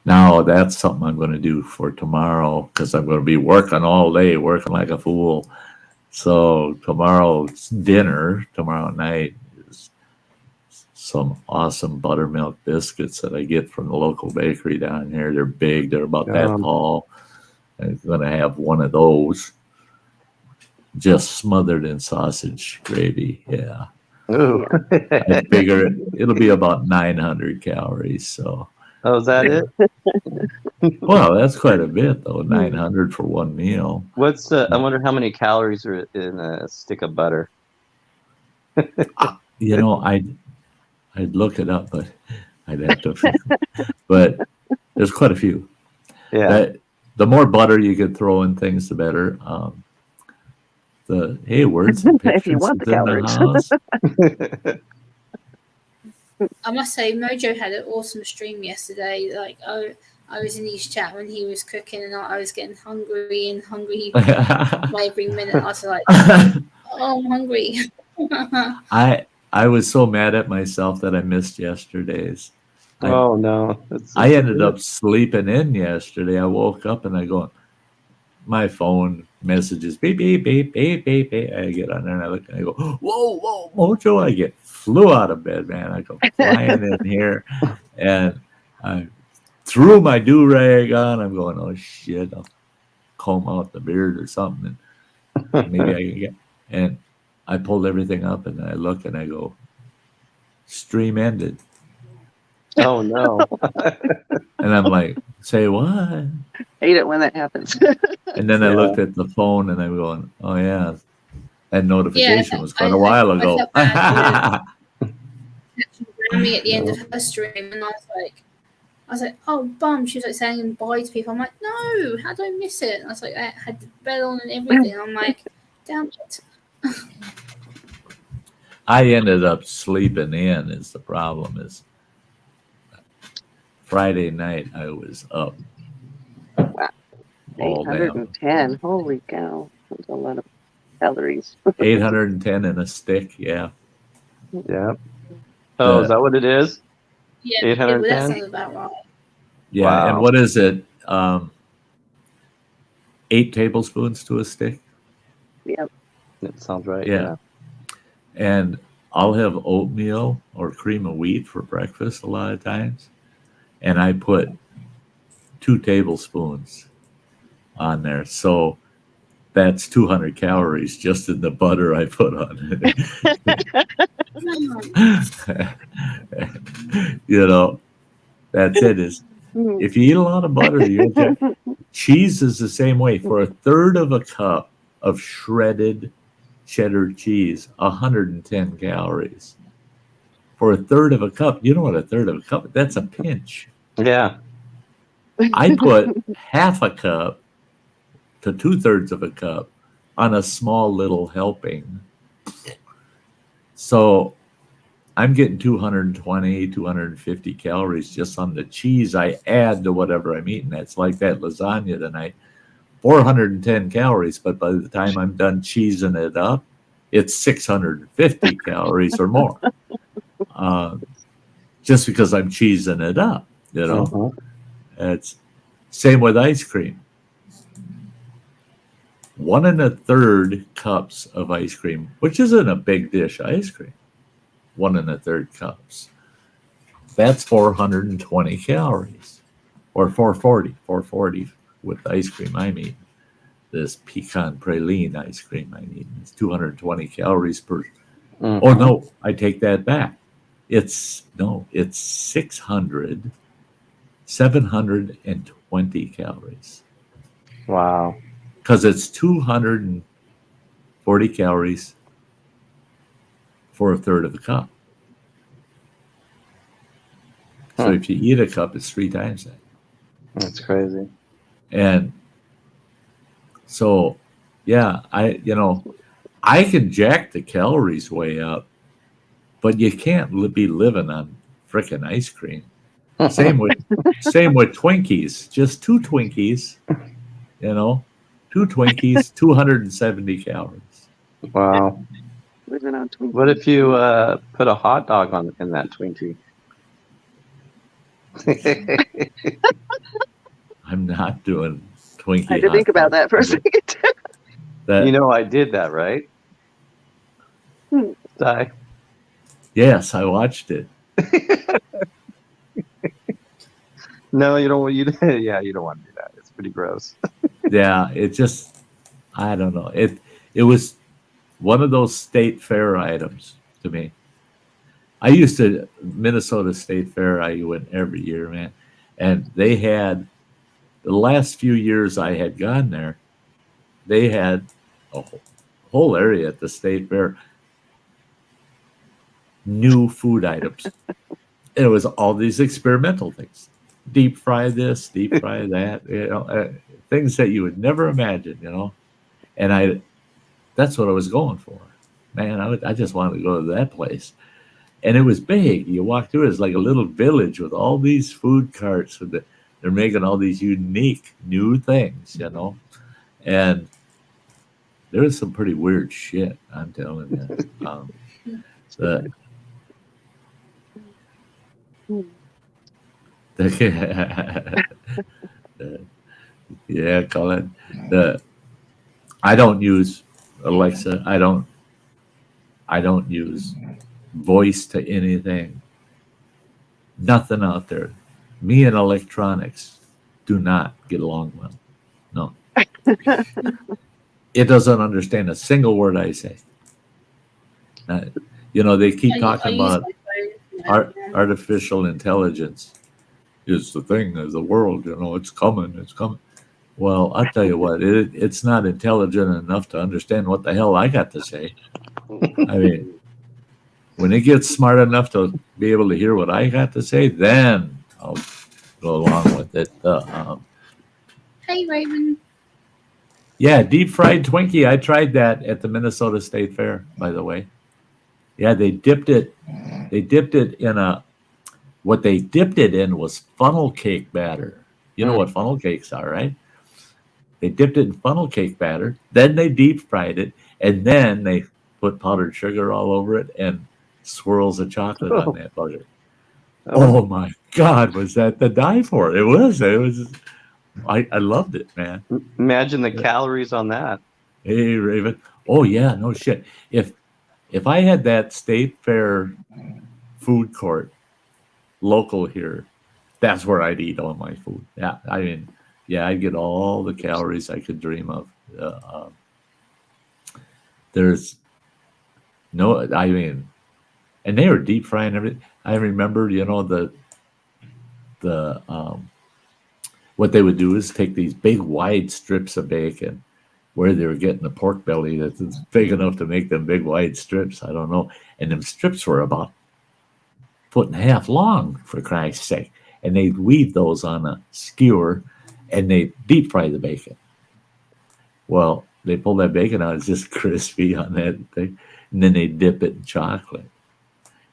Speaker 2: Now that's something I'm going to do for tomorrow, because I'm going to be working all day, working like a fool. So tomorrow's dinner, tomorrow night, is some awesome buttermilk biscuits that I get from the local bakery down here. They're big. They're about that tall. I'm going to have one of those. just smothered in sausage gravy. Yeah.
Speaker 5: Ooh.
Speaker 2: I figure it'll be about 900 calories. So,
Speaker 5: Oh, is that it?
Speaker 2: well, that's quite a bit, though. 900 for one meal.
Speaker 5: What's I wonder how many calories are in a stick of butter.
Speaker 2: You know, I'd look it up, but I'd have to. But there's quite a few.
Speaker 5: Yeah.
Speaker 2: The more butter you could throw in things, the better. Hey, words and pictures
Speaker 3: If you want the
Speaker 2: in
Speaker 3: calories.
Speaker 2: house.
Speaker 4: I must say, Mojo had an awesome stream yesterday. Like, I was in his chat when he was cooking, and I was getting hungry by every minute. I was like, "Oh, I'm hungry."
Speaker 2: I was so mad at myself that I missed yesterday's.
Speaker 5: Oh no!
Speaker 2: I ended up sleeping in yesterday. I woke up and I go, my phone messages beep beep beep beep beep beep. I get on there and I look and I go, whoa, Mojo! I flew out of bed, man. I go flying in here, and I threw my do-rag on. I'm going, oh shit! I'll comb out the beard or something, and maybe I can get. And I pulled everything up and I look and I go, stream ended.
Speaker 5: Oh no!
Speaker 2: And I'm like, say what?
Speaker 3: Hate it when that happens.
Speaker 2: And then I looked at the phone and I'm going, oh yeah, that notification was quite a while ago.
Speaker 4: Me at the end of her stream, and I was like, oh bum. She was like saying bye to people. I'm like, no, how did I miss it? And I was like, I had the bell on and everything. I'm like, damn it.
Speaker 2: I ended up sleeping in. Is the problem is Friday night I was up.
Speaker 3: Wow.
Speaker 2: All
Speaker 3: 810. Holy cow. That's a lot of calories.
Speaker 2: 810 in a stick, yeah.
Speaker 5: Yeah. Oh, is that what it is?
Speaker 4: Yeah,
Speaker 5: 810?
Speaker 4: that sounds about right.
Speaker 2: Yeah,
Speaker 5: Wow.
Speaker 2: and what is it? 8 tablespoons to a stick?
Speaker 3: Yep.
Speaker 5: That sounds right.
Speaker 2: Yeah. And I'll have oatmeal or cream of wheat for breakfast a lot of times. And I put 2 tablespoons on there. So that's 200 calories just in the butter I put on it. You know, that's it. Is if you eat a lot of butter, cheese is the same way. For a third of a cup of shredded cheddar cheese, 110 calories. For a third of a cup, you know what a third of a cup? That's a pinch.
Speaker 5: Yeah.
Speaker 2: I put half a cup to 2/3 of a cup on a small little helping. So I'm getting 220, 250 calories just on the cheese I add to whatever I'm eating. That's like that lasagna tonight. 410 calories, but by the time I'm done cheesing it up, it's 650 calories or more. Just because I'm cheesing it up, you know.
Speaker 5: Uh-huh.
Speaker 2: It's same with ice cream. 1 1/3 cups of ice cream, which isn't a big dish ice cream. 1 1/3 cups. That's 420 calories, or 440 with the ice cream I'm eating. This pecan praline ice cream I'm eating. It's 220 calories per.
Speaker 5: Mm-hmm.
Speaker 2: Oh no, I take that back. It's 720 calories.
Speaker 5: Wow.
Speaker 2: Because it's 240 calories for a third of a cup. So if you eat a cup, it's 3 times that.
Speaker 5: That's crazy.
Speaker 2: And so, yeah, I can jack the calories way up, but you can't be living on frickin' ice cream. Same with Twinkies. Just 2 Twinkies, 2 Twinkies, 270 calories.
Speaker 5: Wow.
Speaker 3: Living on Twinkies.
Speaker 5: What if you put a hot dog in that Twinkie?
Speaker 2: I'm not doing Twinkie.
Speaker 3: I had to think about that for a second.
Speaker 5: You know I did that, right? Sty?
Speaker 2: Yes, I watched it.
Speaker 5: No, you don't. You don't want to do that. It's pretty gross.
Speaker 2: Yeah, it just, I don't know. It It was one of those state fair items to me. I used to Minnesota State Fair. I went every year, man, and they had the last few years I had gone there. They had a whole area at the state fair, new food items. It was all these experimental things, deep fry this, deep fry that, things that you would never imagine, And that's what I was going for, man. I just wanted to go to that place. And it was big. You walk through, it's like a little village with all these food carts. They're making all these unique new things, And there was some pretty weird shit, I'm telling you. Yeah, Colin. I don't use Alexa. I don't use voice to anything. Nothing out there. Me and electronics do not get along well. No. It doesn't understand a single word I say. They keep talking about artificial intelligence is the thing of the world. It's coming. Well, I'll tell you what, it's not intelligent enough to understand what the hell I got to say. I mean, when it gets smart enough to be able to hear what I got to say, then I'll go along with it.
Speaker 4: Hey, Raven.
Speaker 2: Yeah, deep fried Twinkie. I tried that at the Minnesota State Fair, by the way. Yeah, they dipped it in what they dipped it in was funnel cake batter. You know what funnel cakes are, right? They dipped it in funnel cake batter, then they deep fried it, and then they put powdered sugar all over it and swirls of chocolate on that bugger. Oh my God, was that to die for? It was. I loved it, man.
Speaker 5: Imagine the calories on that.
Speaker 2: Hey, Raven. Oh yeah, no shit. If I had that state fair food court local here, that's where I'd eat all my food. Yeah, I mean, I'd get all the calories I could dream of. There's no, I mean, and they were deep frying everything. I remember, what they would do is take these big wide strips of bacon, where they were getting the pork belly that's big enough to make them big wide strips. I don't know. And them strips were about 1.5 feet long, for Christ's sake. And they'd weave those on a skewer and they deep fry the bacon. Well, they pull that bacon out, it's just crispy on that thing. And then they dip it in chocolate.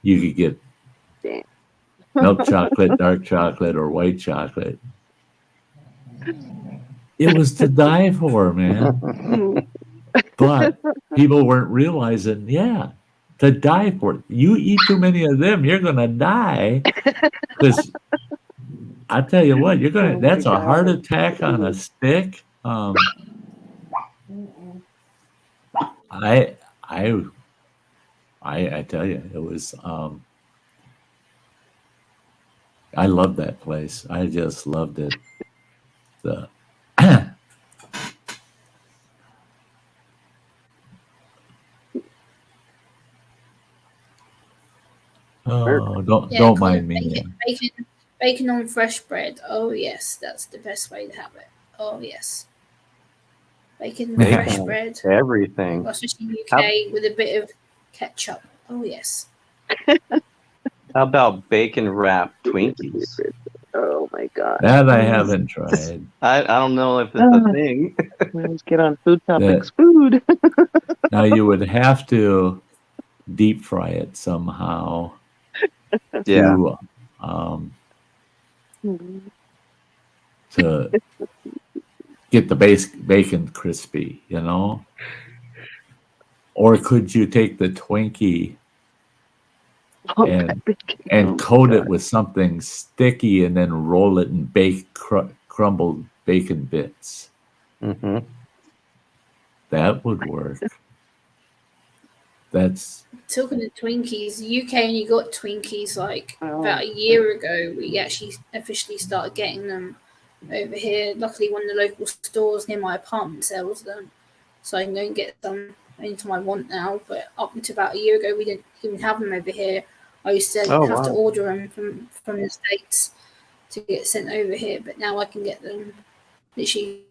Speaker 2: You could get milk chocolate, dark chocolate, or white chocolate. It was to die for, man. But people weren't realizing, to die for. You eat too many of them, you're going to die. Because I tell you what, that's a heart attack on a stick. I tell you, it was. I loved that place. I just loved it. Don't mind me.
Speaker 4: Bacon on fresh bread. Oh yes, that's the best way to have it. Oh yes, bacon on fresh bread.
Speaker 5: Everything.
Speaker 4: Especially in the UK with a bit of ketchup. Oh yes.
Speaker 5: How about bacon wrapped Twinkies?
Speaker 3: Oh my God.
Speaker 2: That I haven't tried.
Speaker 5: I don't know if it's a thing.
Speaker 3: Let's get on food topics. Food.
Speaker 2: Now you would have to deep fry it somehow.
Speaker 5: Yeah.
Speaker 2: To get the bacon crispy, Or could you take the Twinkie and coat it with something sticky and then roll it in crumbled bacon bits?
Speaker 5: Mm-hmm.
Speaker 2: That would work. That's
Speaker 4: talking of Twinkies. The UK only got Twinkies about a year ago. We actually officially started getting them over here. Luckily, one of the local stores near my apartment sells them. so I can go and get some anytime I want now. But up until about a year ago, we didn't even have them over here. I used to have to order them from the States to get sent over here, but now I can get them literally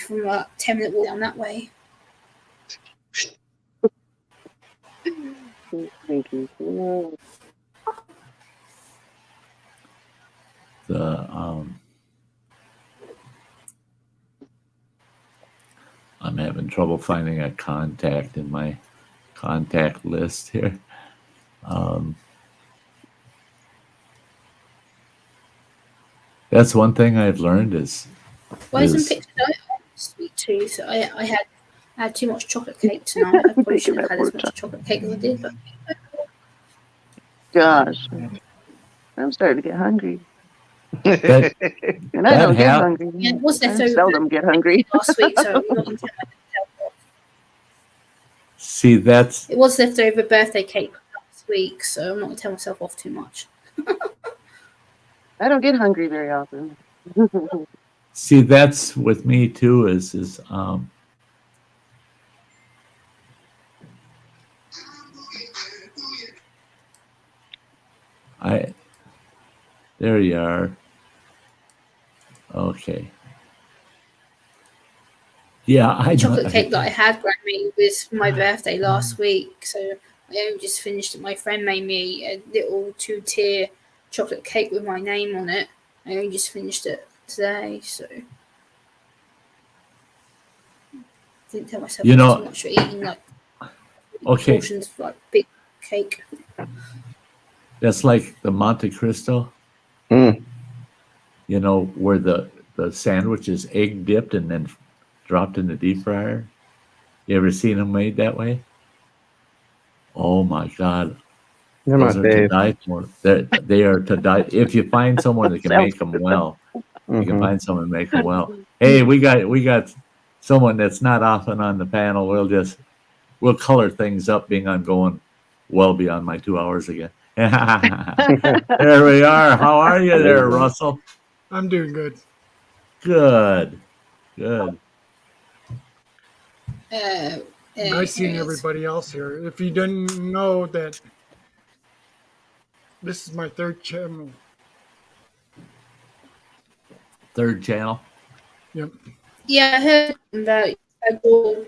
Speaker 4: from a 10-minute walk down that way.
Speaker 3: Thank you.
Speaker 2: I'm having trouble finding a contact in my contact list here. That's one thing I've learned is.
Speaker 4: Well, some pictures of sweet tooth. I had too much chocolate cake tonight. I probably shouldn't have had as much chocolate cake as I did. But
Speaker 3: gosh, I'm starting to get hungry.
Speaker 2: That,
Speaker 3: And I don't get hungry.
Speaker 4: Yeah, it was left
Speaker 3: I
Speaker 4: over
Speaker 3: seldom get hungry.
Speaker 4: last week, so I'm not going to
Speaker 2: see, that's
Speaker 4: it was leftover birthday cake last week, so I'm not going to tell myself off too much.
Speaker 3: I don't get hungry very often.
Speaker 2: see that's with me too. Is there you are. Okay. Yeah, I
Speaker 4: The chocolate cake that I had Grammy was for my birthday last week, so I only just finished it. My friend made me a little 2-tier chocolate cake with my name on it. I only just finished it today, so didn't tell myself too much for eating like portions of like big cake.
Speaker 2: That's like the Monte Cristo. You know, where the sandwich is egg dipped and then dropped in the deep fryer. You ever seen them made that way? Oh my God.
Speaker 5: They're
Speaker 2: Those
Speaker 5: my
Speaker 2: are to
Speaker 5: fave.
Speaker 2: die for. They are to die. If you find someone that can make them well, you can find someone to make them well. Hey, we got someone that's not often on the panel. We'll color things up, being I'm going well beyond my 2 hours again. There we are. How are you there, Russell?
Speaker 6: I'm doing good.
Speaker 2: Good.
Speaker 6: Nice seeing everybody else here. If you didn't know that this is my third channel.
Speaker 2: Third channel?
Speaker 6: Yep.
Speaker 4: Yeah, I heard about your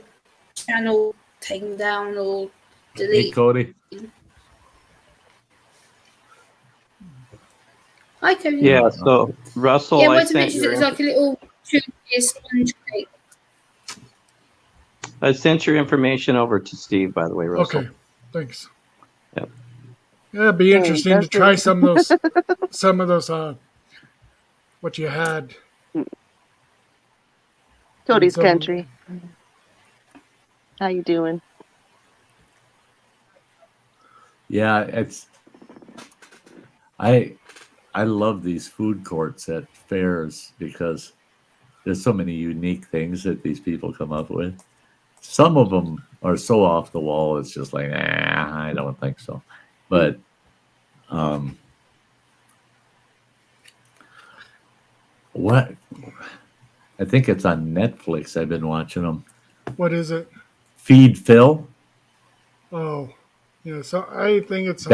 Speaker 4: channel taken down or
Speaker 2: Hey,
Speaker 4: deleted.
Speaker 2: Cody.
Speaker 4: Hi, Cody.
Speaker 5: Yeah, so Russell,
Speaker 4: Yeah, I
Speaker 5: I
Speaker 4: wanted to
Speaker 5: sent
Speaker 4: mention it was like a little 2-tier sponge cake.
Speaker 5: I sent your information over to Steve, by the way, Russell.
Speaker 6: Okay, thanks.
Speaker 5: Yep.
Speaker 6: Yeah, it'd be interesting to
Speaker 3: that's
Speaker 6: try
Speaker 3: it.
Speaker 6: some of those what you had.
Speaker 3: Cody's
Speaker 6: Some-
Speaker 3: country. How you doing?
Speaker 2: Yeah, it's I love these food courts at fairs because there's so many unique things that these people come up with. Some of them are so off the wall, it's just like, I don't think so. But what? I think it's on Netflix. I've been watching them.
Speaker 6: What is it?
Speaker 2: Feed Phil.
Speaker 6: Oh, yeah. So I think it's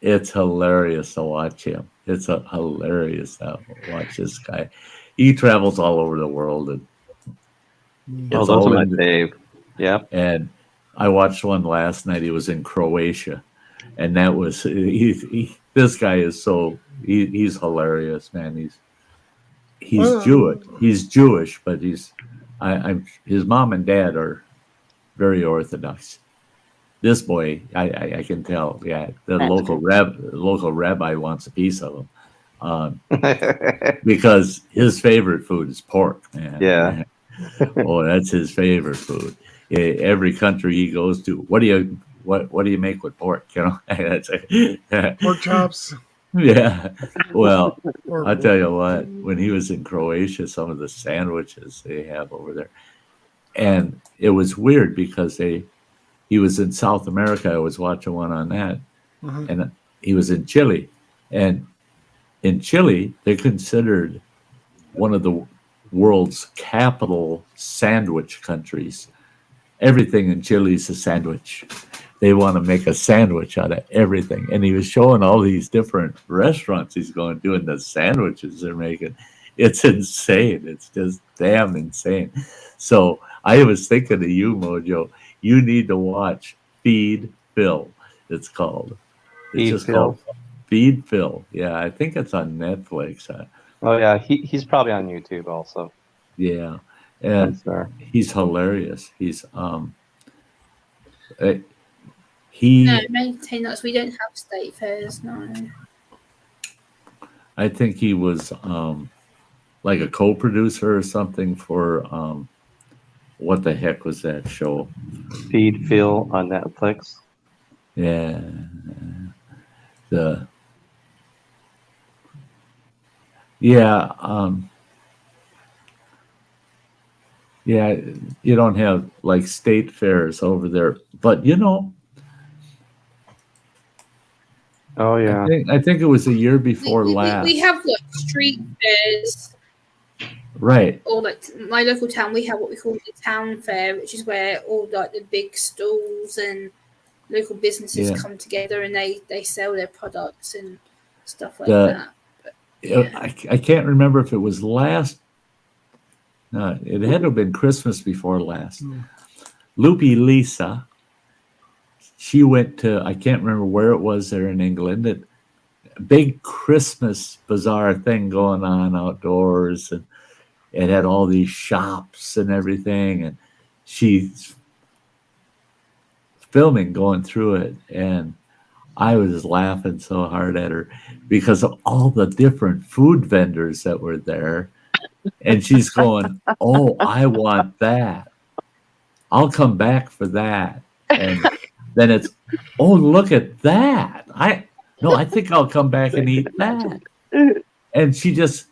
Speaker 2: It's hilarious to watch him. It's hilarious to watch this guy. He travels all over the world, and
Speaker 5: Oh, those are my fave. Yeah.
Speaker 2: And I watched one last night. He was in Croatia, and that was this guy is he's hilarious, man. He's Jewish. He's Jewish, but his mom and dad are very Orthodox. This boy, I can tell. Yeah, the local rabbi wants a piece of him because his favorite food is pork. Man.
Speaker 5: Yeah.
Speaker 2: Oh, that's his favorite food. Every country he goes to, what do you make with pork? You know,
Speaker 6: pork chops.
Speaker 2: Yeah. Well, I'll tell you what. When he was in Croatia, some of the sandwiches they have over there, and it was weird because he was in South America. I was watching one on that, and he was in Chile, and in Chile they're considered one of the world's capital sandwich countries. Everything in Chile is a sandwich. They want to make a sandwich out of everything. And he was showing all these different restaurants he's going to doing the sandwiches they're making. It's insane. It's just damn insane. So I was thinking of you, Mojo. You need to watch Feed Phil. It's called. It's
Speaker 5: Feed
Speaker 2: just
Speaker 5: Phil?
Speaker 2: called Feed Phil. Yeah, I think it's on Netflix.
Speaker 5: Oh yeah, he's probably on YouTube also.
Speaker 2: Yeah,
Speaker 5: I'm
Speaker 2: and
Speaker 5: sure.
Speaker 2: he's hilarious. He's
Speaker 4: No,
Speaker 2: he.
Speaker 4: maintain us. We don't have state fairs. No.
Speaker 2: I think he was like a co-producer or something for what the heck was that show?
Speaker 5: Feed Phil on Netflix.
Speaker 2: Yeah, the yeah yeah. You don't have like state fairs over there, but
Speaker 5: Oh yeah.
Speaker 2: I think it was a year before last.
Speaker 4: We have like street fairs,
Speaker 2: Right.
Speaker 4: or like my local town. We have what we call the town fair, which is where all like the big stalls and local businesses
Speaker 2: Yeah.
Speaker 4: come together and they sell their products and stuff like
Speaker 2: The-
Speaker 4: that.
Speaker 2: I can't remember if it was last. No, it had to have been Christmas before last. Loopy Lisa, she went to, I can't remember where it was there in England, a big Christmas bazaar thing going on outdoors, and it had all these shops and everything, and she's filming going through it, and I was laughing so hard at her because of all the different food vendors that were there. And she's going, "Oh, I want that. I'll come back for that." And then it's, "Oh, look at that. I think I'll come back and eat that." And she just,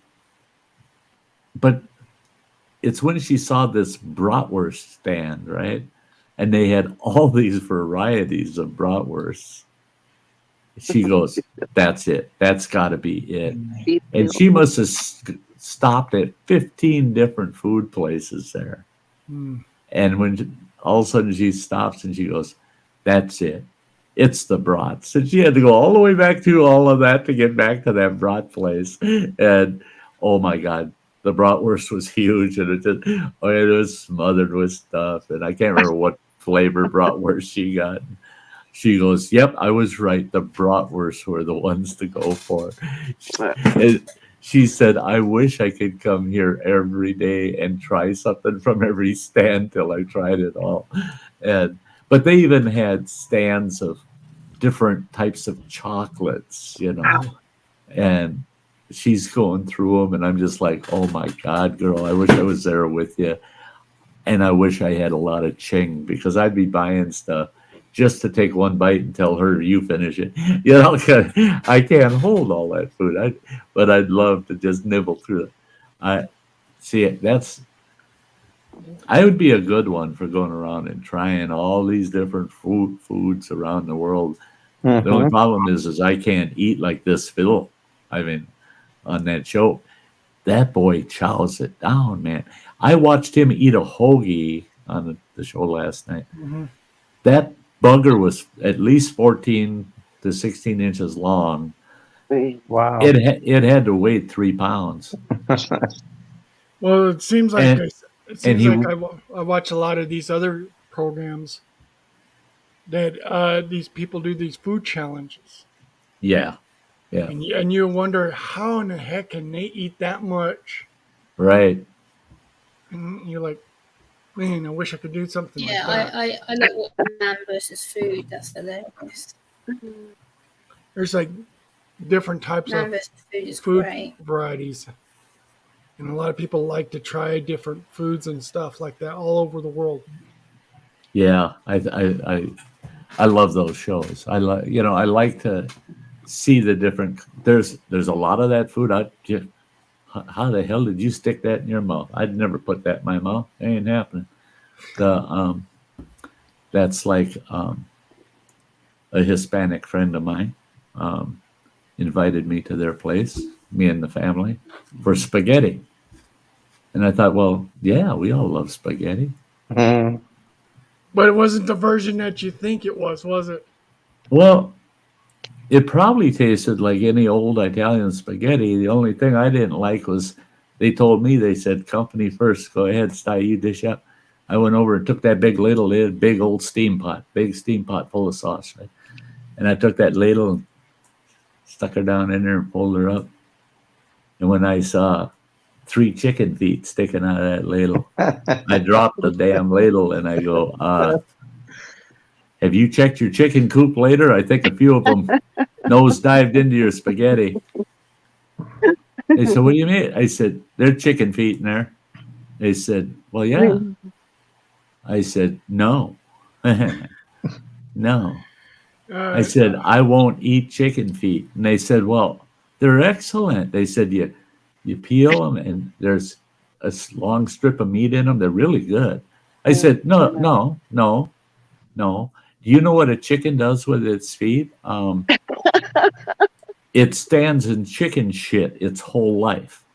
Speaker 2: but it's when she saw this bratwurst stand, right? And they had all these varieties of bratwursts. She goes, "That's it. That's got to be it." And she must have stopped at 15 different food places there. And when all of a sudden she stops and she goes, "That's it. It's the brats." And she had to go all the way back through all of that to get back to that brat place. And oh my God, the bratwurst was huge, and it was smothered with stuff. And I can't remember what flavor bratwurst she got. She goes, "Yep, I was right. The bratwurst were the ones to go for." And she said, "I wish I could come here every day and try something from every stand till I tried it all." But they even had stands of different types of chocolates, and she's going through them, and I'm just like, "Oh my God, girl, I wish I was there with you." And I wish I had a lot of ching, because I'd be buying stuff just to take one bite and tell her, "You finish it." I can't hold all that food. But I'd love to just nibble through it. I would be a good one for going around and trying all these different foods around the world. The only problem is I can't eat like this Phil. I mean, on that show, that boy chows it down, man. I watched him eat a hoagie on the show last night. That bugger was at least 14 to 16 inches long.
Speaker 5: Wow.
Speaker 2: It had to weigh 3 pounds.
Speaker 6: Well, it seems like
Speaker 2: And
Speaker 6: I watch a lot of these other programs that these people do these food challenges,
Speaker 2: Yeah.
Speaker 6: and you wonder how in the heck can they eat that much?
Speaker 2: Right.
Speaker 6: And you're like, man, I wish I could do something
Speaker 4: Yeah,
Speaker 6: like that.
Speaker 4: I look at man versus food. That's hilarious.
Speaker 6: There's like different types
Speaker 4: Man
Speaker 6: of
Speaker 4: versus food is
Speaker 6: food
Speaker 4: great.
Speaker 6: varieties, and a lot of people like to try different foods and stuff like that all over the world.
Speaker 2: Yeah, I love those shows. I like to see the different. There's a lot of that food. How the hell did you stick that in your mouth? I'd never put that in my mouth. It ain't happening. That's like a Hispanic friend of mine invited me to their place, me and the family, for spaghetti. And I thought, well, yeah, we all love spaghetti.
Speaker 5: Mhm.
Speaker 6: But it wasn't the version that you think it was it?
Speaker 2: Well, it probably tasted like any old Italian spaghetti. The only thing I didn't like was they said, company first, go ahead, Sty, you dish up. I went over and took that big ladle, they had big old big steam pot full of sauce, right? And I took that ladle and stuck her down in there and pulled her up. And when I saw 3 chicken feet sticking out of that ladle, I dropped the damn ladle and I go, have you checked your chicken coop later? I think a few of them nose dived into your spaghetti. They said, what do you mean? I said, there are chicken feet in there. They said, well, yeah. I said, no. No. I said, I won't eat chicken feet. And they said, well, they're excellent. They said, you peel them and there's a long strip of meat in them. They're really good. I said, no. Do you know what a chicken does with its feet? It stands in chicken shit its whole life.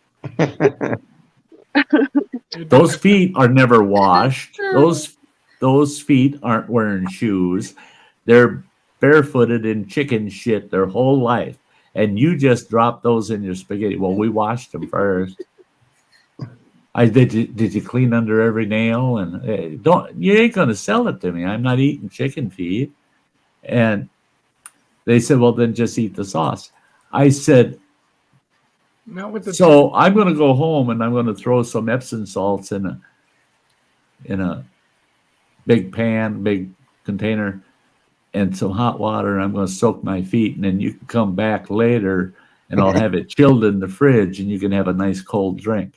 Speaker 2: Those feet are never washed. Those feet aren't wearing shoes. They're barefooted in chicken shit their whole life. And you just drop those in your spaghetti. Well, we washed them first. Did you clean under every nail? And you ain't gonna sell it to me. I'm not eating chicken feet. And they said, well, then just eat the sauce. I said, so I'm going to go home and I'm going to throw some Epsom salts in a big pan, big container, and some hot water. And I'm going to soak my feet. And then you can come back later and I'll have it chilled in the fridge and you can have a nice cold drink.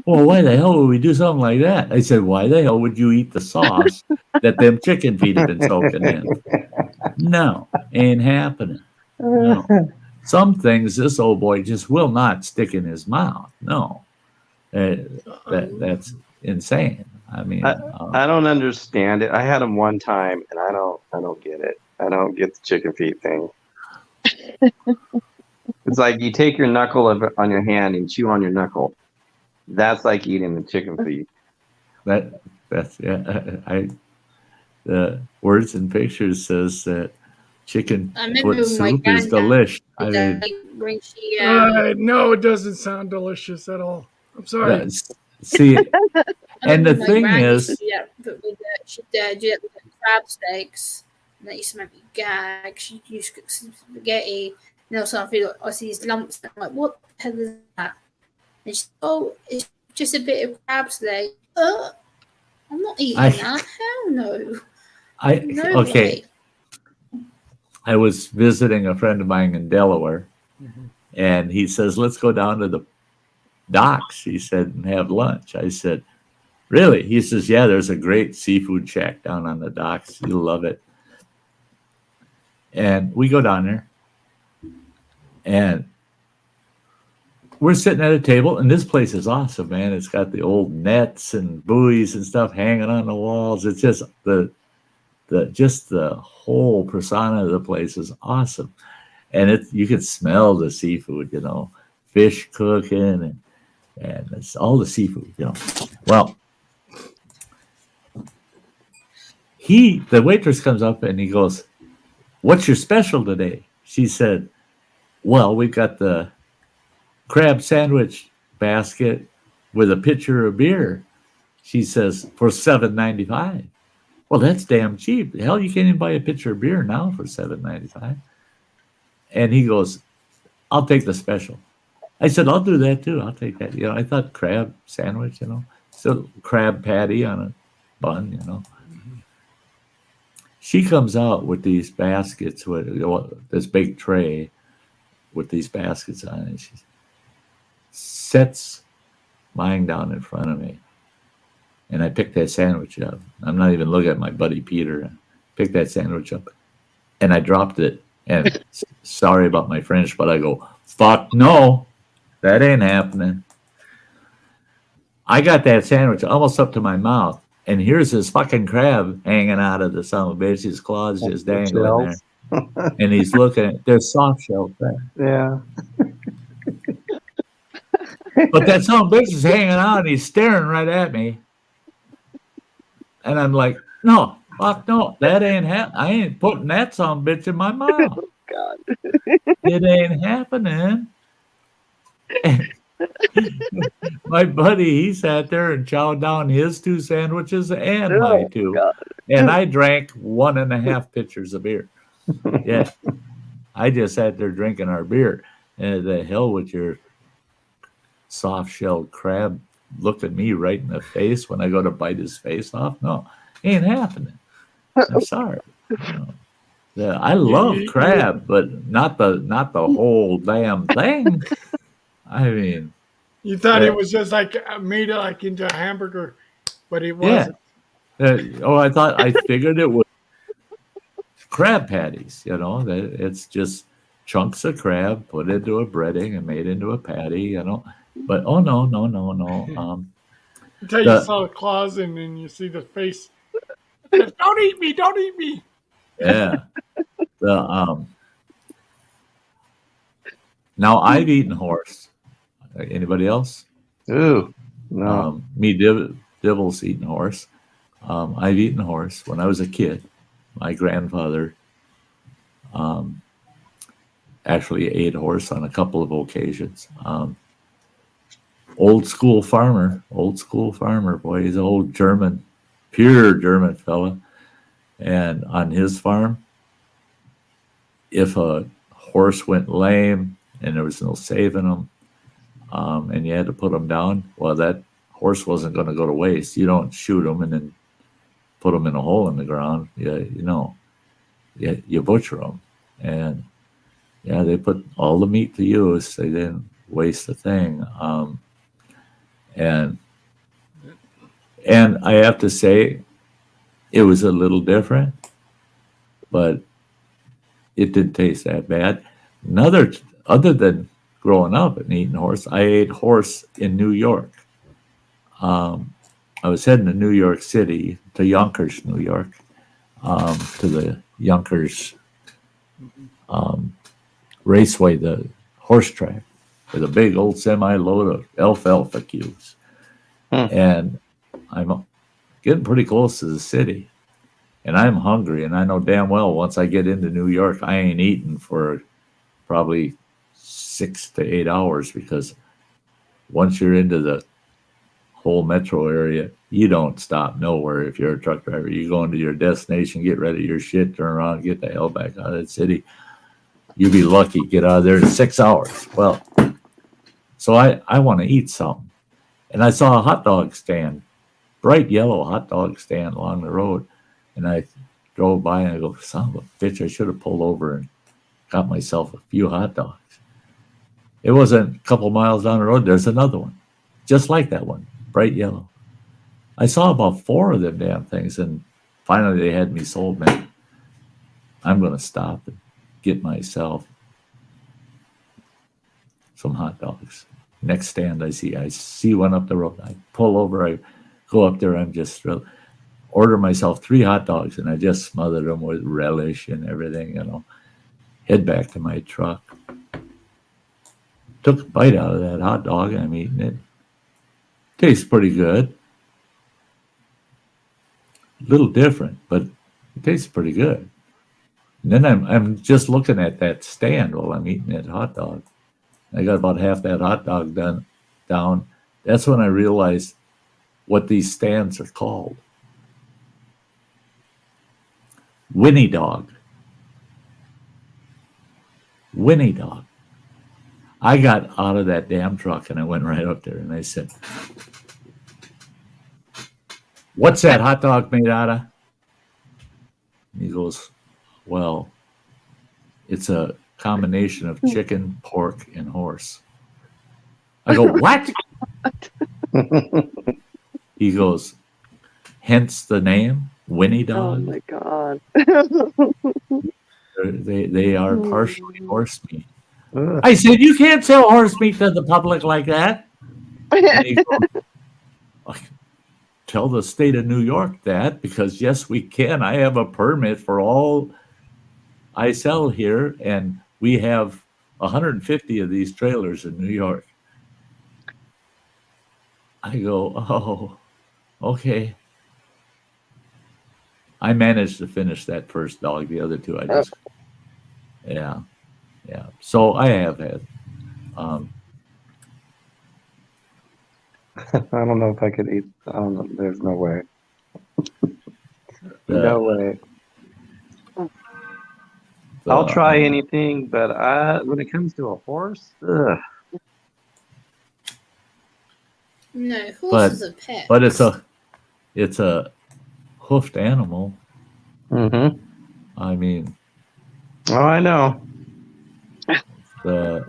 Speaker 2: Well, why the hell would we do something like that? I said, why the hell would you eat the sauce that them chicken feet have been soaking in? No, ain't happening. No. Some things this old boy just will not stick in his mouth. No, that's insane. I mean,
Speaker 5: I don't understand it. I had them one time, and I don't get it. I don't get the chicken feet thing. It's like you take your knuckle on your hand and chew on your knuckle. That's like eating the chicken feet.
Speaker 2: That's yeah. The words and pictures says that chicken foot soup is delish. I mean,
Speaker 6: no, it doesn't sound delicious at all. I'm sorry.
Speaker 2: See, and the thing is,
Speaker 4: she did crab steaks, and that used to make me gag. She used to cook some spaghetti, and also I see these lumps. And I'm like, what the hell is that? And she's, oh, it's just a bit of crab's leg. I'm not eating that. Hell no.
Speaker 2: Okay. I was visiting a friend of mine in Delaware, and he says, let's go down to the docks, he said, and have lunch. I said, really? He says, yeah, there's a great seafood shack down on the docks. You'll love it. And we go down there, and we're sitting at a table, and this place is awesome, man. It's got the old nets and buoys and stuff hanging on the walls. It's just the whole persona of the place is awesome, and you can smell the seafood, fish cooking and it's all the seafood, Well, the waitress comes up and he goes, "What's your special today?" She said, "Well, we've got the crab sandwich basket with a pitcher of beer." She says, for $7.95. Well, that's damn cheap. Hell, you can't even buy a pitcher of beer now for $7.95. And he goes, "I'll take the special." I said, "I'll do that too. I'll take that." I thought crab sandwich, still crab patty on a bun, She comes out with these baskets with this big tray with these baskets on it. She sets mine down in front of me. And I picked that sandwich up. I'm not even looking at my buddy Peter. I picked that sandwich up and I dropped it. And sorry about my French, but I go, fuck no, that ain't happening. I got that sandwich almost up to my mouth. And here's this fucking crab hanging out of the son of a bitch. His claws just dangling there. And he's looking at, there's soft shell crab.
Speaker 5: Yeah.
Speaker 2: But that son of a bitch is hanging out and he's staring right at me. And I'm like, no, fuck no, that ain't I ain't putting that son of a bitch in my mouth.
Speaker 3: God.
Speaker 2: It ain't happening. My buddy, he sat there and chowed down his 2 sandwiches and my 2.
Speaker 3: God.
Speaker 2: And I drank 1.5 pitchers of beer. Yeah. I just sat there drinking our beer. And the hell with your soft-shelled crab look at me right in the face when I go to bite his face off. No, ain't happening. I'm sorry. No. Yeah, I love crab, but not the whole damn thing. I mean,
Speaker 6: You thought it was just like made it like into a hamburger, but it wasn't.
Speaker 2: I figured it was crab patties. That it's just chunks of crab put into a breading and made into a patty. But no.
Speaker 6: Until you saw the claws and then you see the face. Don't eat me! Don't eat me!
Speaker 2: Yeah. Now I've eaten horse. Anybody else?
Speaker 5: Ooh, no.
Speaker 2: Me, Dibble's eaten horse. I've eaten horse when I was a kid. My grandfather actually ate horse on a couple of occasions. Old school farmer, boy, he's an old German, pure German fella. And on his farm, if a horse went lame and there was no saving him, and you had to put him down, well, that horse wasn't going to go to waste. You don't shoot him and then put him in a hole in the ground. You butcher them. And they put all the meat to use. They didn't waste a thing. And I have to say, it was a little different, but it didn't taste that bad. Other than growing up and eating horse, I ate horse in New York. I was heading to New York City, to Yonkers, New York, to the Yonkers Raceway, the horse track, with a big old semi-load of alfalfa cubes. And I'm getting pretty close to the city. And I'm hungry, and I know damn well once I get into New York, I ain't eating for probably 6 to 8 hours, because once you're into the whole metro area, you don't stop nowhere. If you're a truck driver, you go into your destination, get rid of your shit, turn around, get the hell back out of the city. You'd be lucky, get out of there in 6 hours. Well, so I want to eat something. And I saw a hot dog stand, bright yellow hot dog stand along the road. And I drove by and I go, son of a bitch, I should have pulled over and got myself a few hot dogs. It wasn't a couple miles down the road. There's another one, just like that one, bright yellow. I saw about 4 of them damn things, and finally they had me sold, man. I'm going to stop and get myself some hot dogs. Next stand I see one up the road. I pull over, I go up there, I'm just thrilled. Order myself 3 hot dogs, and I just smothered them with relish and everything, Head back to my truck. Took a bite out of that hot dog, and I'm eating it. Tastes pretty good. A little different, but it tastes pretty good. And then I'm just looking at that stand while I'm eating that hot dog. I got about half that hot dog down. That's when I realized what these stands are called. Winnie dog. Winnie dog. I got out of that damn truck and I went right up there and I said, "What's that hot dog made out of?" And he goes, "Well, it's a combination of chicken, pork, and horse." I go, "What?" He goes, "Hence the name, Winnie dog."
Speaker 3: Oh my God.
Speaker 2: They are partially horse meat. I said, "You can't sell horse meat to the public like that." And he goes, "Tell the state of New York that, because yes, we can. I have a permit for all I sell here, and we have 150 of these trailers in New York." I go, oh, okay. I managed to finish that first dog. The other two, I
Speaker 3: Oh,
Speaker 2: just, yeah, yeah. So I have had. Um,
Speaker 5: I don't know if I could eat. I don't know. There's no way.
Speaker 2: the,
Speaker 5: No way.
Speaker 2: the
Speaker 5: I'll try anything, but when it comes to a horse, ugh.
Speaker 4: No,
Speaker 2: but
Speaker 4: horses are pets.
Speaker 2: but it's a hoofed animal.
Speaker 5: Mm-hmm.
Speaker 2: I mean,
Speaker 5: Oh, I know.
Speaker 2: the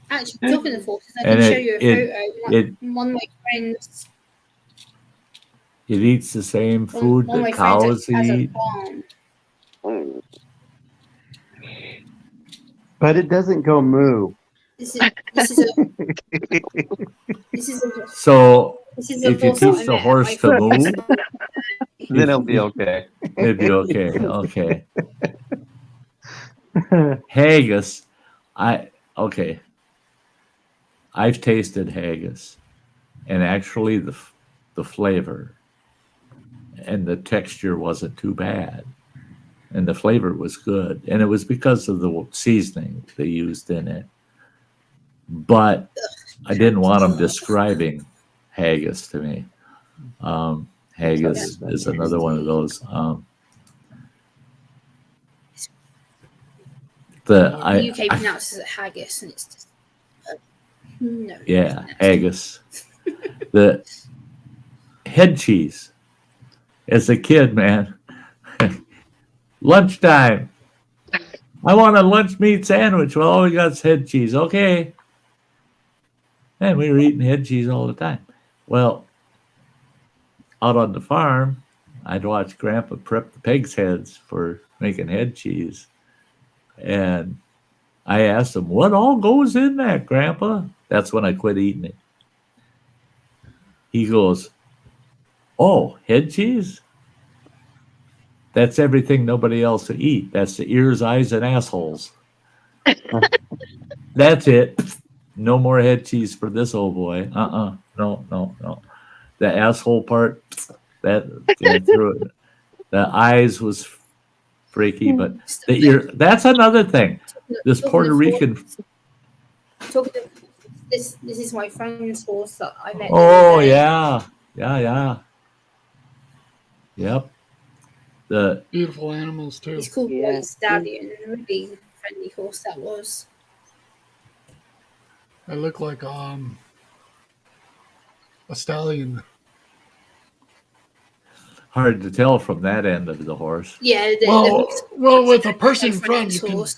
Speaker 4: Actually, talking of horses, I
Speaker 2: and
Speaker 4: can show you a
Speaker 2: it
Speaker 4: photo. One of my friends,
Speaker 2: it eats the same
Speaker 4: one
Speaker 2: food
Speaker 4: of
Speaker 2: that
Speaker 4: my friends
Speaker 2: cows
Speaker 4: has a
Speaker 2: eat.
Speaker 4: farm.
Speaker 3: mm.
Speaker 5: But it doesn't go moo.
Speaker 4: This is this is a this is a
Speaker 2: So
Speaker 4: this is a
Speaker 2: if you
Speaker 4: horse that I
Speaker 2: teach the
Speaker 4: met at
Speaker 2: horse
Speaker 4: my
Speaker 2: to
Speaker 4: friend's
Speaker 2: move,
Speaker 4: farm.
Speaker 5: Then it'll be okay.
Speaker 2: it'd be okay. Okay. Haggis, okay. I've tasted haggis, and actually the flavor and the texture wasn't too bad, and the flavor was good, and it was because of the seasoning they used in it. But I didn't want them describing haggis to me. Haggis is another one of those.
Speaker 4: The UK pronounces it haggis, and it's just no.
Speaker 2: Yeah, haggis. The head cheese. As a kid, man, lunchtime. I want a lunch meat sandwich. Well, all we got is head cheese. Okay. And we were eating head cheese all the time. Well, out on the farm, I'd watch Grandpa prep the pigs' heads for making head cheese. And I asked him, what all goes in that, Grandpa? That's when I quit eating it. He goes, oh, head cheese? That's everything nobody else will eat. That's the ears, eyes, and assholes. That's it. No more head cheese for this old boy. No. The asshole part, that get through it. The eyes was freaky, but the ear, that's another thing. This Puerto Rican.
Speaker 4: This is my friend's horse that I met.
Speaker 2: Oh, yeah. Yep. The
Speaker 6: Beautiful animals too.
Speaker 4: He's called
Speaker 3: Yeah.
Speaker 4: White Stallion. A really friendly horse that was.
Speaker 6: They look like a stallion.
Speaker 2: hard to tell from that end of the horse.
Speaker 4: Yeah.
Speaker 6: Well, with a person in front, you can.
Speaker 4: horse.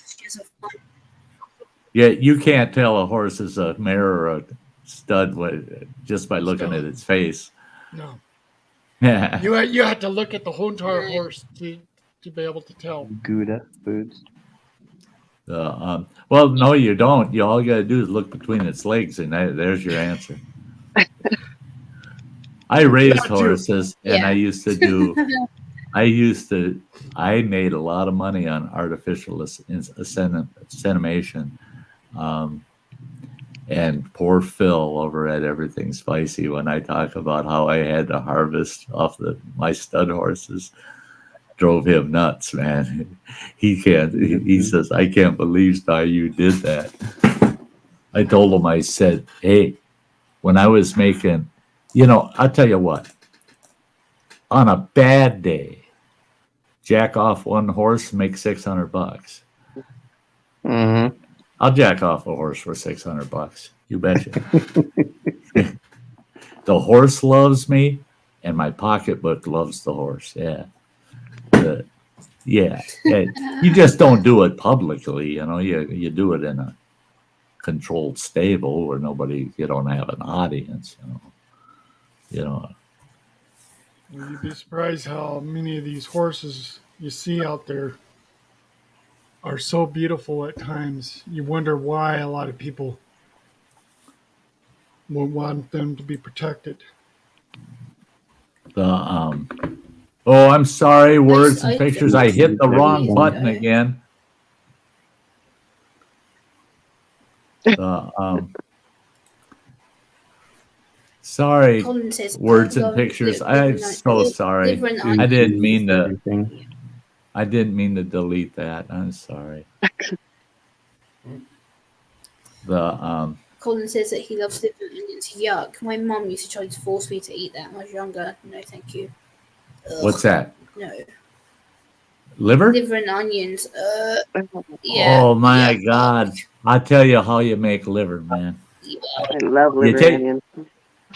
Speaker 2: Yeah, you can't tell a horse is a mare or a stud just by looking at its face.
Speaker 6: No.
Speaker 2: Yeah.
Speaker 6: You have to look at the whole entire horse to be able to tell.
Speaker 5: Gouda foods.
Speaker 2: Well, no, you don't. You all you got to do is look between its legs, and there's your answer. I raised horses, and
Speaker 4: Yeah.
Speaker 2: I made a lot of money on artificial insemination. And poor Phil over at Everything Spicy, when I talk about how I had to harvest off my stud horses, drove him nuts, man. He says, I can't believe, Sty, you did that. I told him, I said, hey, when I was making, I'll tell you what, on a bad day, jack off one horse, make $600.
Speaker 5: Mm-hmm.
Speaker 2: I'll jack off a horse for $600. You betcha. The horse loves me, and my pocketbook loves the horse. Yeah. You just don't do it publicly, You do it in a controlled stable where you don't have an audience,
Speaker 6: You'd be surprised how many of these horses you see out there are so beautiful at times. You wonder why a lot of people would want them to be protected.
Speaker 2: I'm sorry, words and pictures. I hit the wrong button again. Sorry,
Speaker 4: Colin says
Speaker 2: words
Speaker 4: I
Speaker 2: and
Speaker 4: love
Speaker 2: pictures.
Speaker 4: liver
Speaker 2: I'm
Speaker 4: and
Speaker 2: so sorry.
Speaker 4: liver and
Speaker 2: I
Speaker 4: onions.
Speaker 2: didn't mean to.
Speaker 5: Everything.
Speaker 2: I didn't mean to delete that. I'm sorry. The
Speaker 4: Colin says that he loves liver and onions. Yuck! My mum used to try to force me to eat that when I was younger. No, thank you. Ugh,
Speaker 2: what's that?
Speaker 4: no,
Speaker 2: Liver?
Speaker 4: liver and onions. Yeah.
Speaker 2: Oh my
Speaker 4: yeah,
Speaker 2: God! I'll tell you how you make liver, man.
Speaker 3: I love
Speaker 2: You
Speaker 3: liver
Speaker 2: take
Speaker 3: onions.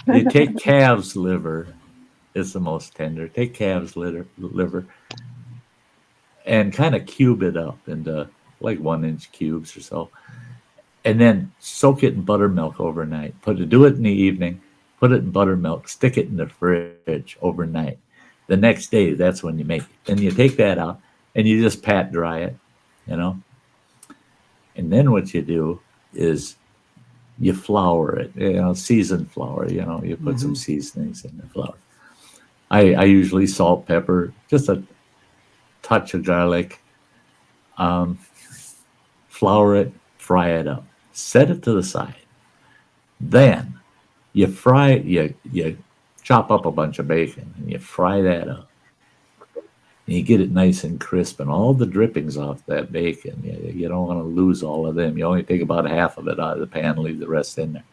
Speaker 2: you take calf's liver. It's the most tender. Take calf's liver and kind of cube it up into like 1-inch cubes or so, and then soak it in buttermilk overnight. Do it in the evening. Put it in buttermilk. Stick it in the fridge overnight. The next day, that's when you make it. Then you take that out and you just pat dry it, you know. And then what you do is you flour it, seasoned flour. You put some seasonings in the flour. I usually salt, pepper, just a touch of garlic. Flour it, fry it up, set it to the side. Then you chop up a bunch of bacon and you fry that up. And you get it nice and crisp and all the drippings off that bacon. You don't want to lose all of them. You only take about half of it out of the pan, leave the rest in there.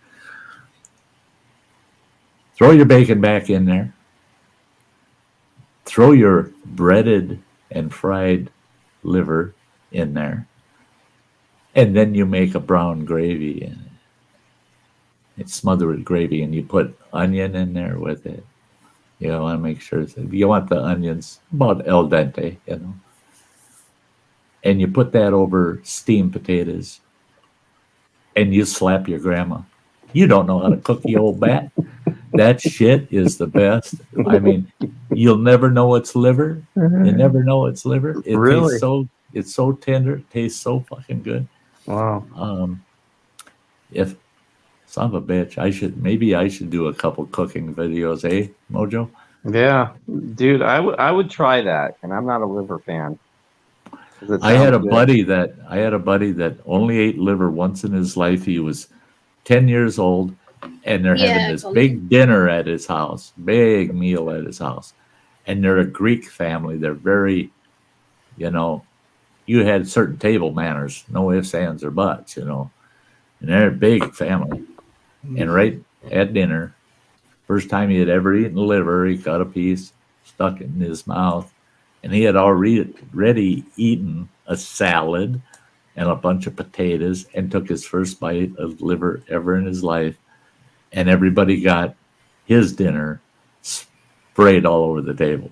Speaker 2: Throw your bacon back in there. Throw your breaded and fried liver in there. And then you make a brown gravy in it. It's smothered with gravy, and you put onion in there with it. You want to make sure you want the onions about al dente, and you put that over steamed potatoes, and you slap your grandma. You don't know how to cook the old bat. That shit is the best. I mean, you'll never know it's liver. You never know it's liver. It
Speaker 5: Really?
Speaker 2: it's so tender. It tastes so fucking good.
Speaker 5: Wow.
Speaker 2: If son of a bitch, maybe I should do a couple cooking videos, eh, Mojo?
Speaker 5: Yeah, dude, I would try that, and I'm not a liver fan. 'Cause it
Speaker 2: I had
Speaker 5: sounds
Speaker 2: a
Speaker 5: good.
Speaker 2: buddy that only ate liver once in his life. He was 10 years old, and they're having
Speaker 4: Yeah,
Speaker 2: this
Speaker 4: Colin.
Speaker 2: big dinner at his house, big meal at his house. And they're a Greek family. They're very, you had certain table manners, no ifs, ands, or buts, and they're a big family. And right at dinner, first time he had ever eaten liver, he cut a piece, stuck it in his mouth, and he had already eaten a salad and a bunch of potatoes and took his first bite of liver ever in his life. And everybody got his dinner sprayed all over the table.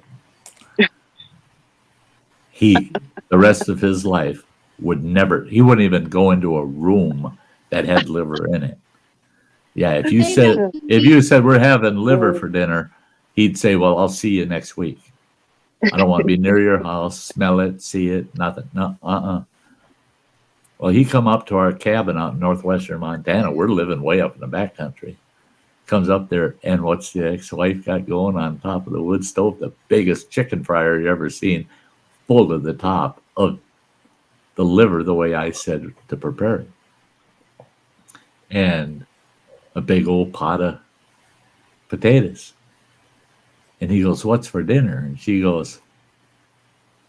Speaker 2: The rest of his life he wouldn't even go into a room that had liver in it. Yeah, if you said we're having liver for dinner, he'd say, "Well, I'll see you next week. I don't want to be near your house, smell it, see it, nothing. No, Well, he come up to our cabin out in northwestern Montana. We're living way up in the backcountry. Comes up there, and what's the ex-wife got going on top of the wood stove? The biggest chicken fryer you ever seen, full to the top of the liver, the way I said to prepare it, and a big old pot of potatoes. And he goes, "What's for dinner?" And she goes,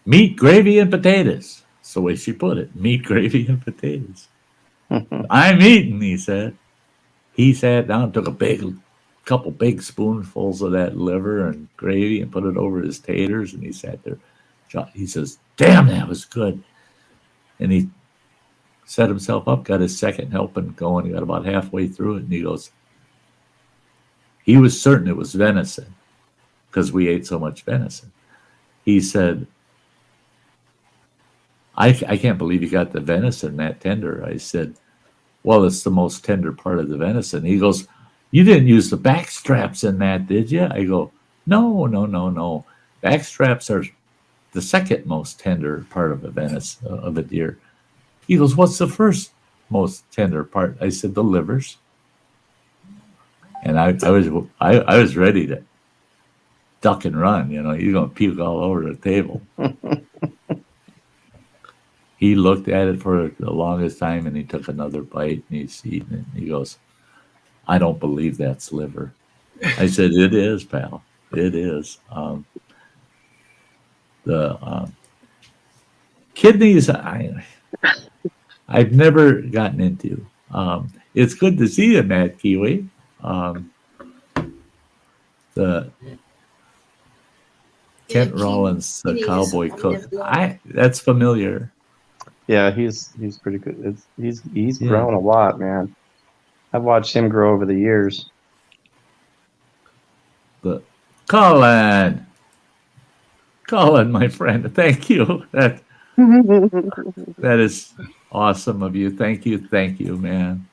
Speaker 2: "Meat, gravy, and potatoes." That's the way she put it. Meat, gravy, and potatoes. "I'm eating," he said. He sat down, took a couple big spoonfuls of that liver and gravy and put it over his taters, and he sat there. He says, "Damn, that was good." And he set himself up, got his second helping going. He got about halfway through it, and he goes, he was certain it was venison because we ate so much venison. He said, I can't believe you got the venison that tender. I said, "Well, it's the most tender part of the venison." He goes, "You didn't use the back straps in that, did you?" I go, No. Back straps are the second most tender part of a deer. He goes, "What's the first most tender part?" I said, "The livers." And I was ready to duck and run. You're gonna puke all over the table. He looked at it for the longest time, and he took another bite, and he's eating it. And he goes, "I don't believe that's liver." I said, it is, pal. It is. The kidneys, I've never gotten into. It's good to see you, Matt Kiwi. The Kent Rollins, the cowboy cook. That's familiar.
Speaker 5: Yeah, he's pretty good. He's
Speaker 2: Yeah.
Speaker 5: grown a lot, man. I've watched him grow over the years.
Speaker 2: The Colin, my friend, thank you. That is awesome of you. Thank you, man.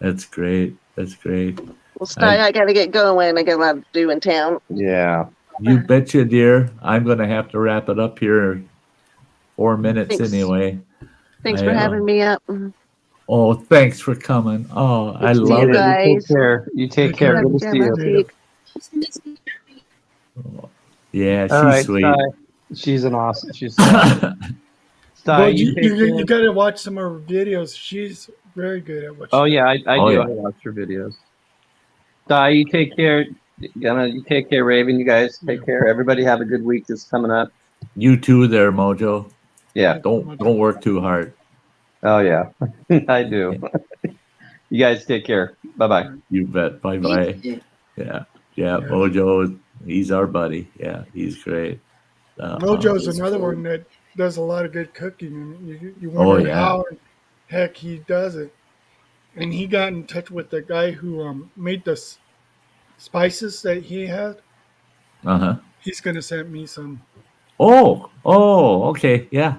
Speaker 2: That's great. That's great.
Speaker 3: Well, Sty, I got to get going. I got a lot to do in town.
Speaker 5: Yeah.
Speaker 2: You betcha, dear. I'm going to have to wrap it up here in 4 minutes anyway.
Speaker 3: Thanks for having me up.
Speaker 2: Oh, thanks for coming. Oh, I
Speaker 3: See
Speaker 2: love
Speaker 3: you
Speaker 2: it.
Speaker 3: guys.
Speaker 5: Take care. You take care. Good to see you.
Speaker 2: Yeah, she's
Speaker 5: All right,
Speaker 2: sweet.
Speaker 5: Sty. She's an awesome. She's Sty.
Speaker 6: Well,
Speaker 5: You take care.
Speaker 6: you got to watch some of her videos. She's very good at what she
Speaker 5: Oh
Speaker 6: does.
Speaker 5: yeah, I
Speaker 2: Oh,
Speaker 5: do.
Speaker 2: yeah.
Speaker 5: I watch your videos. Sty, you take care. You take care, Raven. You guys take care. Everybody have a good week that's coming up.
Speaker 2: You too, there, Mojo.
Speaker 5: Yeah.
Speaker 2: Don't work too hard.
Speaker 5: Oh yeah, I do. You guys take care. Bye bye.
Speaker 2: You bet. Bye bye. Yeah. Mojo, he's our buddy. Yeah, he's great.
Speaker 6: Mojo's another one that does a lot of good cooking, and you wonder how the heck he does it. And he got in touch with the guy who made the spices that he had. He's gonna send me some.
Speaker 2: Oh, okay, yeah.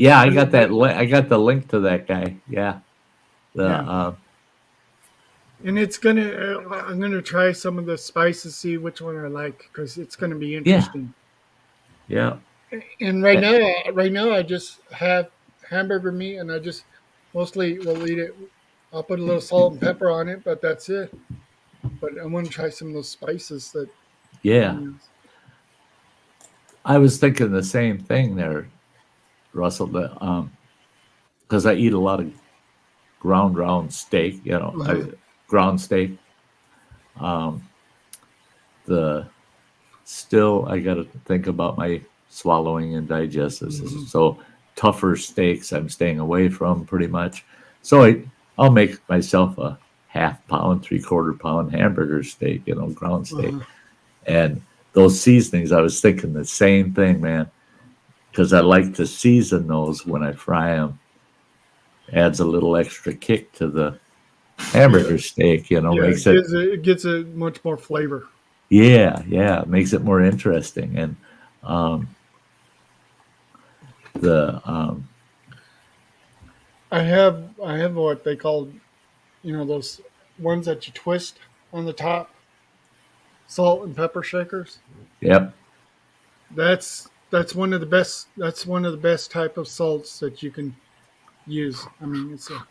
Speaker 2: I got that. I got the link to that guy. Yeah.
Speaker 6: And it's gonna. I'm gonna try some of the spices, see which one I like, because it's gonna be interesting.
Speaker 2: Yeah.
Speaker 6: And right now, I just have hamburger meat, and I just mostly will eat it. I'll put a little salt and pepper on it, but that's it. But I want to try some of those spices that.
Speaker 2: Yeah. I was thinking the same thing there, Russell. Because I eat a lot of ground steak. Ground steak. I got to think about my swallowing and digestive system. So tougher steaks I'm staying away from pretty much. So I'll make myself a half pound, 3/4 pound hamburger steak, ground steak. And those seasonings, I was thinking the same thing, man, because I like to season those when I fry them. Adds a little extra kick to the hamburger steak, makes
Speaker 6: it gets a much more flavor.
Speaker 2: Yeah, makes it more interesting. And
Speaker 6: I have what they call, those ones that you twist on the top, salt and pepper shakers.
Speaker 2: Yep.
Speaker 6: That's one of the best. That's one of the best type of salts that you can use. I mean, it's a.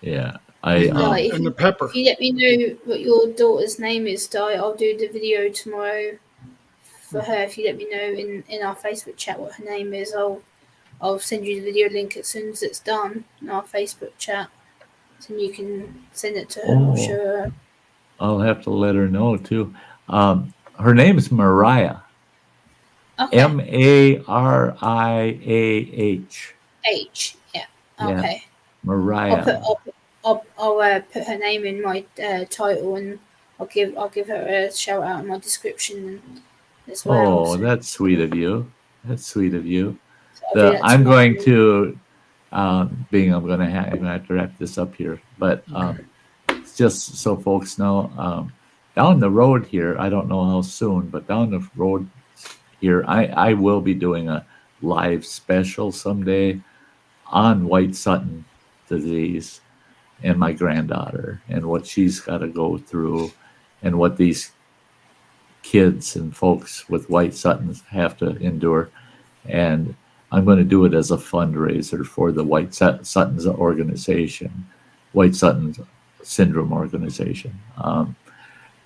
Speaker 2: Yeah.
Speaker 6: And the pepper.
Speaker 4: If you let me know what your daughter's name is, Sty, I'll do the video tomorrow for her. If you let me know in our Facebook chat what her name is, I'll send you the video link as soon as it's done in our Facebook chat, so you can send it to her. I'm sure.
Speaker 2: I'll have to let her know too. Her name is Mariah.
Speaker 4: Okay.
Speaker 2: Mariah.
Speaker 4: Yeah. Okay.
Speaker 2: Yeah. Mariah.
Speaker 4: I'll put her name in my title, and I'll give her a shout out in my description as well.
Speaker 2: Oh, that's sweet of you. So
Speaker 4: I'm
Speaker 2: going to have to wrap this up here, but just so folks know, down the road here, I don't know how soon, but down the road here, I will be doing a live special someday on White Sutton disease and my granddaughter and what she's got to go through and what these kids and folks with White Suttons have to endure. And I'm going to do it as a fundraiser for the White Suttons organization, White Suttons Syndrome organization,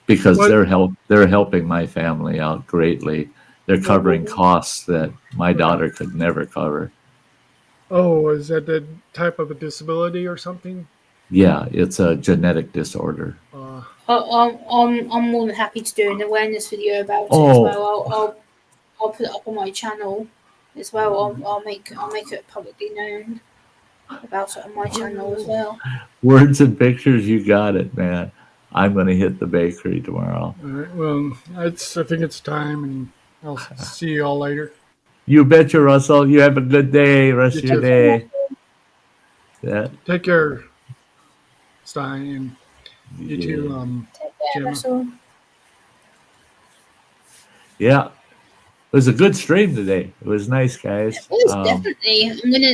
Speaker 2: because they're helping my family out greatly. They're covering costs that my daughter could never cover.
Speaker 6: Oh, is that the type of a disability or something?
Speaker 2: Yeah, it's a genetic disorder.
Speaker 4: I'm more than happy to do an awareness video about it as
Speaker 2: Oh.
Speaker 4: well. I'll put it up on my channel as well. I'll make it publicly known about it on my channel as well.
Speaker 2: Words and pictures, you got it, man. I'm going to hit the bakery tomorrow.
Speaker 6: All right. Well, I think it's time, and I'll see you all later.
Speaker 2: You betcha, Russell. You have a good day, rest of your day. Yeah.
Speaker 6: Take care, Sty, and you too,
Speaker 4: Take care,
Speaker 6: Gemma.
Speaker 4: Russell.
Speaker 2: Yeah. It was a good stream today. It was nice, guys.
Speaker 4: It was definitely.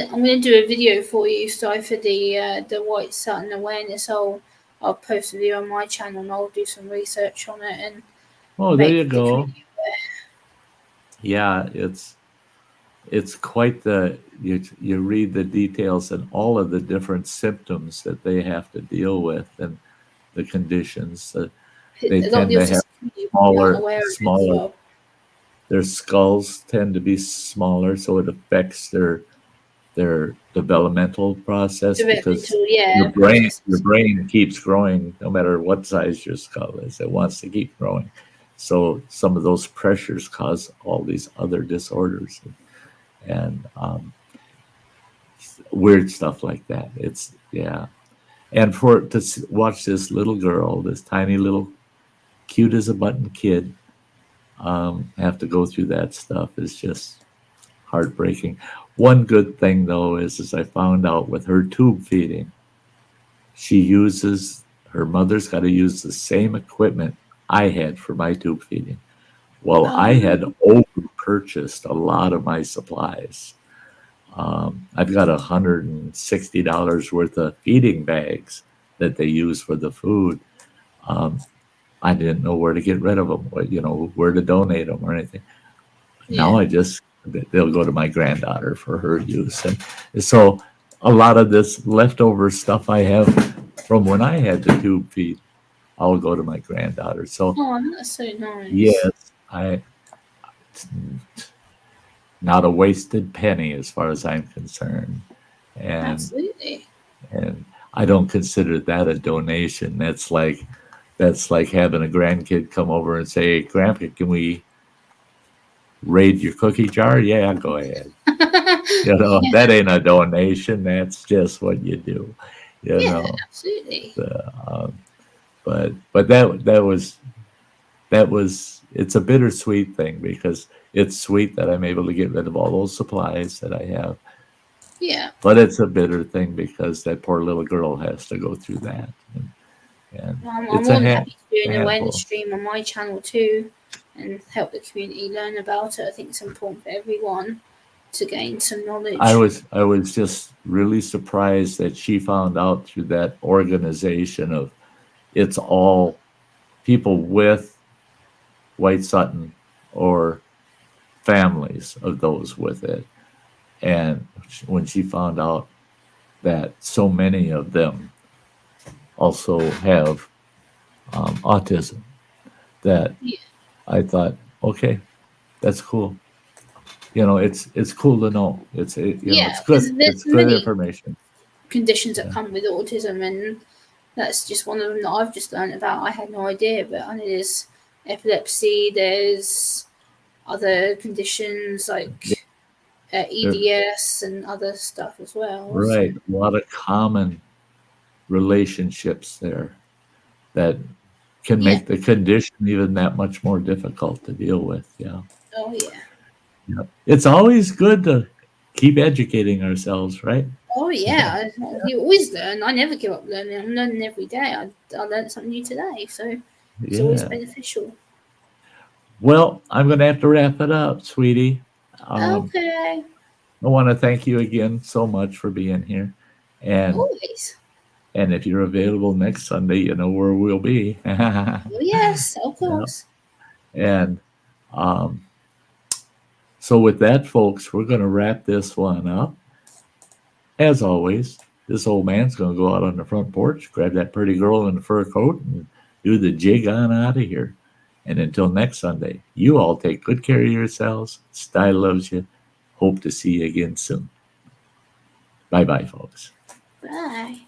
Speaker 4: I'm gonna do a video for you, Sty, for the White Satin awareness. I'll post a video on my channel and I'll do some research on it and.
Speaker 2: Oh, there you go. Yeah, it's quite you read the details and all of the different symptoms that they have to deal with and the conditions. They tend to have smaller. Their skulls tend to be smaller, so it affects their developmental process because your brain keeps growing no matter what size your skull is. It wants to keep growing. So some of those pressures cause all these other disorders and weird stuff like that. It's and to watch this little girl, this tiny little cute as a button kid, have to go through that stuff is just heartbreaking. One good thing though is I found out with her tube feeding, her mother's got to use the same equipment I had for my tube feeding. Well, I had over-purchased a lot of my supplies. I've got $160 worth of feeding bags that they use for the food. I didn't know where to get rid of them, where to donate them or anything. Yeah. Now they'll go to my granddaughter for her use. And so a lot of this leftover stuff I have from when I had the tube feed, I'll go to my granddaughter. So,
Speaker 4: that's so nice.
Speaker 2: Yes, not a wasted penny as far as I'm concerned. And,
Speaker 4: absolutely.
Speaker 2: And I don't consider that a donation. That's like having a grandkid come over and say, hey, Grandpa, can we raid your cookie jar? Yeah, go ahead. That ain't a donation. That's just what you do.
Speaker 4: Absolutely.
Speaker 2: But that was it's a bittersweet thing because it's sweet that I'm able to get rid of all those supplies that I have.
Speaker 4: Yeah.
Speaker 2: But it's a bitter thing because that poor little girl has to go through that. And
Speaker 4: I'm more than happy to do an awareness stream on my channel too and help the community learn about it. I think it's important for everyone to gain some knowledge.
Speaker 2: I was just really surprised that she found out through that organization of it's all people with White Sutton or families of those with it. And when she found out that so many of them also have autism, that I thought, okay, that's cool. It's cool to know. It's good. It's good information.
Speaker 4: Conditions that come with autism, and that's just one of them that I've just learned about. I had no idea, but I know there's epilepsy. There's other conditions like EDS and other stuff as well.
Speaker 2: Right, a lot of common relationships there that can make the condition even that much more difficult to deal with. Yeah.
Speaker 4: Oh yeah.
Speaker 2: Yep. It's always good to keep educating ourselves, right?
Speaker 4: Oh yeah, you always learn. I never give up learning. I'm learning every day. I learned something new today, so it's always beneficial.
Speaker 2: Well, I'm going to have to wrap it up, sweetie.
Speaker 4: Okay.
Speaker 2: I want to thank you again so much for being here, and
Speaker 4: always.
Speaker 2: And if you're available next Sunday, you know where we'll be.
Speaker 4: Oh, yes, of course.
Speaker 2: And so with that, folks, we're going to wrap this one up. As always, this old man's going to go out on the front porch, grab that pretty girl in the fur coat, and do the jig on out of here. And until next Sunday, you all take good care of yourselves. Sty loves you. Hope to see you again soon. Bye-bye, folks.
Speaker 4: Bye.